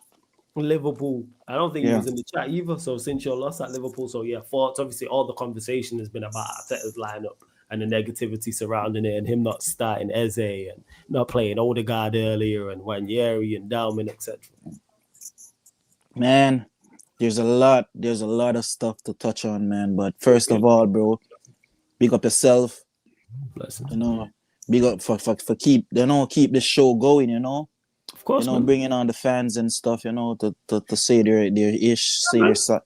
Liverpool. I don't think he was in the chat either. So since your loss at Liverpool, so yeah, thoughts. Obviously, all the conversation has been about Arteta's lineup and the negativity surrounding it, and him not starting Eze and not playing Odegaard earlier, and Wanyeri and Dalman, etc. Man, there's a lot of stuff to touch on, man. But first of all, bro, big up yourself. Blessings. You know, big up for keep the show going. You know. Of course, you know, man. bringing on the fans and stuff, you know, to say their ish, say their side.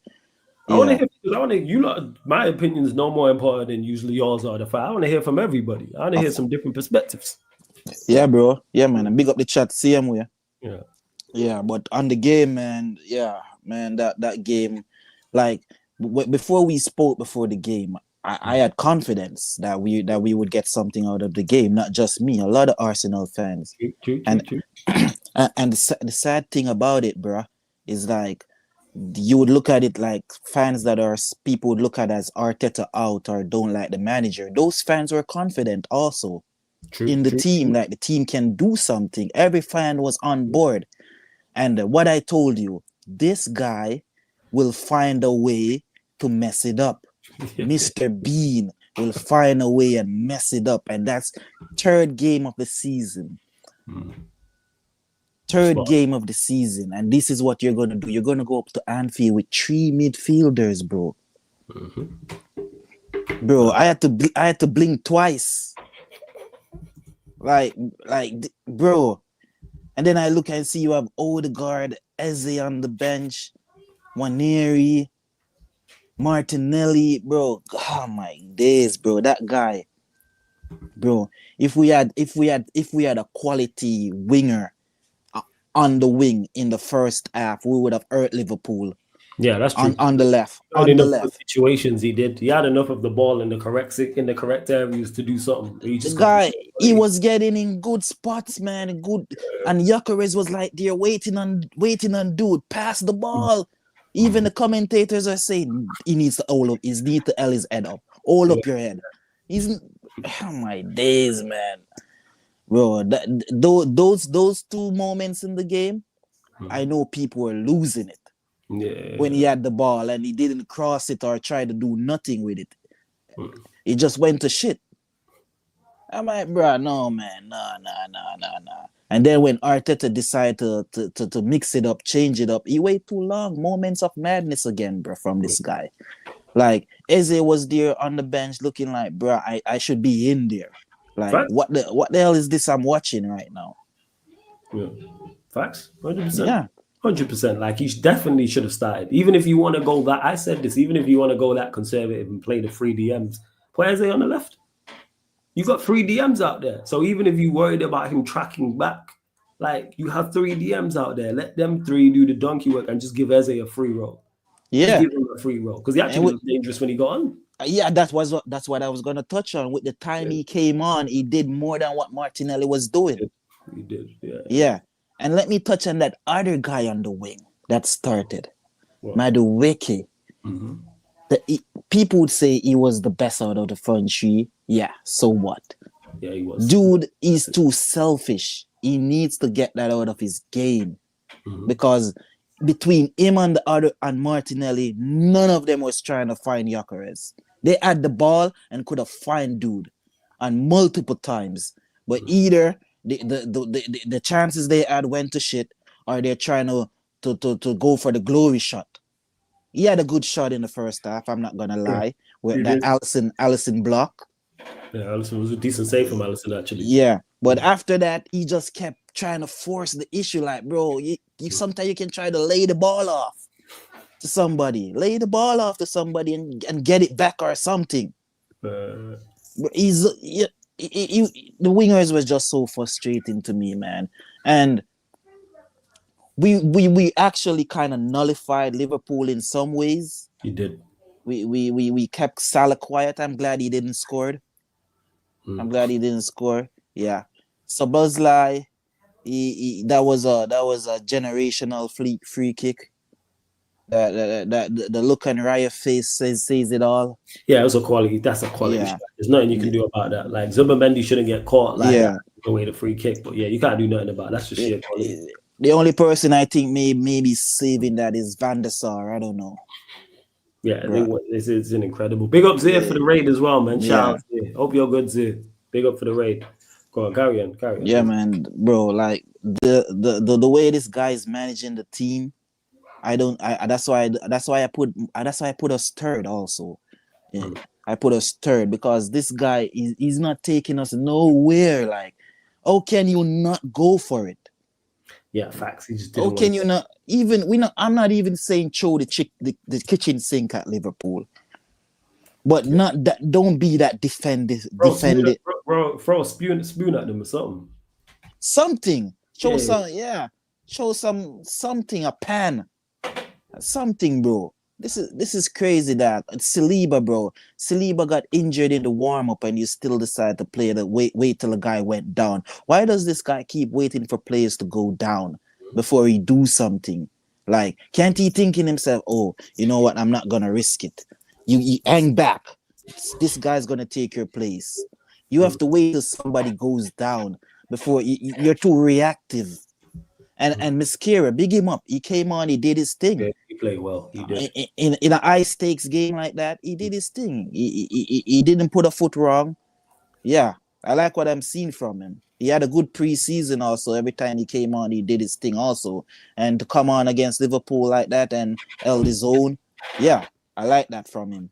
I want to hear, you lot, my opinion is no more important than usually yours are. I want to hear from everybody. I want to hear some different perspectives. Yeah, bro. Yeah, man. And big up the chat, same way. Yeah. Yeah, but on the game, man, that game, like before we spoke before the game, I had confidence that we would get something out of the game, not just me, a lot of Arsenal fans. True. And the sad thing about it, bro, is like you would look at it like fans that are people would look at as Arteta out or don't like the manager. Those fans were confident also in the team, like the team can do something. Every fan was on board. And what I told you, this guy will find a way to mess it up. Mr. Bean will find a way and mess it up. And that's third game of the season. Game of the season. And this is what you're going to do. You're going to go up to Anfield with 3 midfielders, bro. Bro, I had to blink twice. Like, bro. And then I look and see you have Odegaard, Eze on the bench, Waneri, Martinelli, bro. Oh my days, bro. That guy, bro. If we had a quality winger on the wing in the first half, we would have hurt Liverpool. Yeah, that's true. On the left. Situations he did. He had enough of the ball in the correct areas to do something. He was getting in good spots, man. Good, and Gyökeres was like they're waiting on dude, pass the ball. Even the commentators are saying he needs to hold his head up. Hold up your head. Oh my days, man. Bro, those 2 moments in the game, I know people were losing it. Yeah. When he had the ball and he didn't cross it or try to do nothing with it. It just went to shit. I'm like, bro, no, man. No. And then when Arteta decided to mix it up, change it up, he waited too long. Moments of madness again, bro, from this guy. Like, Eze was there on the bench looking like, bro, I should be in there. Like, Facts. what the hell is this I'm watching right now? Yeah. Facts. 100%. Yeah. 100%. Like, he definitely should have started. Even if you want to go that, I said this, even if you want to go that conservative and play the 3 DMs, put Eze on the left. You got 3 DMs out there. So even if you worried about him tracking back, like, you have 3 DMs out there. Let them 3 do the donkey work and just give Eze a free roll. Yeah. Just give him a free roll. Because he actually was dangerous when he got on. Yeah, that's what I was gonna touch on. With the time he came on, he did more than what Martinelli was doing. He did. Yeah. Yeah. And let me touch on that other guy on the wing that started. What? Madueke. Mm-hmm. People would say he was the best out of the front three. Yeah, so what? Yeah, he was. Dude is too selfish. He needs to get that out of his game. Because between him and the other and Martinelli, none of them was trying to find Gyökeres. They had the ball and could have found dude and multiple times. But either the chances they had went to shit, or they're trying to go for the glory shot. He had a good shot in the first half, I'm not gonna lie. With that Allison block. Yeah, Alisson was a decent save from Alisson, actually. Yeah, but after that, he just kept trying to force the issue. Like, bro, you sometimes you can try to lay the ball off to somebody, and get it back or something. The wingers was just so frustrating to me, man. And we actually kind of nullified Liverpool in some ways. You did. We kept Salah quiet. I'm glad he didn't score. Yeah. So Buzlai, that was a generational free kick. The look on Raya face says it all. Yeah, it was a quality. That's a quality shot. There's nothing you can do about that. Like Zubimendi shouldn't get caught like that away the free kick. But yeah, you can't do nothing about it. That's just sheer quality. The only person I think maybe saving that is Van der Sar. I don't know. Yeah, I think it's an incredible. Big up Zir for the raid as well, man. Shout out Zir. Hope you're good, Zir. Big up for the raid. Go on, carry on. Yeah, man, bro. Like the way this guy is managing the team, that's why I put us third also. Yeah. I put us third because this guy he's not taking us nowhere. Like, how can you not go for it? Yeah, facts. He just didn't. How can you not even? I'm not even saying throw the kitchen sink at Liverpool, but not that. Don't be that defend it. Bro, throw a spoon at them or something. Something. Show something. A pan. Something, bro. This is crazy. That Saliba, bro. Saliba got injured in the warm up, and you still decide to play the wait till the guy went down. Why does this guy keep waiting for players to go down before he do something? Like, can't he think in himself, oh, you know what? I'm not gonna risk it. You hang back. This guy's gonna take your place. You have to wait till somebody goes down before you're too reactive. And Mosquera, big him up. He came on, he did his thing. Yeah, he played well. He did. In an high stakes game like that, he did his thing. He didn't put a foot wrong. Yeah, I like what I'm seeing from him. He had a good preseason also. Every time he came on, he did his thing also. And to come on against Liverpool like that and held his own, yeah, I like that from him.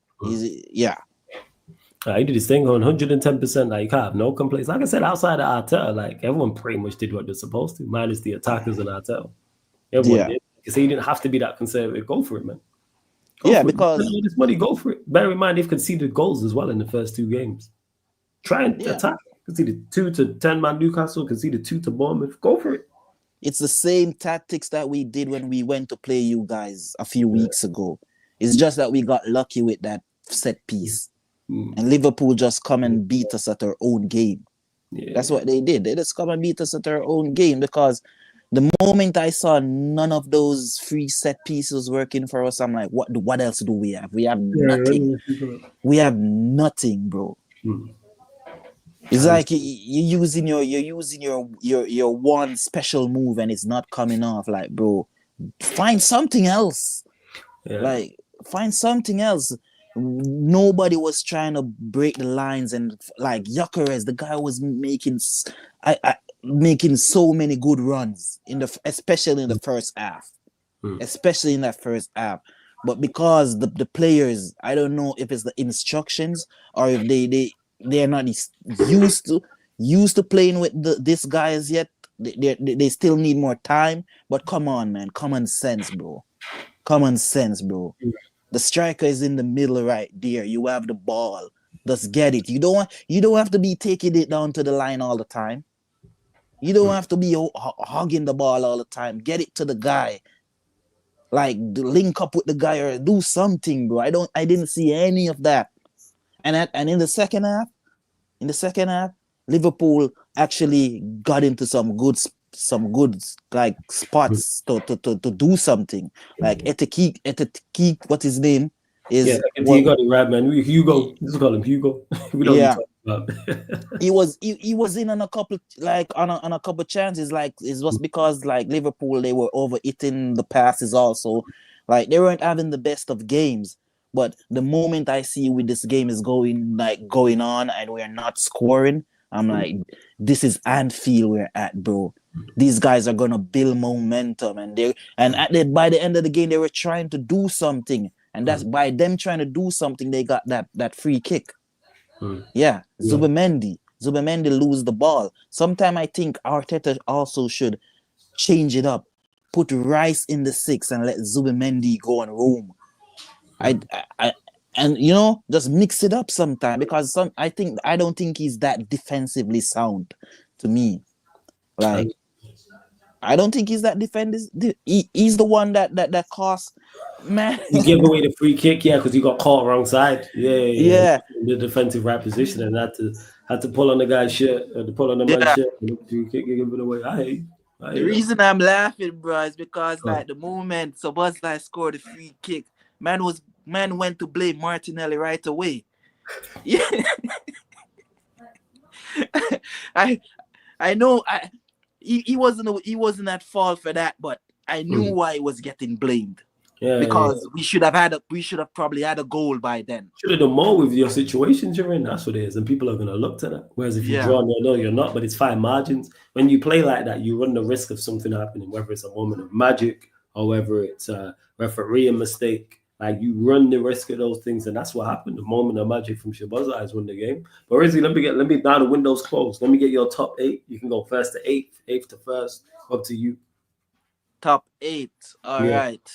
He did his thing on 110%. Like, you can't have no complaints. Like I said, outside of Arteta, like everyone pretty much did what they're supposed to, minus the attackers and Arteta. Everyone did. Because he didn't have to be that conservative. Go for it, man. Because all this money, go for it. Bear in mind, they've conceded goals as well in the first two games. Try and attack. Conceded 2 to 10-man Newcastle. Conceded 2 to Bournemouth. Go for it. It's the same tactics that we did when we went to play you guys a few weeks ago. It's just that we got lucky with that set piece. And Liverpool just come and beat us at our own game. Yeah. That's what they did. They just come and beat us at our own game because the moment I saw none of those free set pieces working for us, I'm like, what else do we have? We have nothing. We have nothing, bro. It's like you're using your one special move and it's not coming off. Like, bro, find something else. Yeah. Like, find something else. Nobody was trying to break the lines, and like Gyökeres, the guy was making so many good runs especially in the first half, especially in that first half. But because the players, I don't know if it's the instructions or if they are not used to playing with these guys yet. They still need more time. But come on, man, common sense, bro. The striker is in the middle right there. You have the ball. Just get it. You don't have to be taking it down to the line all the time. You don't have to be hugging the ball all the time. Get it to the guy. Like, link up with the guy or do something, bro. I didn't see any of that. And in the second half, Liverpool actually got into some good like spots to do something. Like Etekiek, what his name is? Yeah, you got it right, man. Hugo, let's call him Hugo. We don't Yeah. talk about. He was in on a couple on a couple chances. Like it was because like Liverpool, they were overeating the passes also. Like they weren't having the best of games. But the moment I see with this game is going on and we're not scoring, I'm like, this is Anfield we're at, bro. These guys are gonna build momentum, and by the end of the game they were trying to do something, and that's by them trying to do something they got that free kick. Yeah, Zubimendi lose the ball. Sometime I think Arteta also should change it up, put Rice in the 6 and let Zubimendi go and roam. And just mix it up sometime, because I don't think he's that defensively sound to me. Like I don't think he's that defensive. He's the one that cost, man. He gave away the free kick, because he got caught wrong side. Yeah. The defensive right position, and had to pull on the guy's shirt, to pull on the man's shirt, and the free kick gave it away. I hate the reason I'm laughing, bro, is because like the moment Szoboszlai scored the free kick, man went to blame Martinelli right away. Yeah. I know he wasn't at fault for that, but I knew why he was getting blamed. Because we should have probably had a goal by then. Should have done more with your situations you're in. That's what it is, and people are gonna look to that. Whereas if you draw, no, you're not. But it's fine margins. When you play like that, you run the risk of something happening, whether it's a moment of magic or whether it's a referee mistake. Like you run the risk of those things, and that's what happened. The moment of magic from Szoboszlai has won the game. But Rizzy, let me now the window's closed. Let me get your top 8. You can go first to 8th, 8th to first. Up to you. Top 8. All right.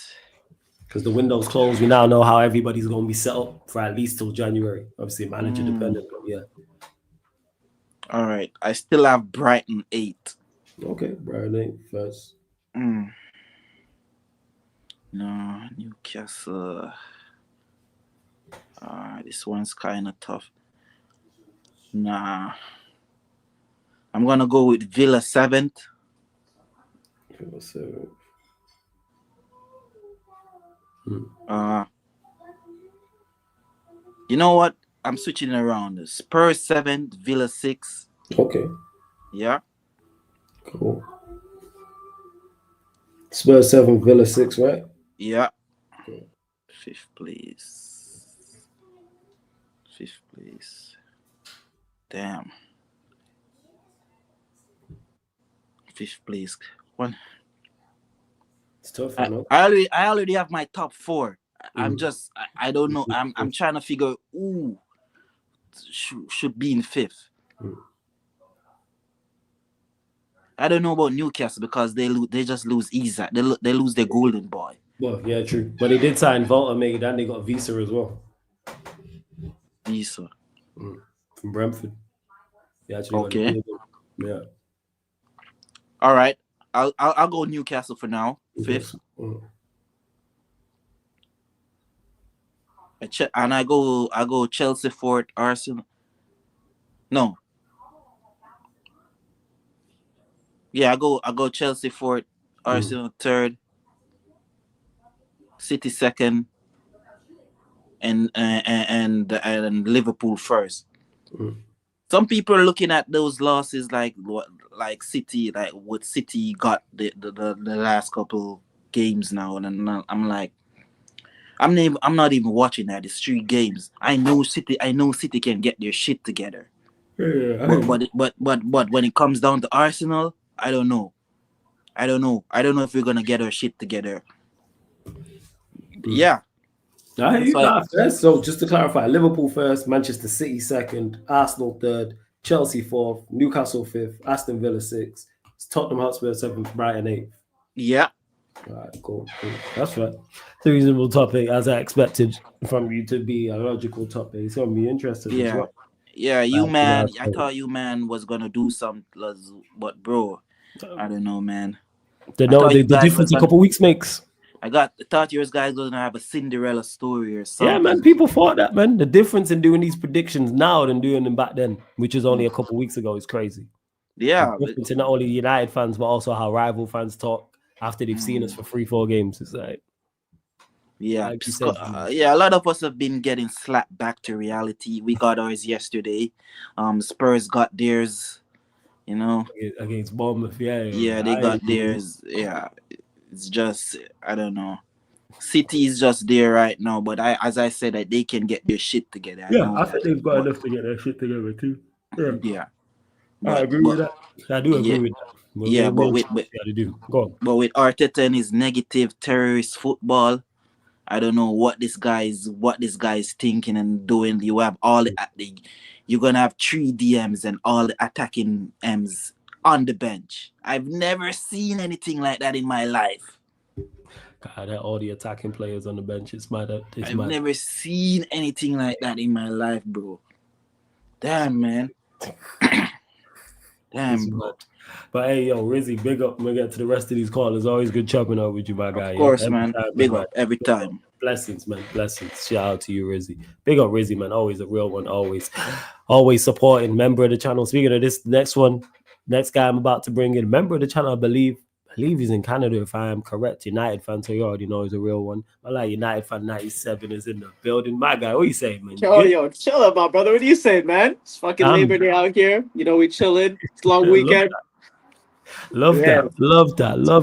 Because the window's closed, we now know how everybody's going to be set up for at least till January. Obviously, manager dependent, but yeah. All right. I still have Brighton 8. Okay, Brighton 8 first. No, Newcastle. This one's kind of tough. Nah. I'm going to go with Villa 7th. Villa 7th. You know what? I'm switching around. Spurs 7th, Villa 6th. Okay. Yeah. Cool. Spurs 7th, Villa 6th, right? Yeah. Cool. 5th place. 5th place. Damn. 5th place. One. It's tough. I already have my top 4. I'm just I don't know. I'm trying to figure who should be in 5th. I don't know about Newcastle because they just lose Isak. They lose their golden boy. Well, yeah, true. But they did sign Volta, made and they got Visa as well. Visa from Brentford. Yeah, actually. Okay. Yeah. All right. I'll go Newcastle for now. 5th. And I go Chelsea 4th, Arsenal. No. Yeah, I go Chelsea 4th, Arsenal 3rd, City 2nd, and Liverpool 1st. Some people are looking at those losses like City, like what City got the last couple games now, and I'm like, I'm not even watching that. It's 3 games. I know City can get their shit together. But when it comes down to Arsenal, I don't know. I don't know if we're gonna get our shit together. Yeah. So just to clarify, Liverpool 1st, Manchester City 2nd, Arsenal 3rd, Chelsea 4th, Newcastle 5th, Aston Villa 6th, Tottenham Hotspur 7th, Brighton 8th. Yeah. All right, cool. That's right. It's a reasonable topic, as I expected from you to be a logical topic. It's gonna be interesting. Yeah. As well. Yeah, you man. I thought you man was gonna do something, but bro, I don't know, man. They know the difference a couple weeks makes. thought yours guys gonna have a Cinderella story or something. Yeah, man. People thought that, man. The difference in doing these predictions now than doing them back then, which was only a couple weeks ago, is crazy. Yeah, The difference in not only United fans but also how rival fans talk after they've seen us for 3-4 games. It's like, yeah, like you said, yeah. A lot of us have been getting slapped back to reality. We got ours yesterday. Spurs got theirs. You know, against Bournemouth. yeah, they got theirs. Yeah, it's just I don't know. City is just there right now, but as I said, that they can get their shit together. I think they've got enough to get their shit together too. Yeah. I agree with that. I do agree with that. But with Arteta and his negative terrorist football, I don't know what this guy is thinking and doing. You have you're gonna have 3 DMs and all the attacking M's on the bench. I've never seen anything like that in my life. God, all the attacking players on the bench. It's mad. I've never seen anything like that in my life, bro. Damn, man. Damn, bro. But hey, yo, Rizzy, big up. When we get to the rest of these callers, always good chopping up with you, my guy. Of course, man. Big up every time. Blessings, man. Blessings. Shout out to you, Rizzy. Big up, Rizzy, man. Always a real one. Always supporting. Member of the channel. Speaking of this next guy I'm about to bring in, member of the channel, I believe he's in Canada, if I am correct. United fan, so you already know he's a real one. I like United fan 97 is in the building. My guy, what you saying, man? Yo, chill out, my brother. What are you saying, man? It's fucking Labor Day out here. You know, we chilling. It's a long weekend. Love that.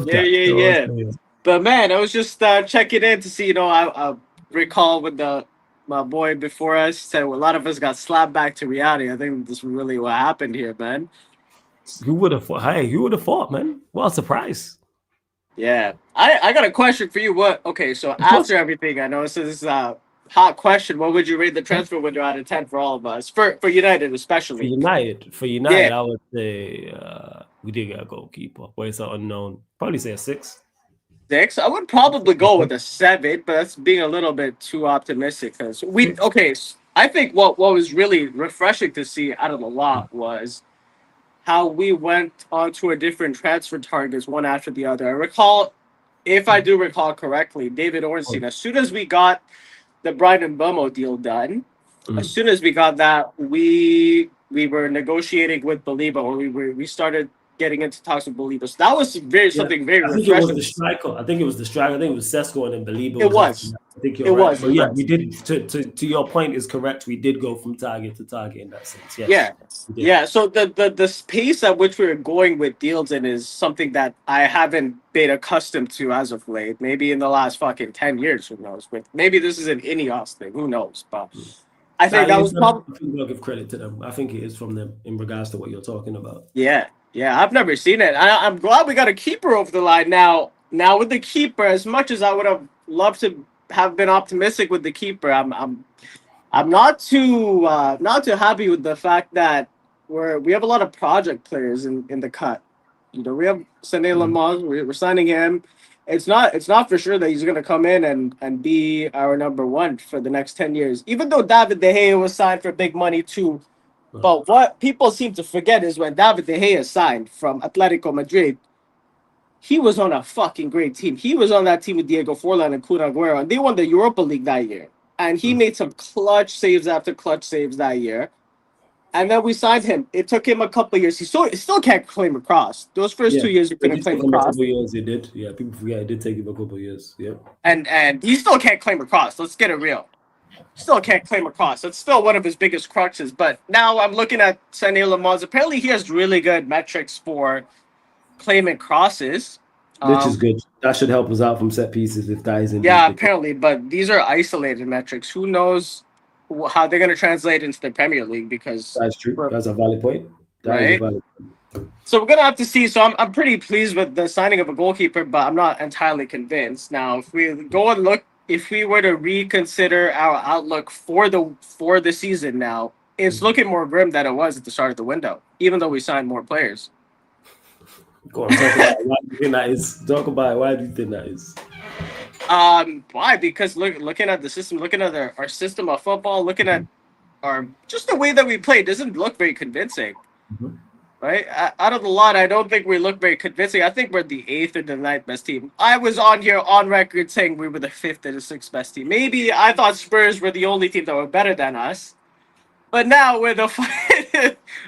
Yeah. But man, I was just checking in to see, I recall when my boy before us said a lot of us got slapped back to reality. I think this is really what happened here, man. Who would have thought? Hey, who would have thought, man? What a surprise. Yeah. I got a question for you. So after everything, I know this is a hot question. What would you rate the transfer window out of 10 for all of us? For United especially. For United, I would say we did get a goalkeeper. But it's an unknown. Probably say a 6. 6? I would probably go with a 7, but that's being a little bit too optimistic because I think what was really refreshing to see out of the lot was how we went onto a different transfer targets one after the other. I recall, if I do recall correctly, David Ornstein, as soon as we got the Brian Mbeumo deal done, as soon as we got that, we were negotiating with Baliba, or we started getting into talks with Baliba. So that was something very refreshing. I think it was the striker. I think it was Sesko and then Baliba. It was. I think you're right. But yeah, we did. To your point is correct. We did go from target to target in that sense. Yes. Yeah. So the pace at which we were going with deals in is something that I haven't been accustomed to as of late. Maybe in the last fucking 10 years, who knows? But maybe this is an Ineos thing. Who knows? But I think that was probably. I'll give credit to them. I think it is from them in regards to what you're talking about. Yeah, I've never seen it. I'm glad we got a keeper over the line now. Now with the keeper, as much as I would have loved to have been optimistic with the keeper, I'm not too happy with the fact that we have a lot of project players in the cut. We have Sané Lamont. We're signing him. It's not for sure that he's going to come in and be our number one for the next 10 years. Even though David De Gea was signed for big money too. But what people seem to forget is when David De Gea signed from Atletico Madrid, he was on a fucking great team. He was on that team with Diego Forlan and Kun Agüero, and they won the Europa League that year. And he made some clutch saves after clutch saves that year. And then we signed him. It took him a couple of years. He still can't claim a cross. Those first 2 years, he couldn't claim a cross. A couple of years, he did. Yeah, people forget it did take him a couple of years. Yeah. And he still can't claim a cross. Let's get it real. Still can't claim a cross. That's still one of his biggest crutches. But now I'm looking at Sané Lamont. Apparently, he has really good metrics for claiming crosses. Which is good. That should help us out from set pieces if that is indeed. Yeah, apparently. But these are isolated metrics. Who knows how they're going to translate into the Premier League? Because that's true. That's a valid point. So we're going to have to see. So I'm pretty pleased with the signing of a goalkeeper, but I'm not entirely convinced. Now, if we go and look, if we were to reconsider our outlook for the season now, it's looking more grim than it was at the start of the window, even though we signed more players. Go on, talk about why do you think that is. Talk about why do you think that is? Why? Because looking at the system, looking at our system of football, looking at just the way that we play doesn't look very convincing. right? Out of the lot, I don't think we look very convincing. I think we're the 8th or the 9th best team. I was on here on record saying we were the 5th or the 6th best team. Maybe I thought Spurs were the only team that were better than us. But now we're the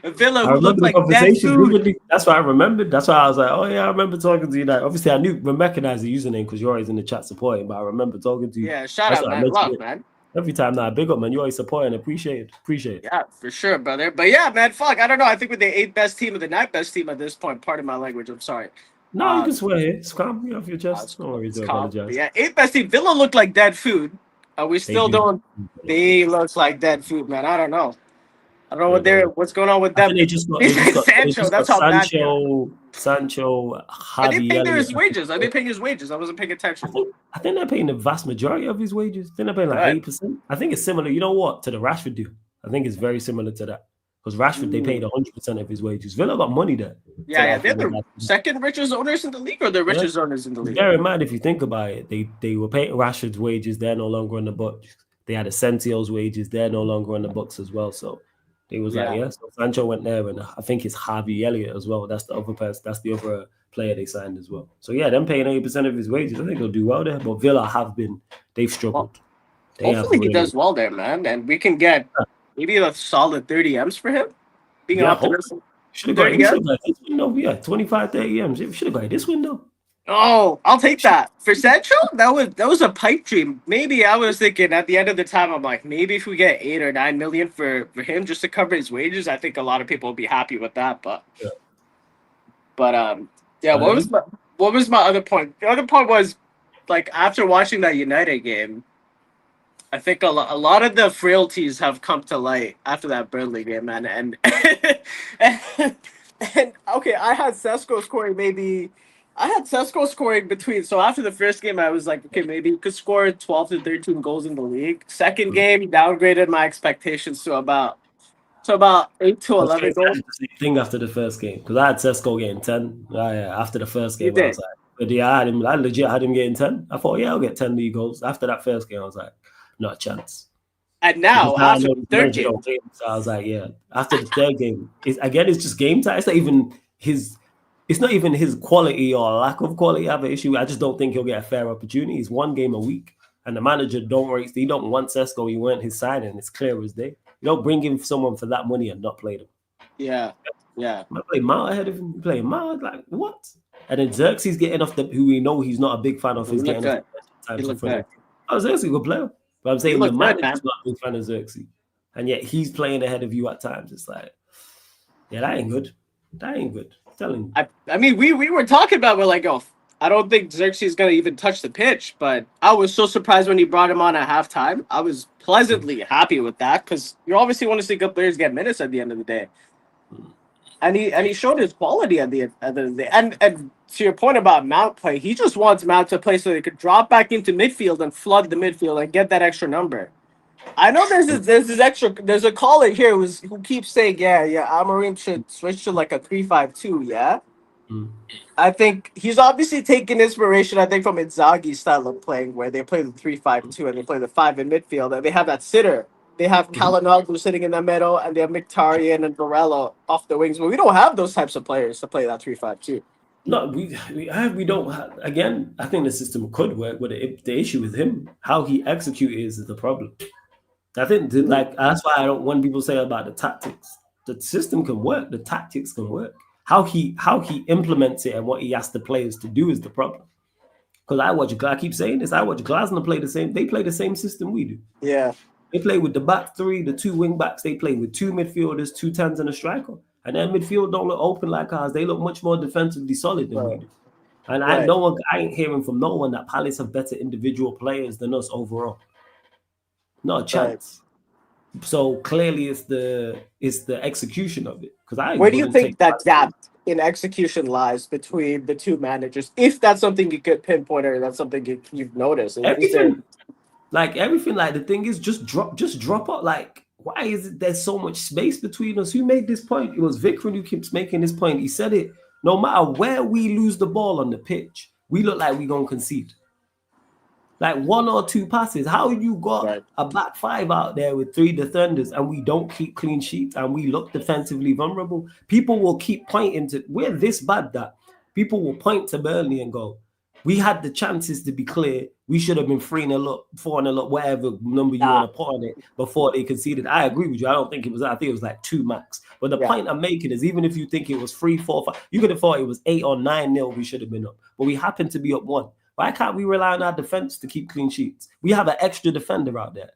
Villa I who remember looked the like dead conversation food. vividly. That's why I remembered. That's why I was like, oh yeah, I remember talking to you. Like, obviously, I recognized the username because you're always in the chat supporting. But I remember talking to you. Yeah, shout That's out, what I man. mentioned Love, it. man. Every time now, big up, man. You always supporting. Appreciate it. Yeah, for sure, brother. But yeah, man, fuck. I don't know. I think we're the 8th best team or the 9th best team at this point. Pardon my language. I'm sorry. No, you can swear here. It's calm. You off your chest. No worries. It's I calm. But apologize. yeah, 8th best team. Villa looked like dead food. We still do. don't. They look like dead food, man. I don't know. I don't know what's going on with I them. think they just got Sancho. That's how bad they are. Sancho, Are Javi they paying Elliott. his wages? Are they paying his wages? I wasn't paying attention. I think they're paying the vast majority of his wages. I think they're paying like 8%. I think it's similar. You know what? To the Rashford deal. I think it's very similar to that. Because Rashford, they paid 100% of his wages. Villa got money there. Yeah. They're the second richest owners in the league, or the richest owners in the league. Bear in mind, if you think about it, they were paying Rashford's wages. They're no longer on the books. They had Asensio's wages. They're no longer on the books as well. So they was like, yeah. So Sancho went there, and I think it's Javi Elliott as well. That's the other person. That's the other player they signed as well. So yeah, them paying 80% of his wages. I think he'll do well there. But Villa they've struggled. Hopefully he does well there, man, and we can get maybe a solid 30 M's for him. Being optimistic. Should have got this window. Yeah, 25, 30 M's. Should have got this window. Oh, I'll take that. For Sancho, that was a pipe dream. Maybe I was thinking at the end of the time, I'm like, maybe if we get 8 or 9 million for him just to cover his wages, I think a lot of people will be happy with that. But what was my other point? The other point was, like, after watching that United game, I think a lot of the frailties have come to light after that Burnley game, man. And okay, I had Sesko scoring between. So after the first game, I was like, okay, maybe he could score 12 to 13 goals in the league. Second game, downgraded my expectations to about 8 to 11 goals. Same thing after the first game, because I had Sesko getting 10. After the first game, I was like, but yeah, I legit had him getting 10. I thought, yeah, I'll get 10 league goals. After that first game, I was like, not a chance. And now, after the third game, so I was like, yeah. After the third game, it's just game time. It's not even his quality or lack of quality I have an issue. I just don't think he'll get a fair opportunity. He's one game a week, and the manager he don't want Sesko. He want his signing. It's clear as day. You don't bring in someone for that money and not play them. Yeah. I play Mount ahead of him. You play Mount, like what? And then Xerxes getting off who we know he's not a big fan of. He's getting off the time front. Xerxes a good player. But I'm saying the manager's not a big fan of Xerxes. And yet he's playing ahead of you at times. It's like, yeah, that ain't good. I'm telling you. I mean, we were talking about, we're like, oh, I don't think Xerxes is going to even touch the pitch. But I was so surprised when he brought him on at halftime. I was pleasantly happy with that because you obviously want to see good players get minutes at the end of the day. And he showed his quality at the end of the day. And to your point about Mount play, he just wants Mount to play so they could drop back into midfield and flood the midfield and get that extra number. I know there's a caller here who keeps saying, yeah, Amorim should switch to like a 3-5-2, yeah? I think he's obviously taking inspiration, I think, from Inzaghi's style of playing, where they play the 3-5-2 and they play the 5 in midfield, and they have that sitter. They have Kalinoglu sitting in the middle, and they have Mkhitaryan and Barella off the wings. But we don't have those types of players to play that 3-5-2. No, we don't have, again, I think the system could work, but the issue with him, how he executes is the problem. I think that's why I don't want people to say about the tactics. The system can work, the tactics can work. How he implements it and what he asks the players to do is the problem. Because I keep saying this, I watch Glasner play they play the same system we do. Yeah. They play with the back three, the 2 wing backs, they play with 2 midfielders, 2 10s and a striker. And their midfield don't look open like ours. They look much more defensively solid than we do. And I ain't hearing from no one that Palace have better individual players than us overall. Not a chance. So clearly it's the execution of it. Where do you think that gap in execution lies between the two managers? If that's something you could pinpoint or that's something you've noticed. Everything, the thing is just drop out. Like, why is it there's so much space between us? Who made this point? It was Vikram who keeps making this point. He said it. No matter where we lose the ball on the pitch, we look like we're gonna concede. like 1 or 2 passes. How you got a back 5 out there with 3 defenders and we don't keep clean sheets and we look defensively vulnerable? People will keep pointing to, we're this bad that people will point to Burnley and go, we had the chances to be clear. We should have been 3-0 up, 4-0 up, whatever number you want to put on it before they conceded. I agree with you. I don't think it was, I think it was like 2 max. But the point I'm making is even if you think it was 3, 4, 5, you could have thought it was 8 or 9-0 we should have been up. But we happened to be up 1. Why can't we rely on our defense to keep clean sheets? We have an extra defender out there.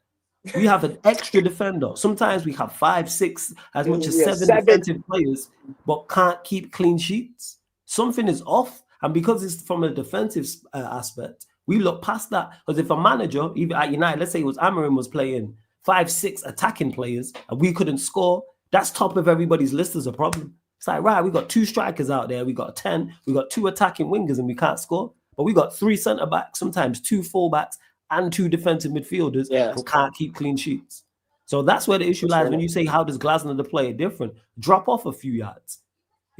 We have an extra defender. Sometimes we have 5, 6, as much as 7 defensive players, but can't keep clean sheets. Something is off. And because it's from a defensive aspect, we look past that. Because if a manager, even at United, let's say it was Amarim was playing 5, 6 attacking players and we couldn't score, that's top of everybody's list as a problem. It's like, right, we got 2 strikers out there, we got 10, we got 2 attacking wingers and we can't score. But we got 3 centre backs, sometimes 2 fullbacks and 2 defensive midfielders who can't keep clean sheets. So that's where the issue lies. When you say, how does Glasner the player different? Drop off a few yards.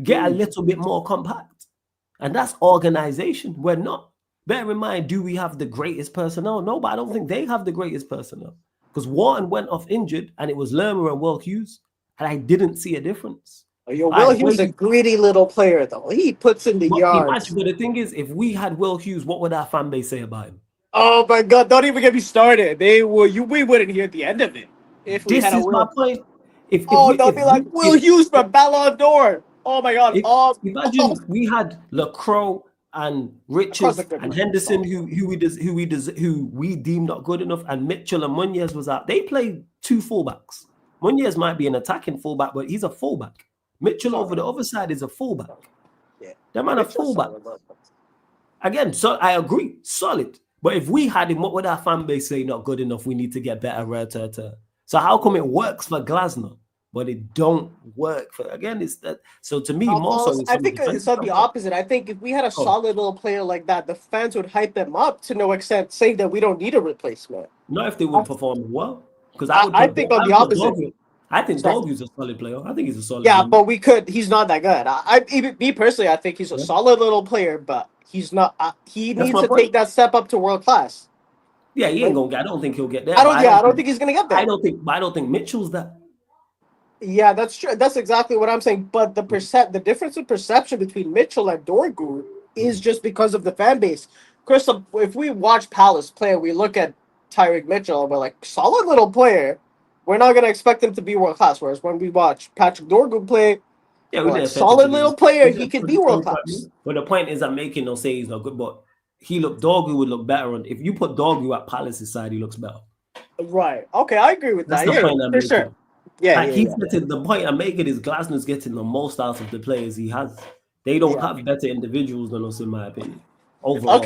Get a little bit more compact. And that's organization. We're not. Bear in mind, do we have the greatest personnel? No, but I don't think they have the greatest personnel. Because Wharton went off injured and it was Lerma and Will Hughes. And I didn't see a difference. Will Hughes a greedy little player, though. He puts in the yards. But the thing is, if we had Will Hughes, what would our fan base say about him? Oh my God! Don't even get me started. We wouldn't hear the end of it if we had a Will. My point. They'll be like Will Hughes for Ballon d'Or. Oh my God! Imagine we had Lacroix and Richards and Henderson, who we deemed not good enough, and Mitchell and Muñez was out. They played 2 fullbacks. Muñez might be an attacking fullback, but he's a fullback. Mitchell over the other side is a fullback. Yeah, that man a fullback. Again, so I agree, solid. But if we had him, what would our fan base say? Not good enough. We need to get better. So how come it works for Glasner, but it don't work for? Again, it's that. So to me, more so. I think it's not the opposite. I think if we had a solid little player like that, the fans would hype them up to no extent, saying that we don't need a replacement. Not if they would perform well. Because I think on the opposite. I think Dogu's a solid player. I think he's a solid player. But we could. He's not that good. Me personally, I think he's a solid little player, but he's not. He needs to take that step up to world class. Yeah, he ain't gonna get. I don't think he'll get there. I don't think he's gonna get there. I don't think Mitchell's that. Yeah, that's true. That's exactly what I'm saying. But the difference in perception between Mitchell and Dorgu is just because of the fan base. Chris, if we watch Palace play, we look at Tyreek Mitchell and we're like, solid little player. We're not going to expect him to be world class. Whereas when we watch Patrick Dorgu play, solid little player, he could be world class. But the point is, I'm making no say he's not good, but Dorgu would look better on. If you put Dorgu at Palace's side, he looks better. Right. Okay, I agree with that. That's the point I'm making. Sure. Yeah, the point I'm making is Glasner's getting the most out of the players he has. They don't have better individuals than us, in my opinion. Overall.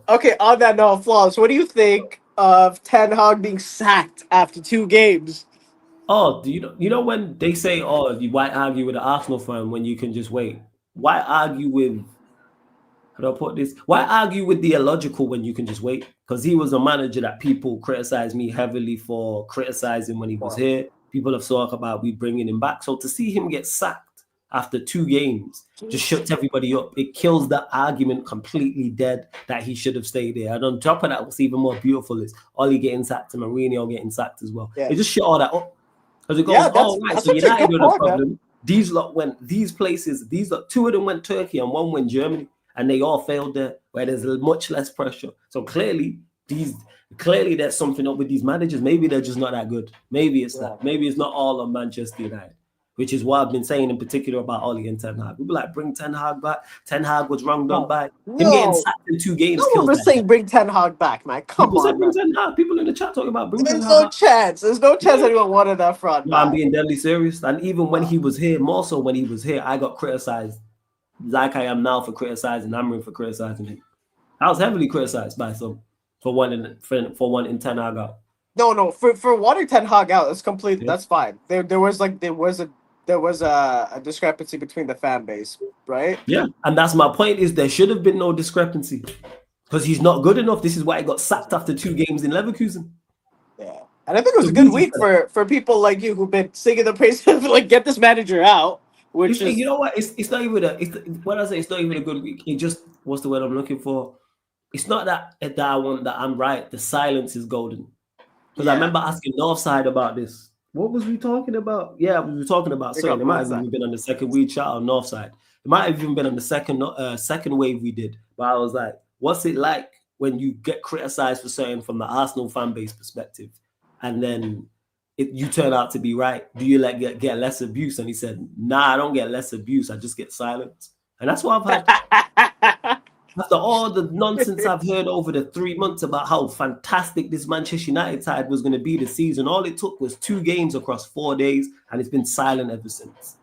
Okay. On that note, Flaws, what do you think of Ten Hag being sacked after 2 games? Oh, do you know when they say, "Oh, you why argue with an Arsenal fan when you can just wait"? Why argue with? How do I put this? Why argue with the illogical when you can just wait? Because he was a manager that people criticized me heavily for criticizing when he was here. People have talked about we bringing him back. So to see him get sacked after 2 games just shuts everybody up. It kills the argument completely dead that he should have stayed there. And on top of that, what's even more beautiful is Ollie getting sacked and Mourinho getting sacked as well. It just shut all that up. Because it goes, so United are the problem. Man. These lot went, these places, 2 of them went Turkey and 1 went Germany. And they all failed there, where there's much less pressure. So clearly there's something up with these managers. Maybe they're just not that good. Maybe it's that. Maybe it's not all on Manchester United, which is what I've been saying in particular about Ollie and Ten Hag. People like, bring Ten Hag back. Ten Hag was wrong done by. Him getting sacked in 2 games. No one was saying bring Ten Hag back, man. Come on. Bring Ten Hag. People in the chat talking about bring Ten Hag. There's no chance anyone wanted that front. No, I'm being deadly serious. And even when he was here, more so when he was here, I got criticized like I am now for criticizing Amarim for criticizing him. I was heavily criticized by some for wanting Ten Hag out. No, for wanting Ten Hag out, that's completely that's fine. There was a discrepancy between the fan base, right? Yeah, and that's my point. Is there should have been no discrepancy because he's not good enough. This is why he got sacked after 2 games in Leverkusen. Yeah, and I think it was a good week for people like you who've been singing the praises of like get this manager out. Which is, you know what? It's not even it's not even a good week. It just, what's the word I'm looking for? it's not that I want that I'm right. The silence is golden. Because I Yeah. remember asking Northside about this. What was we talking about? Yeah, we were talking about Pick something. up It might have Northside. even been on the second week chat on Northside. It might have even been on the second wave we did. But I was like, what's it like when you get criticized for something from the Arsenal fan base perspective, and then you turn out to be right? Do you get less abuse? And he said, nah, I don't get less abuse. I just get silence. And that's what I've had. After all the nonsense I've heard over the 3 months about how fantastic this Manchester United side was going to be this season, all it took was 2 games across 4 days, and it's been silent ever since.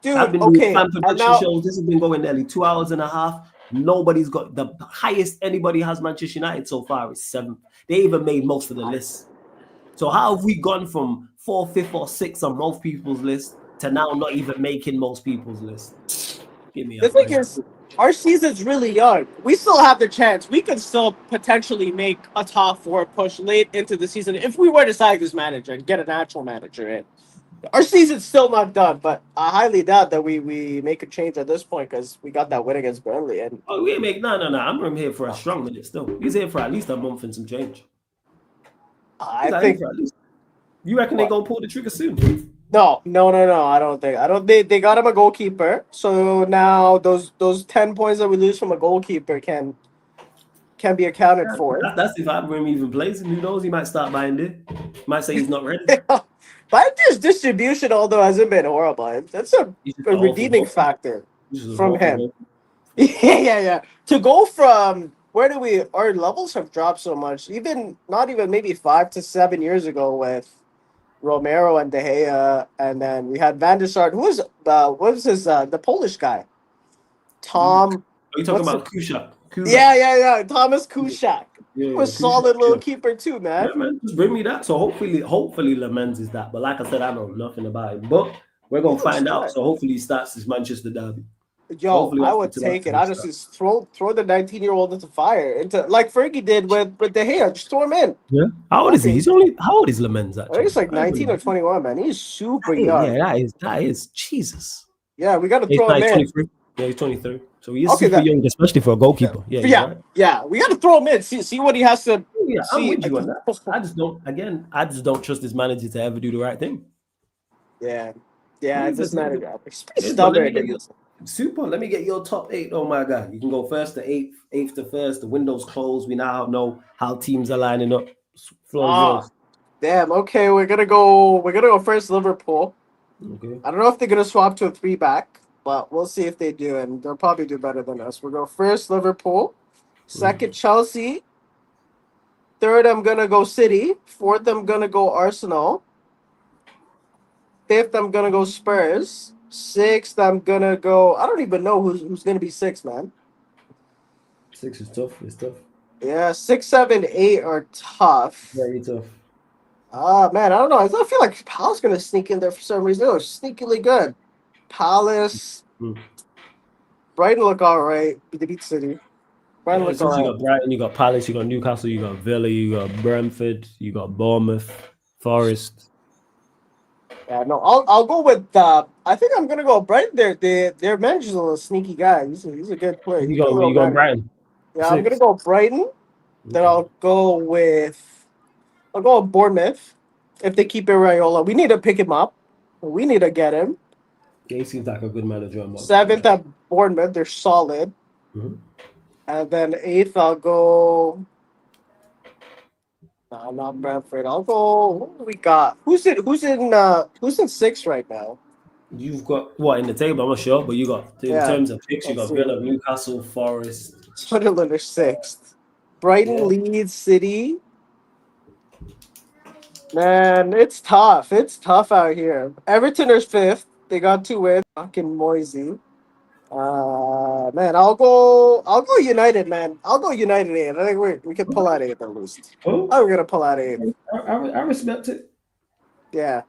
Dude, I've been doing fan and prediction now shows. This has been going nearly 2 hours and a half. Nobody's got the highest anybody has Manchester United so far is 7th. They even made most of the lists. So how have we gone from 4th, 5th, or 6th on most people's list to now not even making most people's list? Give me a the thing break. is, our season's really young. We still have the chance. We could still potentially make a top 4 push late into the season if we were to sign this manager and get an actual manager in. Our season's still not done, but I highly doubt that we make a change at this point because we got that win against Burnley. And Oh, we ain't make no. I'm here for a strong minute still. He's here for at least a month and some change. I think for at least. You reckon they gonna pull the trigger soon? no. I don't think. They got him a goalkeeper, so now those 10 points that we lose from a goalkeeper can be accounted for. That's if Abraham even plays. Who knows? He might start buying it. Might say he's not ready. But his distribution, although hasn't been horrible, that's a redeeming factor from him. Yeah. To go from where do our levels have dropped so much? Not even maybe 5 to 7 years ago with Romero and De Gea, and then we had Van der Sar. Who was what was his the Polish guy? Tom. Are you talking about Kuszak? Yeah. Thomas Kuszak. Yeah, was solid little keeper too, man. Yeah, man. Just bring me that. So hopefully Lamens is that. But like I said, I know nothing about it. But we're gonna find out. So hopefully he starts his Manchester derby. Yo, Hopefully I would take it. I just throw the 19-year-old into fire, into like Fergie did with De Gea. Just throw him in. Yeah. How old is he? How old is Lamens I actually? think it's like 19 or 21, man. He's super young. Yeah, that is Jesus. Yeah, we got to throw him in. 23. Yeah, he's 23. So he is super young, especially for a goalkeeper. Yeah. Yeah. We got to throw him in. See what he has to. Yeah, I'm with you on that. I just don't trust this manager to ever do the right thing. Yeah, this manager. He's pretty stubborn. Let me get your top 8. Oh my God, you can go 1st to 8th, 8th to 1st. The window's closed. We now know how teams are lining up. Damn. Okay, we're gonna go first. Liverpool. Okay. I don't know if they're gonna swap to a 3-back, but we'll see if they do, and they'll probably do better than us. We'll go first Liverpool, second Chelsea, third I'm gonna go City, fourth I'm gonna go Arsenal, fifth I'm gonna go Spurs, sixth I'm gonna go. I don't even know who's gonna be 6, man. 6 is tough. It's tough. Yeah, 6, 7, 8 are tough. Very tough. Man, I don't know. I feel like Palace gonna sneak in there for some reason. They're sneakily good. Palace, Brighton look all right. They beat City. Brighton look all right. You got Brighton, you got Palace, you got Newcastle, you got Villa, you got Brentford, you got Bournemouth, Forest. Yeah, no, I'll go with. I think I'm gonna go Brighton. Their manager's a little sneaky guy. He's a good player. You go Brighton. Yeah, 6. I'm gonna go Brighton. Then I'll go with Bournemouth. If they keep Raiola, we need to pick him up. We need to get him. He seems like a good manager. 7th at Bournemouth, they're solid. Mm-hmm. And then 8th, I'll go. No, not Brentford. I'll go. What do we got? Who's in 6th right now? You've got what in the table? I'm not sure, but you got in terms of picks, you got Villa, Newcastle, Forest. Sunderland are 6th. Brighton, Leeds, City. Man, it's tough. It's tough out here. Everton is 5th. They got 2 wins. Fucking Moisey. Man, I'll go United, man. I'll go United 8. I think we can pull out 8 at least. Oh, we're gonna pull out 8. I respect it. Yeah.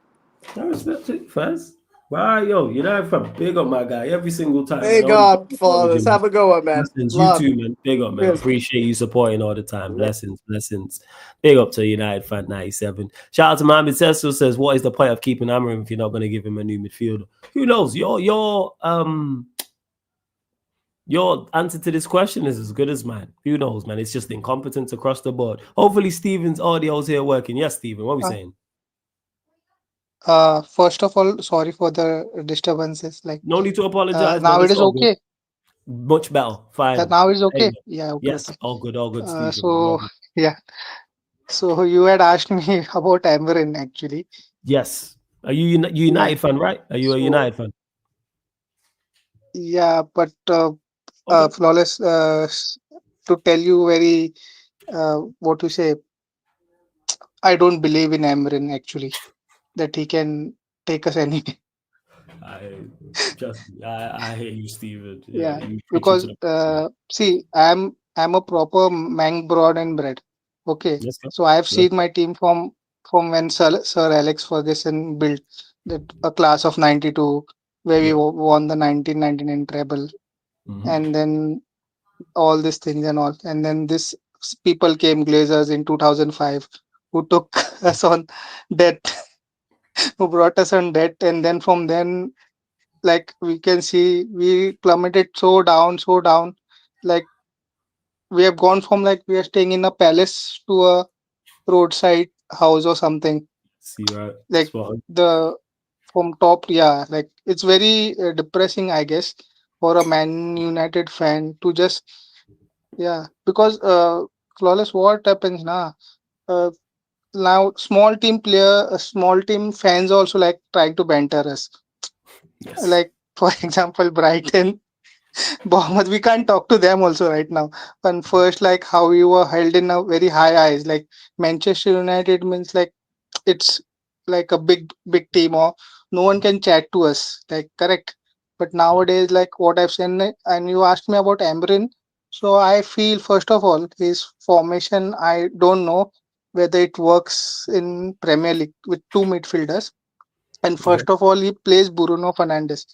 I respect it, fans. Wow, yo, United fan, big up my guy every single time. Big up, fellas. Have a good one, man. Blessings. You too, man. Big up, man. Yes. Appreciate you supporting all the time. Blessings. Big up to United fan 97. Shout out to Mohamed Cecil says, what is the point of keeping Amorim if you're not going to give him a new midfielder? Who knows? Your Your answer to this question is as good as mine. Who knows, man? It's just incompetence across the board. Hopefully, Steven's audio's here working. Yes, Steven, what are we Uh, saying? First of all, sorry for the disturbances. Like, No need to apologize, man. now it It's is all good. okay. Much better. Fine. Now it's There you okay. go. Yeah, okay, Yes, okay. all good, Steven. So Love it. yeah, so you had asked me about Amarin actually. Yes. Are you Yeah. United fan, right? Are you a So United fan? yeah, but Okay. flawless. To tell you very what to say, I don't believe in Amarin actually that he can take us anywhere. I just I hate you, Steven. Yeah, Yeah, you preaching to because the choir. see, I'm a proper mang broad and bred. Okay, Let's go. so I've Let's seen my team from when Sir Alex Ferguson built that a class of '92 where we yeah. won the 1999 treble, Hmm. and then all these things and all, and then this people came Glazers in 2005 who took us on debt, who brought us on debt, and then from then like we can see we plummeted so down like we have gone from like we are staying in a palace to a roadside house or something See, right? like Spot on. the from top. Yeah, like it's very depressing I guess for a Man United fan to just yeah, because flawless what happens now, uh, now small team player small team fans also like trying to banter us, Yes. like for example Brighton. Bournemouth, we can't talk to them also right now. And first, like how we were held in a very high eyes, like Manchester United means like it's like a big team or no one can chat to us, like correct. But nowadays, like what I've seen, and you asked me about Ambrin, so I feel first of all his formation. I don't know whether it works in Premier League with two midfielders. And Okay. first of all, he plays Bruno Fernandes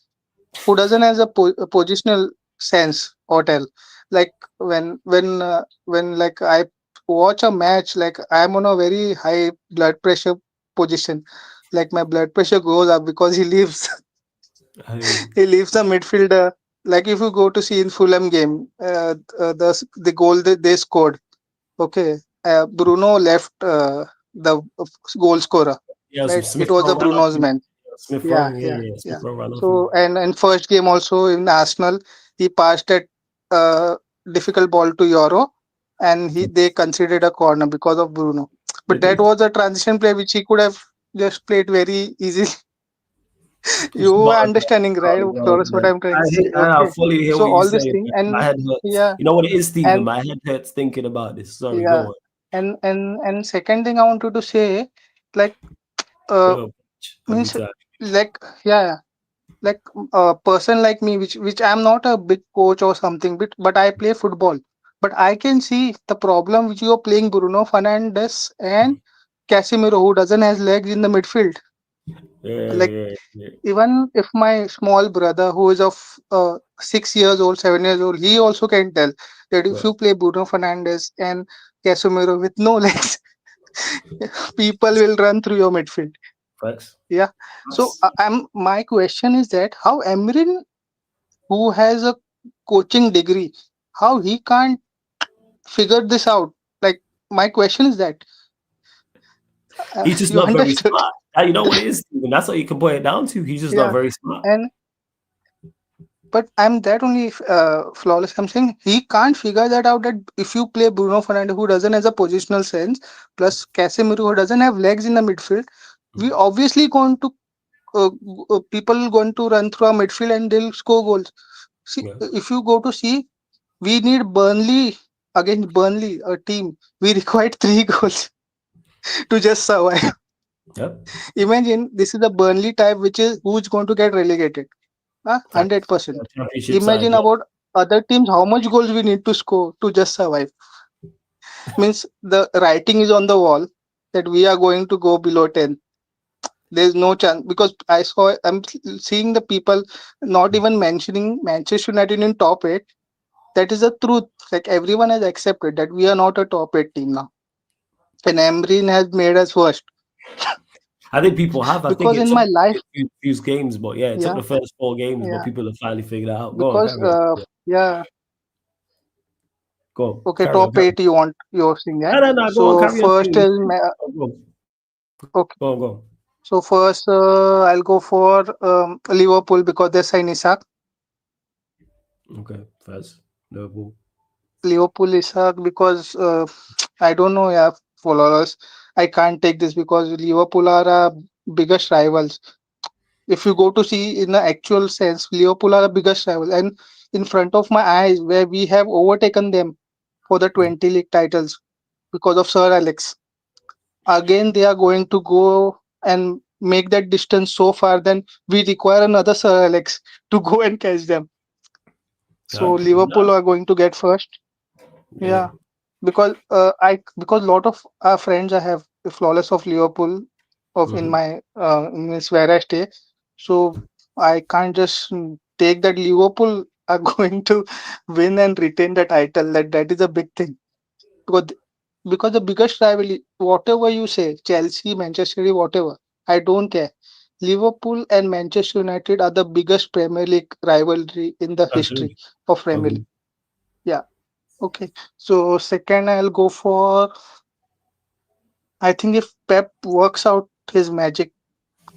who doesn't has a positional sense or tell like when like I watch a match like I'm on a very high blood pressure position, like my blood pressure goes up because he leaves I, he leaves the midfielder. Like if you go to see in Fulham game, the goal that they scored, okay, Bruno left the goal scorer, yeah, so right? It Smith was the Rowe ran off Bruno's him. man. Smith Yeah, Rowe, yeah, Smith yeah. Rowe ran off So him. and first game also in Arsenal, he passed that uh, difficult ball to Euro, and they considered a corner because of Bruno. They But that did. was a transition play which he could have just played very easily. It's You are not understanding, right? Flores, what man. I'm trying to say. I Okay. fully hear So what you all this say. thing But my and head hurts. yeah, You know what it is, Steven? and My head hurts thinking about this. Sorry, yeah, go on. and second thing I wanted to say, like uh Oh, every means time. like yeah, like a person like me which I'm not a big coach or something but I play football, but I can see the problem which you're playing Bruno Fernandes and Casemiro who doesn't has legs in the midfield. Like Yeah. even if my small brother who is of 6 years old 7 years old, he also can tell that if Right. you play Bruno Fernandes and Casemiro with no legs, people will run through your midfield. Facts. Yeah, so I'm my question is that how Emrin who has a coaching degree, how he can't figure this out? Like my question is that He's just you not very understood? smart. You know what it is, Steven? That's what you can put it down to. He's just not Yeah, very smart. and but I'm that only flawless. I'm saying he can't figure that out. That if you play Bruno Fernandes, who doesn't has a positional sense, plus Casemiro, who doesn't have legs in the midfield, we obviously going to people going to run through our midfield and they'll score goals. See, Yeah. if you go to see, we need Burnley against Burnley, a team. We required 3 goals to just survive. Yep. Imagine this is the Burnley type, which is who's going to get relegated. Huh? Facts. 100%. Championship side. Imagine about other teams how much goals we need to score to just survive. Means the writing is on the wall that we are going to go below 10. There's no chance because I'm seeing the people not even mentioning Manchester United in top 8. That is the truth. Like everyone has accepted that we are not a top 8 team now. And Emrin has made us worst. I think people have. I think because it in took my life, a few games, but yeah, it took yeah, the first 4 games, but yeah, people have finally figured it out. Go on, because carry on. yeah, Go on, okay, carry on, top carry on. eight you want you're saying, No, right? no, no. Go on, So carry on. first Saying is Go on, okay. go on, go on. So first, I'll go for Liverpool because they sign Isak. Okay, first Liverpool. Liverpool Isak because I don't know, yeah, followers. I can't take this because Liverpool are biggest rivals. If you go to see in the actual sense, Liverpool are the biggest rival, and in front of my eyes, where we have overtaken them for the 20 league titles because of Sir Alex. Again, they are going to go and make that distance so far, then we require another Sir Alex to go and catch them. So Liverpool No, are going to get first. yeah. Yeah, because lot of our friends I have the flawless of Liverpool of in Mhm. my in this where I stay. So I can't just take that Liverpool are going to win and retain the title. That is a big thing because the biggest rivalry, whatever you say, Chelsea, Manchester City, whatever, I don't care. Liverpool and Manchester United are the biggest Premier League rivalry in the history Absolutely. of Premier Agree. League. Yeah. Okay. So second, I'll go for. I think if Pep works out his magic,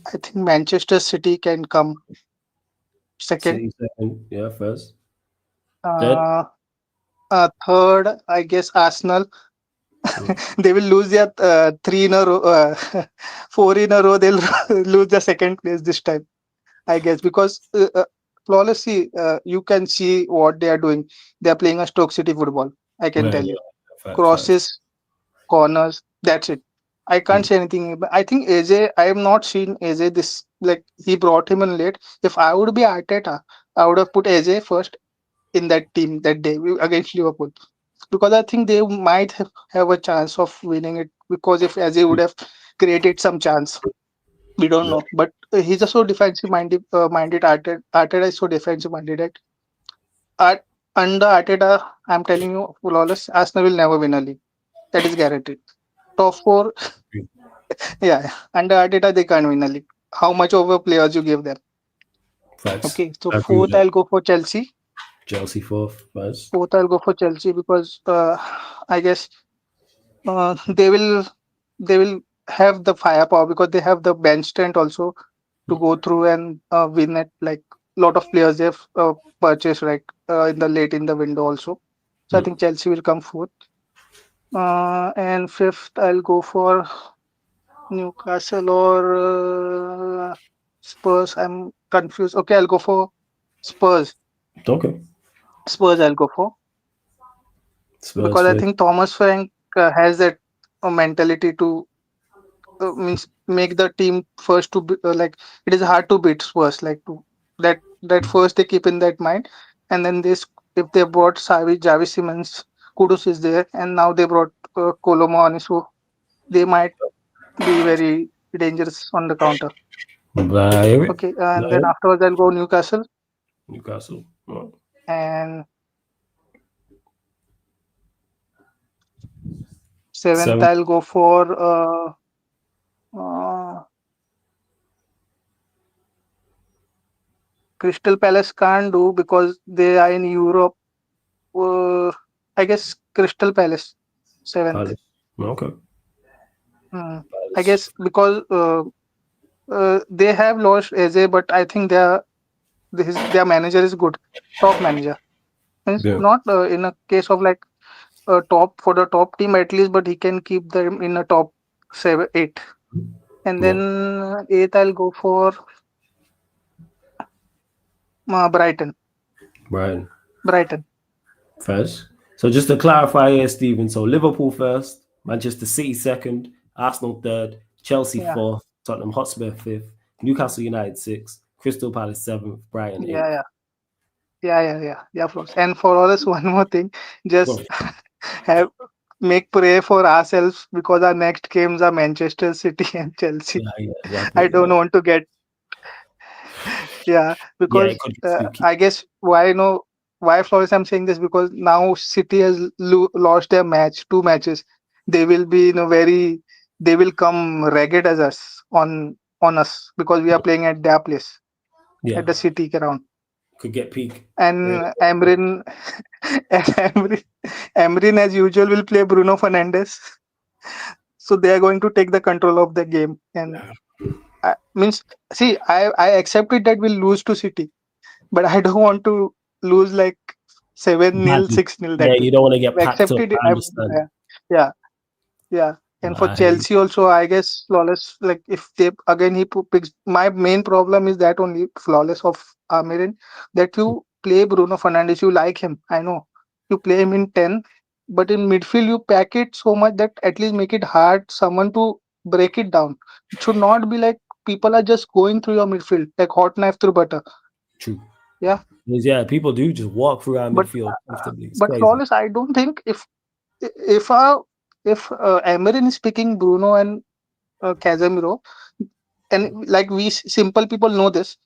I think Manchester City can come second. City second. Yeah, first. Third. Uh, third, I guess Arsenal. Mm. They will lose their three in a row, four in a row. They'll lose the second place this time, I guess, because flawlessly, you can see what they are doing. They are playing a Stoke City football. I can Yeah, tell yeah. you, Facts. crosses, corners. That's it. I can't Mm. say anything. But I think AJ. I have not seen AJ this like he brought him in late. If I would be Arteta, I would have put AJ first in that team that day against Liverpool because I think they might have a chance of winning it because if AJ would have created some chance, we don't Yeah. know. But he's a so defensive minded. Minded Arteta is so defensive minded. That Art, under Arteta, I'm telling you, flawless. Arsenal will never win a league. That is guaranteed. Top four, yeah. Under Arteta, they can't win a league. How much over players you give them? Facts. Okay, so I agree with fourth, that. I'll go for Chelsea. Chelsea fourth. First. Fourth, I'll go for Chelsea because I guess uh, they will they will have the firepower because they have the bench strength also to go through and win it. Like lot of players they've purchased right in the late in the window also. So I Mm. think Chelsea will come fourth. And fifth, I'll go for Newcastle or Spurs. I'm confused. Okay, I'll go for Spurs. Okay. Spurs, I'll go for Spurs because I fifth. think Thomas Frank has that mentality to means make the team first to be, like it is hard to beat Spurs. Like to that first they keep in that mind, and then this if they brought Javi Simmons, Kudus is there, and now they brought Colomani, so they might be very dangerous on the counter. Right. Okay, and then Right. afterwards I'll go Newcastle, Newcastle. Oh. and seventh Seventh. I'll go for uh, Crystal Palace. Can't do because they are in Europe. I guess Crystal Palace, seventh. Palace. Okay. Hmm. I Palace. guess because they have lost AJ, but I think their manager is good, top manager. Means Yeah. not in a case of like top for the top team at least, but he can keep them in a top seven, eight. And Yeah. then eighth, I'll go for Brighton. Brighton. Brighton. First. So just to clarify here, Stephen. So Liverpool first, Manchester City second, Arsenal third, Chelsea Yeah, fourth, Tottenham Hotspur fifth, Newcastle United sixth, Crystal Palace seventh, Brighton yeah, eighth. yeah, yeah. Of course. And for all us, one more thing, just Go. have make prayer for ourselves because our next games are Manchester City and Chelsea. Yeah, yeah, I exactly. don't want to get yeah Yeah, it because could be spooky. I guess why Flores I'm saying this because now City has lost their match, two matches. They will be very. they will come ragged as us on us because we are playing at their place Yeah, at the city ground. could get peak. And Amrin, and Amrin as usual will play Bruno Fernandes. So they are going to take the control of the game. And means, see, I accepted that we'll lose to City, but I don't want to lose like 7-0, Badly. 6-0 Yeah, that way. you don't want to get I packed up. accepted it. I understand. Yeah, yeah. And for I hear you. Chelsea also, I guess flawless. Like if they again he picks. My main problem is that only flawless of Amirin, that you play Bruno Fernandes. You like him. I know you play him in 10, but in midfield you pack it so much that at least make it hard someone to break it down. It should not be like people are just going through your midfield like hot knife through butter. True. Yeah, Because, yeah, people do just walk through our but midfield comfortably. It's but crazy. flawless. I don't think if Amarin is picking Bruno and Casemiro, and like we simple people know this,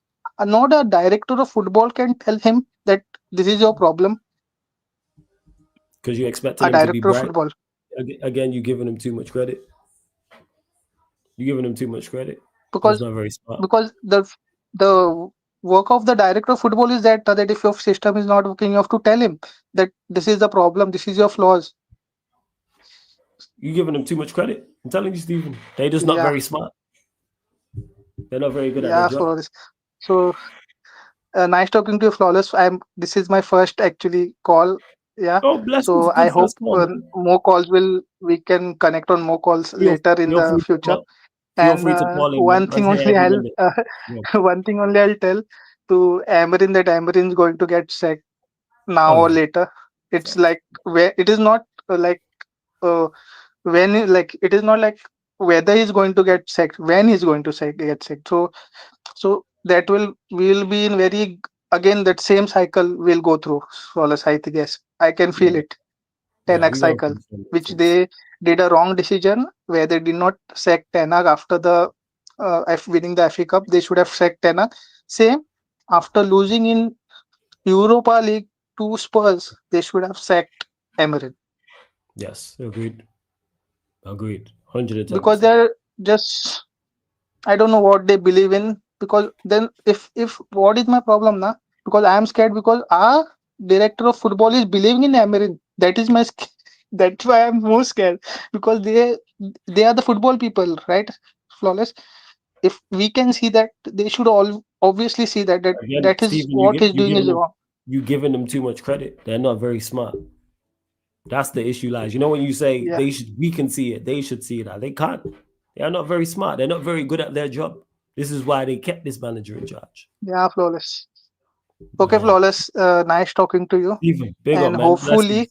not a director of football can tell him that this is your problem. Because you expecting A him to be director of bright. football, Again, you're giving him too much credit. You're giving him too much credit. because That's not very smart. the work of the director of football is that if your system is not working, you have to tell him that this is the problem, this is your flaws. You're giving them too much credit. I'm telling you, Stephen. They're just not Yeah, very smart. They're not very good at their yeah, job. flawless. So nice talking to you, flawless. This is my first actually call. Yeah, Oh, blessings. so I Good hope first call, man. more calls we can connect on more calls Feel, later in feel the free to future. call. Feel And free to call in, man. one thing Man's here only every I'll Monday. Yeah. one thing only I'll tell to Amarin that Amarin is going to get sacked now Oh, or yeah. later. It's like where it is not like uh, like it is not like whether he's going to get sacked, when he's going to get sacked. So that will be in very again that same cycle we'll go through. Flawless, I guess I can feel it. Yeah, 10x we going cycle, through some which nonsense. they did a wrong decision where they did not sack Tenag after the winning the FA Cup. They should have sacked Tenag. Same after losing in Europa League to Spurs, they should have sacked Emery Yes, agreed. Agreed. 110%. because they're just I don't know what they believe in. Because then if what is my problem now? Because I am scared because our director of football is believing in Emery. That is my that's why I'm more scared because they are the football people, right? Flawless. If we can see that, they should all obviously see that Again, that is Stephen, what he's you doing giving is them wrong. too much credit. They're not very smart. That's the issue lies. You know when you say Yeah, we can see it, they should see it. They can't. They are not very smart. They're not very good at their job. This is why they kept this manager in charge. yeah, flawless. Okay, flawless. Nice talking to you, Stephen, big up, and man. Blessings.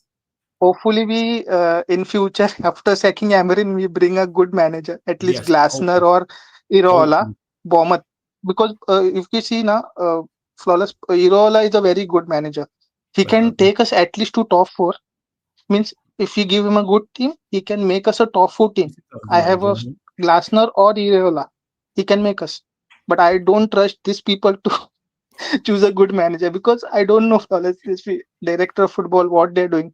hopefully we in future after sacking Amarin we bring a good manager, at least Yes, Glasner or Irola, hopefully. Bournemouth. Because if you see now, flawless Irola is a very good manager. He can take us at least to top four. Means if we give him a good team, he can make us a top 4 team. I have a Glasner or Ireola. He can make us. But I don't trust these people to choose a good manager because I don't know flawless this director of football what they're doing.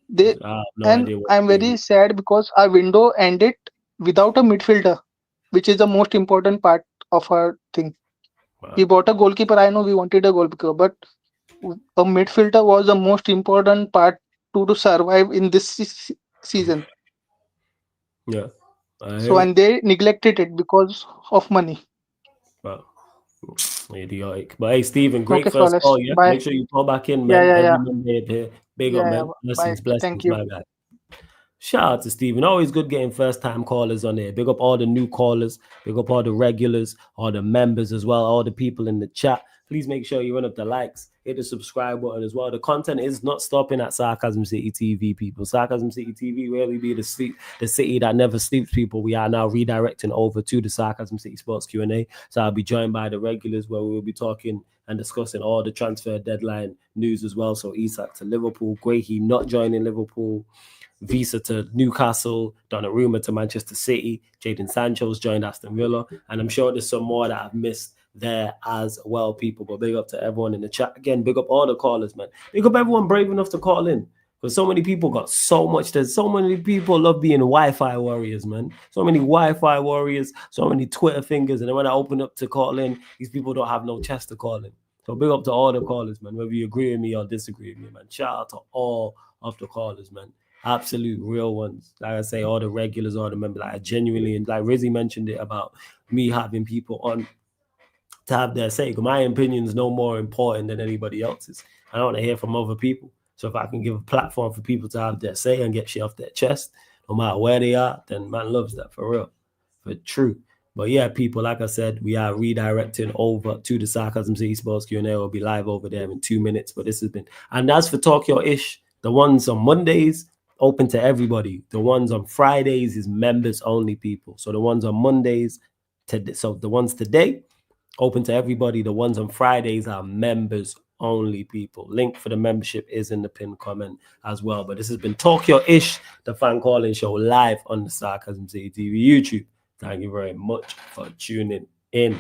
They I have no and idea what I'm they're doing. very sad because our window ended without a midfielder, which is the most important part of our thing. We bought a goalkeeper. I know we wanted a goalkeeper, but a midfielder was the most important part to survive in this season. Yeah. I So hear and it. they neglected it because of money. But idiotic. But hey, Stephen, great Okay, first flawless. call. Yeah. Bye. Make sure you call back in, Yeah, man. yeah, Every yeah, Monday here. Big up, yeah, yeah. man. Bye. Blessings, Thank blessings, you. my guy. Shout out to Steven. Always good getting first time callers on there. Big up all the new callers. Big up all the regulars, all the members as well, all the people in the chat. Please make sure you run up the likes, hit the subscribe button as well. The content is not stopping at Sarcasm City TV, people. Sarcasm City TV really be the city that never sleeps, people. We are now redirecting over to the Sarcasm City Sports Q&A. So I'll be joined by the regulars where we will be talking and discussing all the transfer deadline news as well. So Isak to Liverpool, Guehi not joining Liverpool, Visa to Newcastle, Donnarumma to Manchester City, Jadon Sancho's joined Aston Villa, and I'm sure there's some more that I've missed there as well, people. But big up to everyone in the chat. Again, big up all the callers, man. Big up everyone brave enough to call in. Because so many people got so much. There's so many people love being Wi-Fi warriors, man. So many Wi-Fi warriors, so many Twitter fingers. And then when I open up to call in, these people don't have no chest to call in. So big up to all the callers, man. Whether you agree with me or disagree with me, man. Shout out to all of the callers, man. Absolute real ones. Like I say, all the regulars, all the members. Like I genuinely, and like Rizzy mentioned it about me having people on to have their say. My opinion is no more important than anybody else's. I don't want to hear from other people. So if I can give a platform for people to have their say and get shit off their chest, no matter where they are, then man loves that for real, for true. But yeah, people, like I said, we are redirecting over to the Sarcasm City Sports Q&A. Will be live over there in 2 minutes. But this has been, and as for Talk Your Ish, the ones on Mondays, open to everybody. The ones on Fridays is members only, people. So the ones on Mondays, so the ones today, open to everybody. The ones on Fridays are members only, people. Link for the membership is in the pinned comment as well. But this has been Talk Your Ish, the fan calling show, live on the Sarcasm City TV YouTube. Thank you very much for tuning in.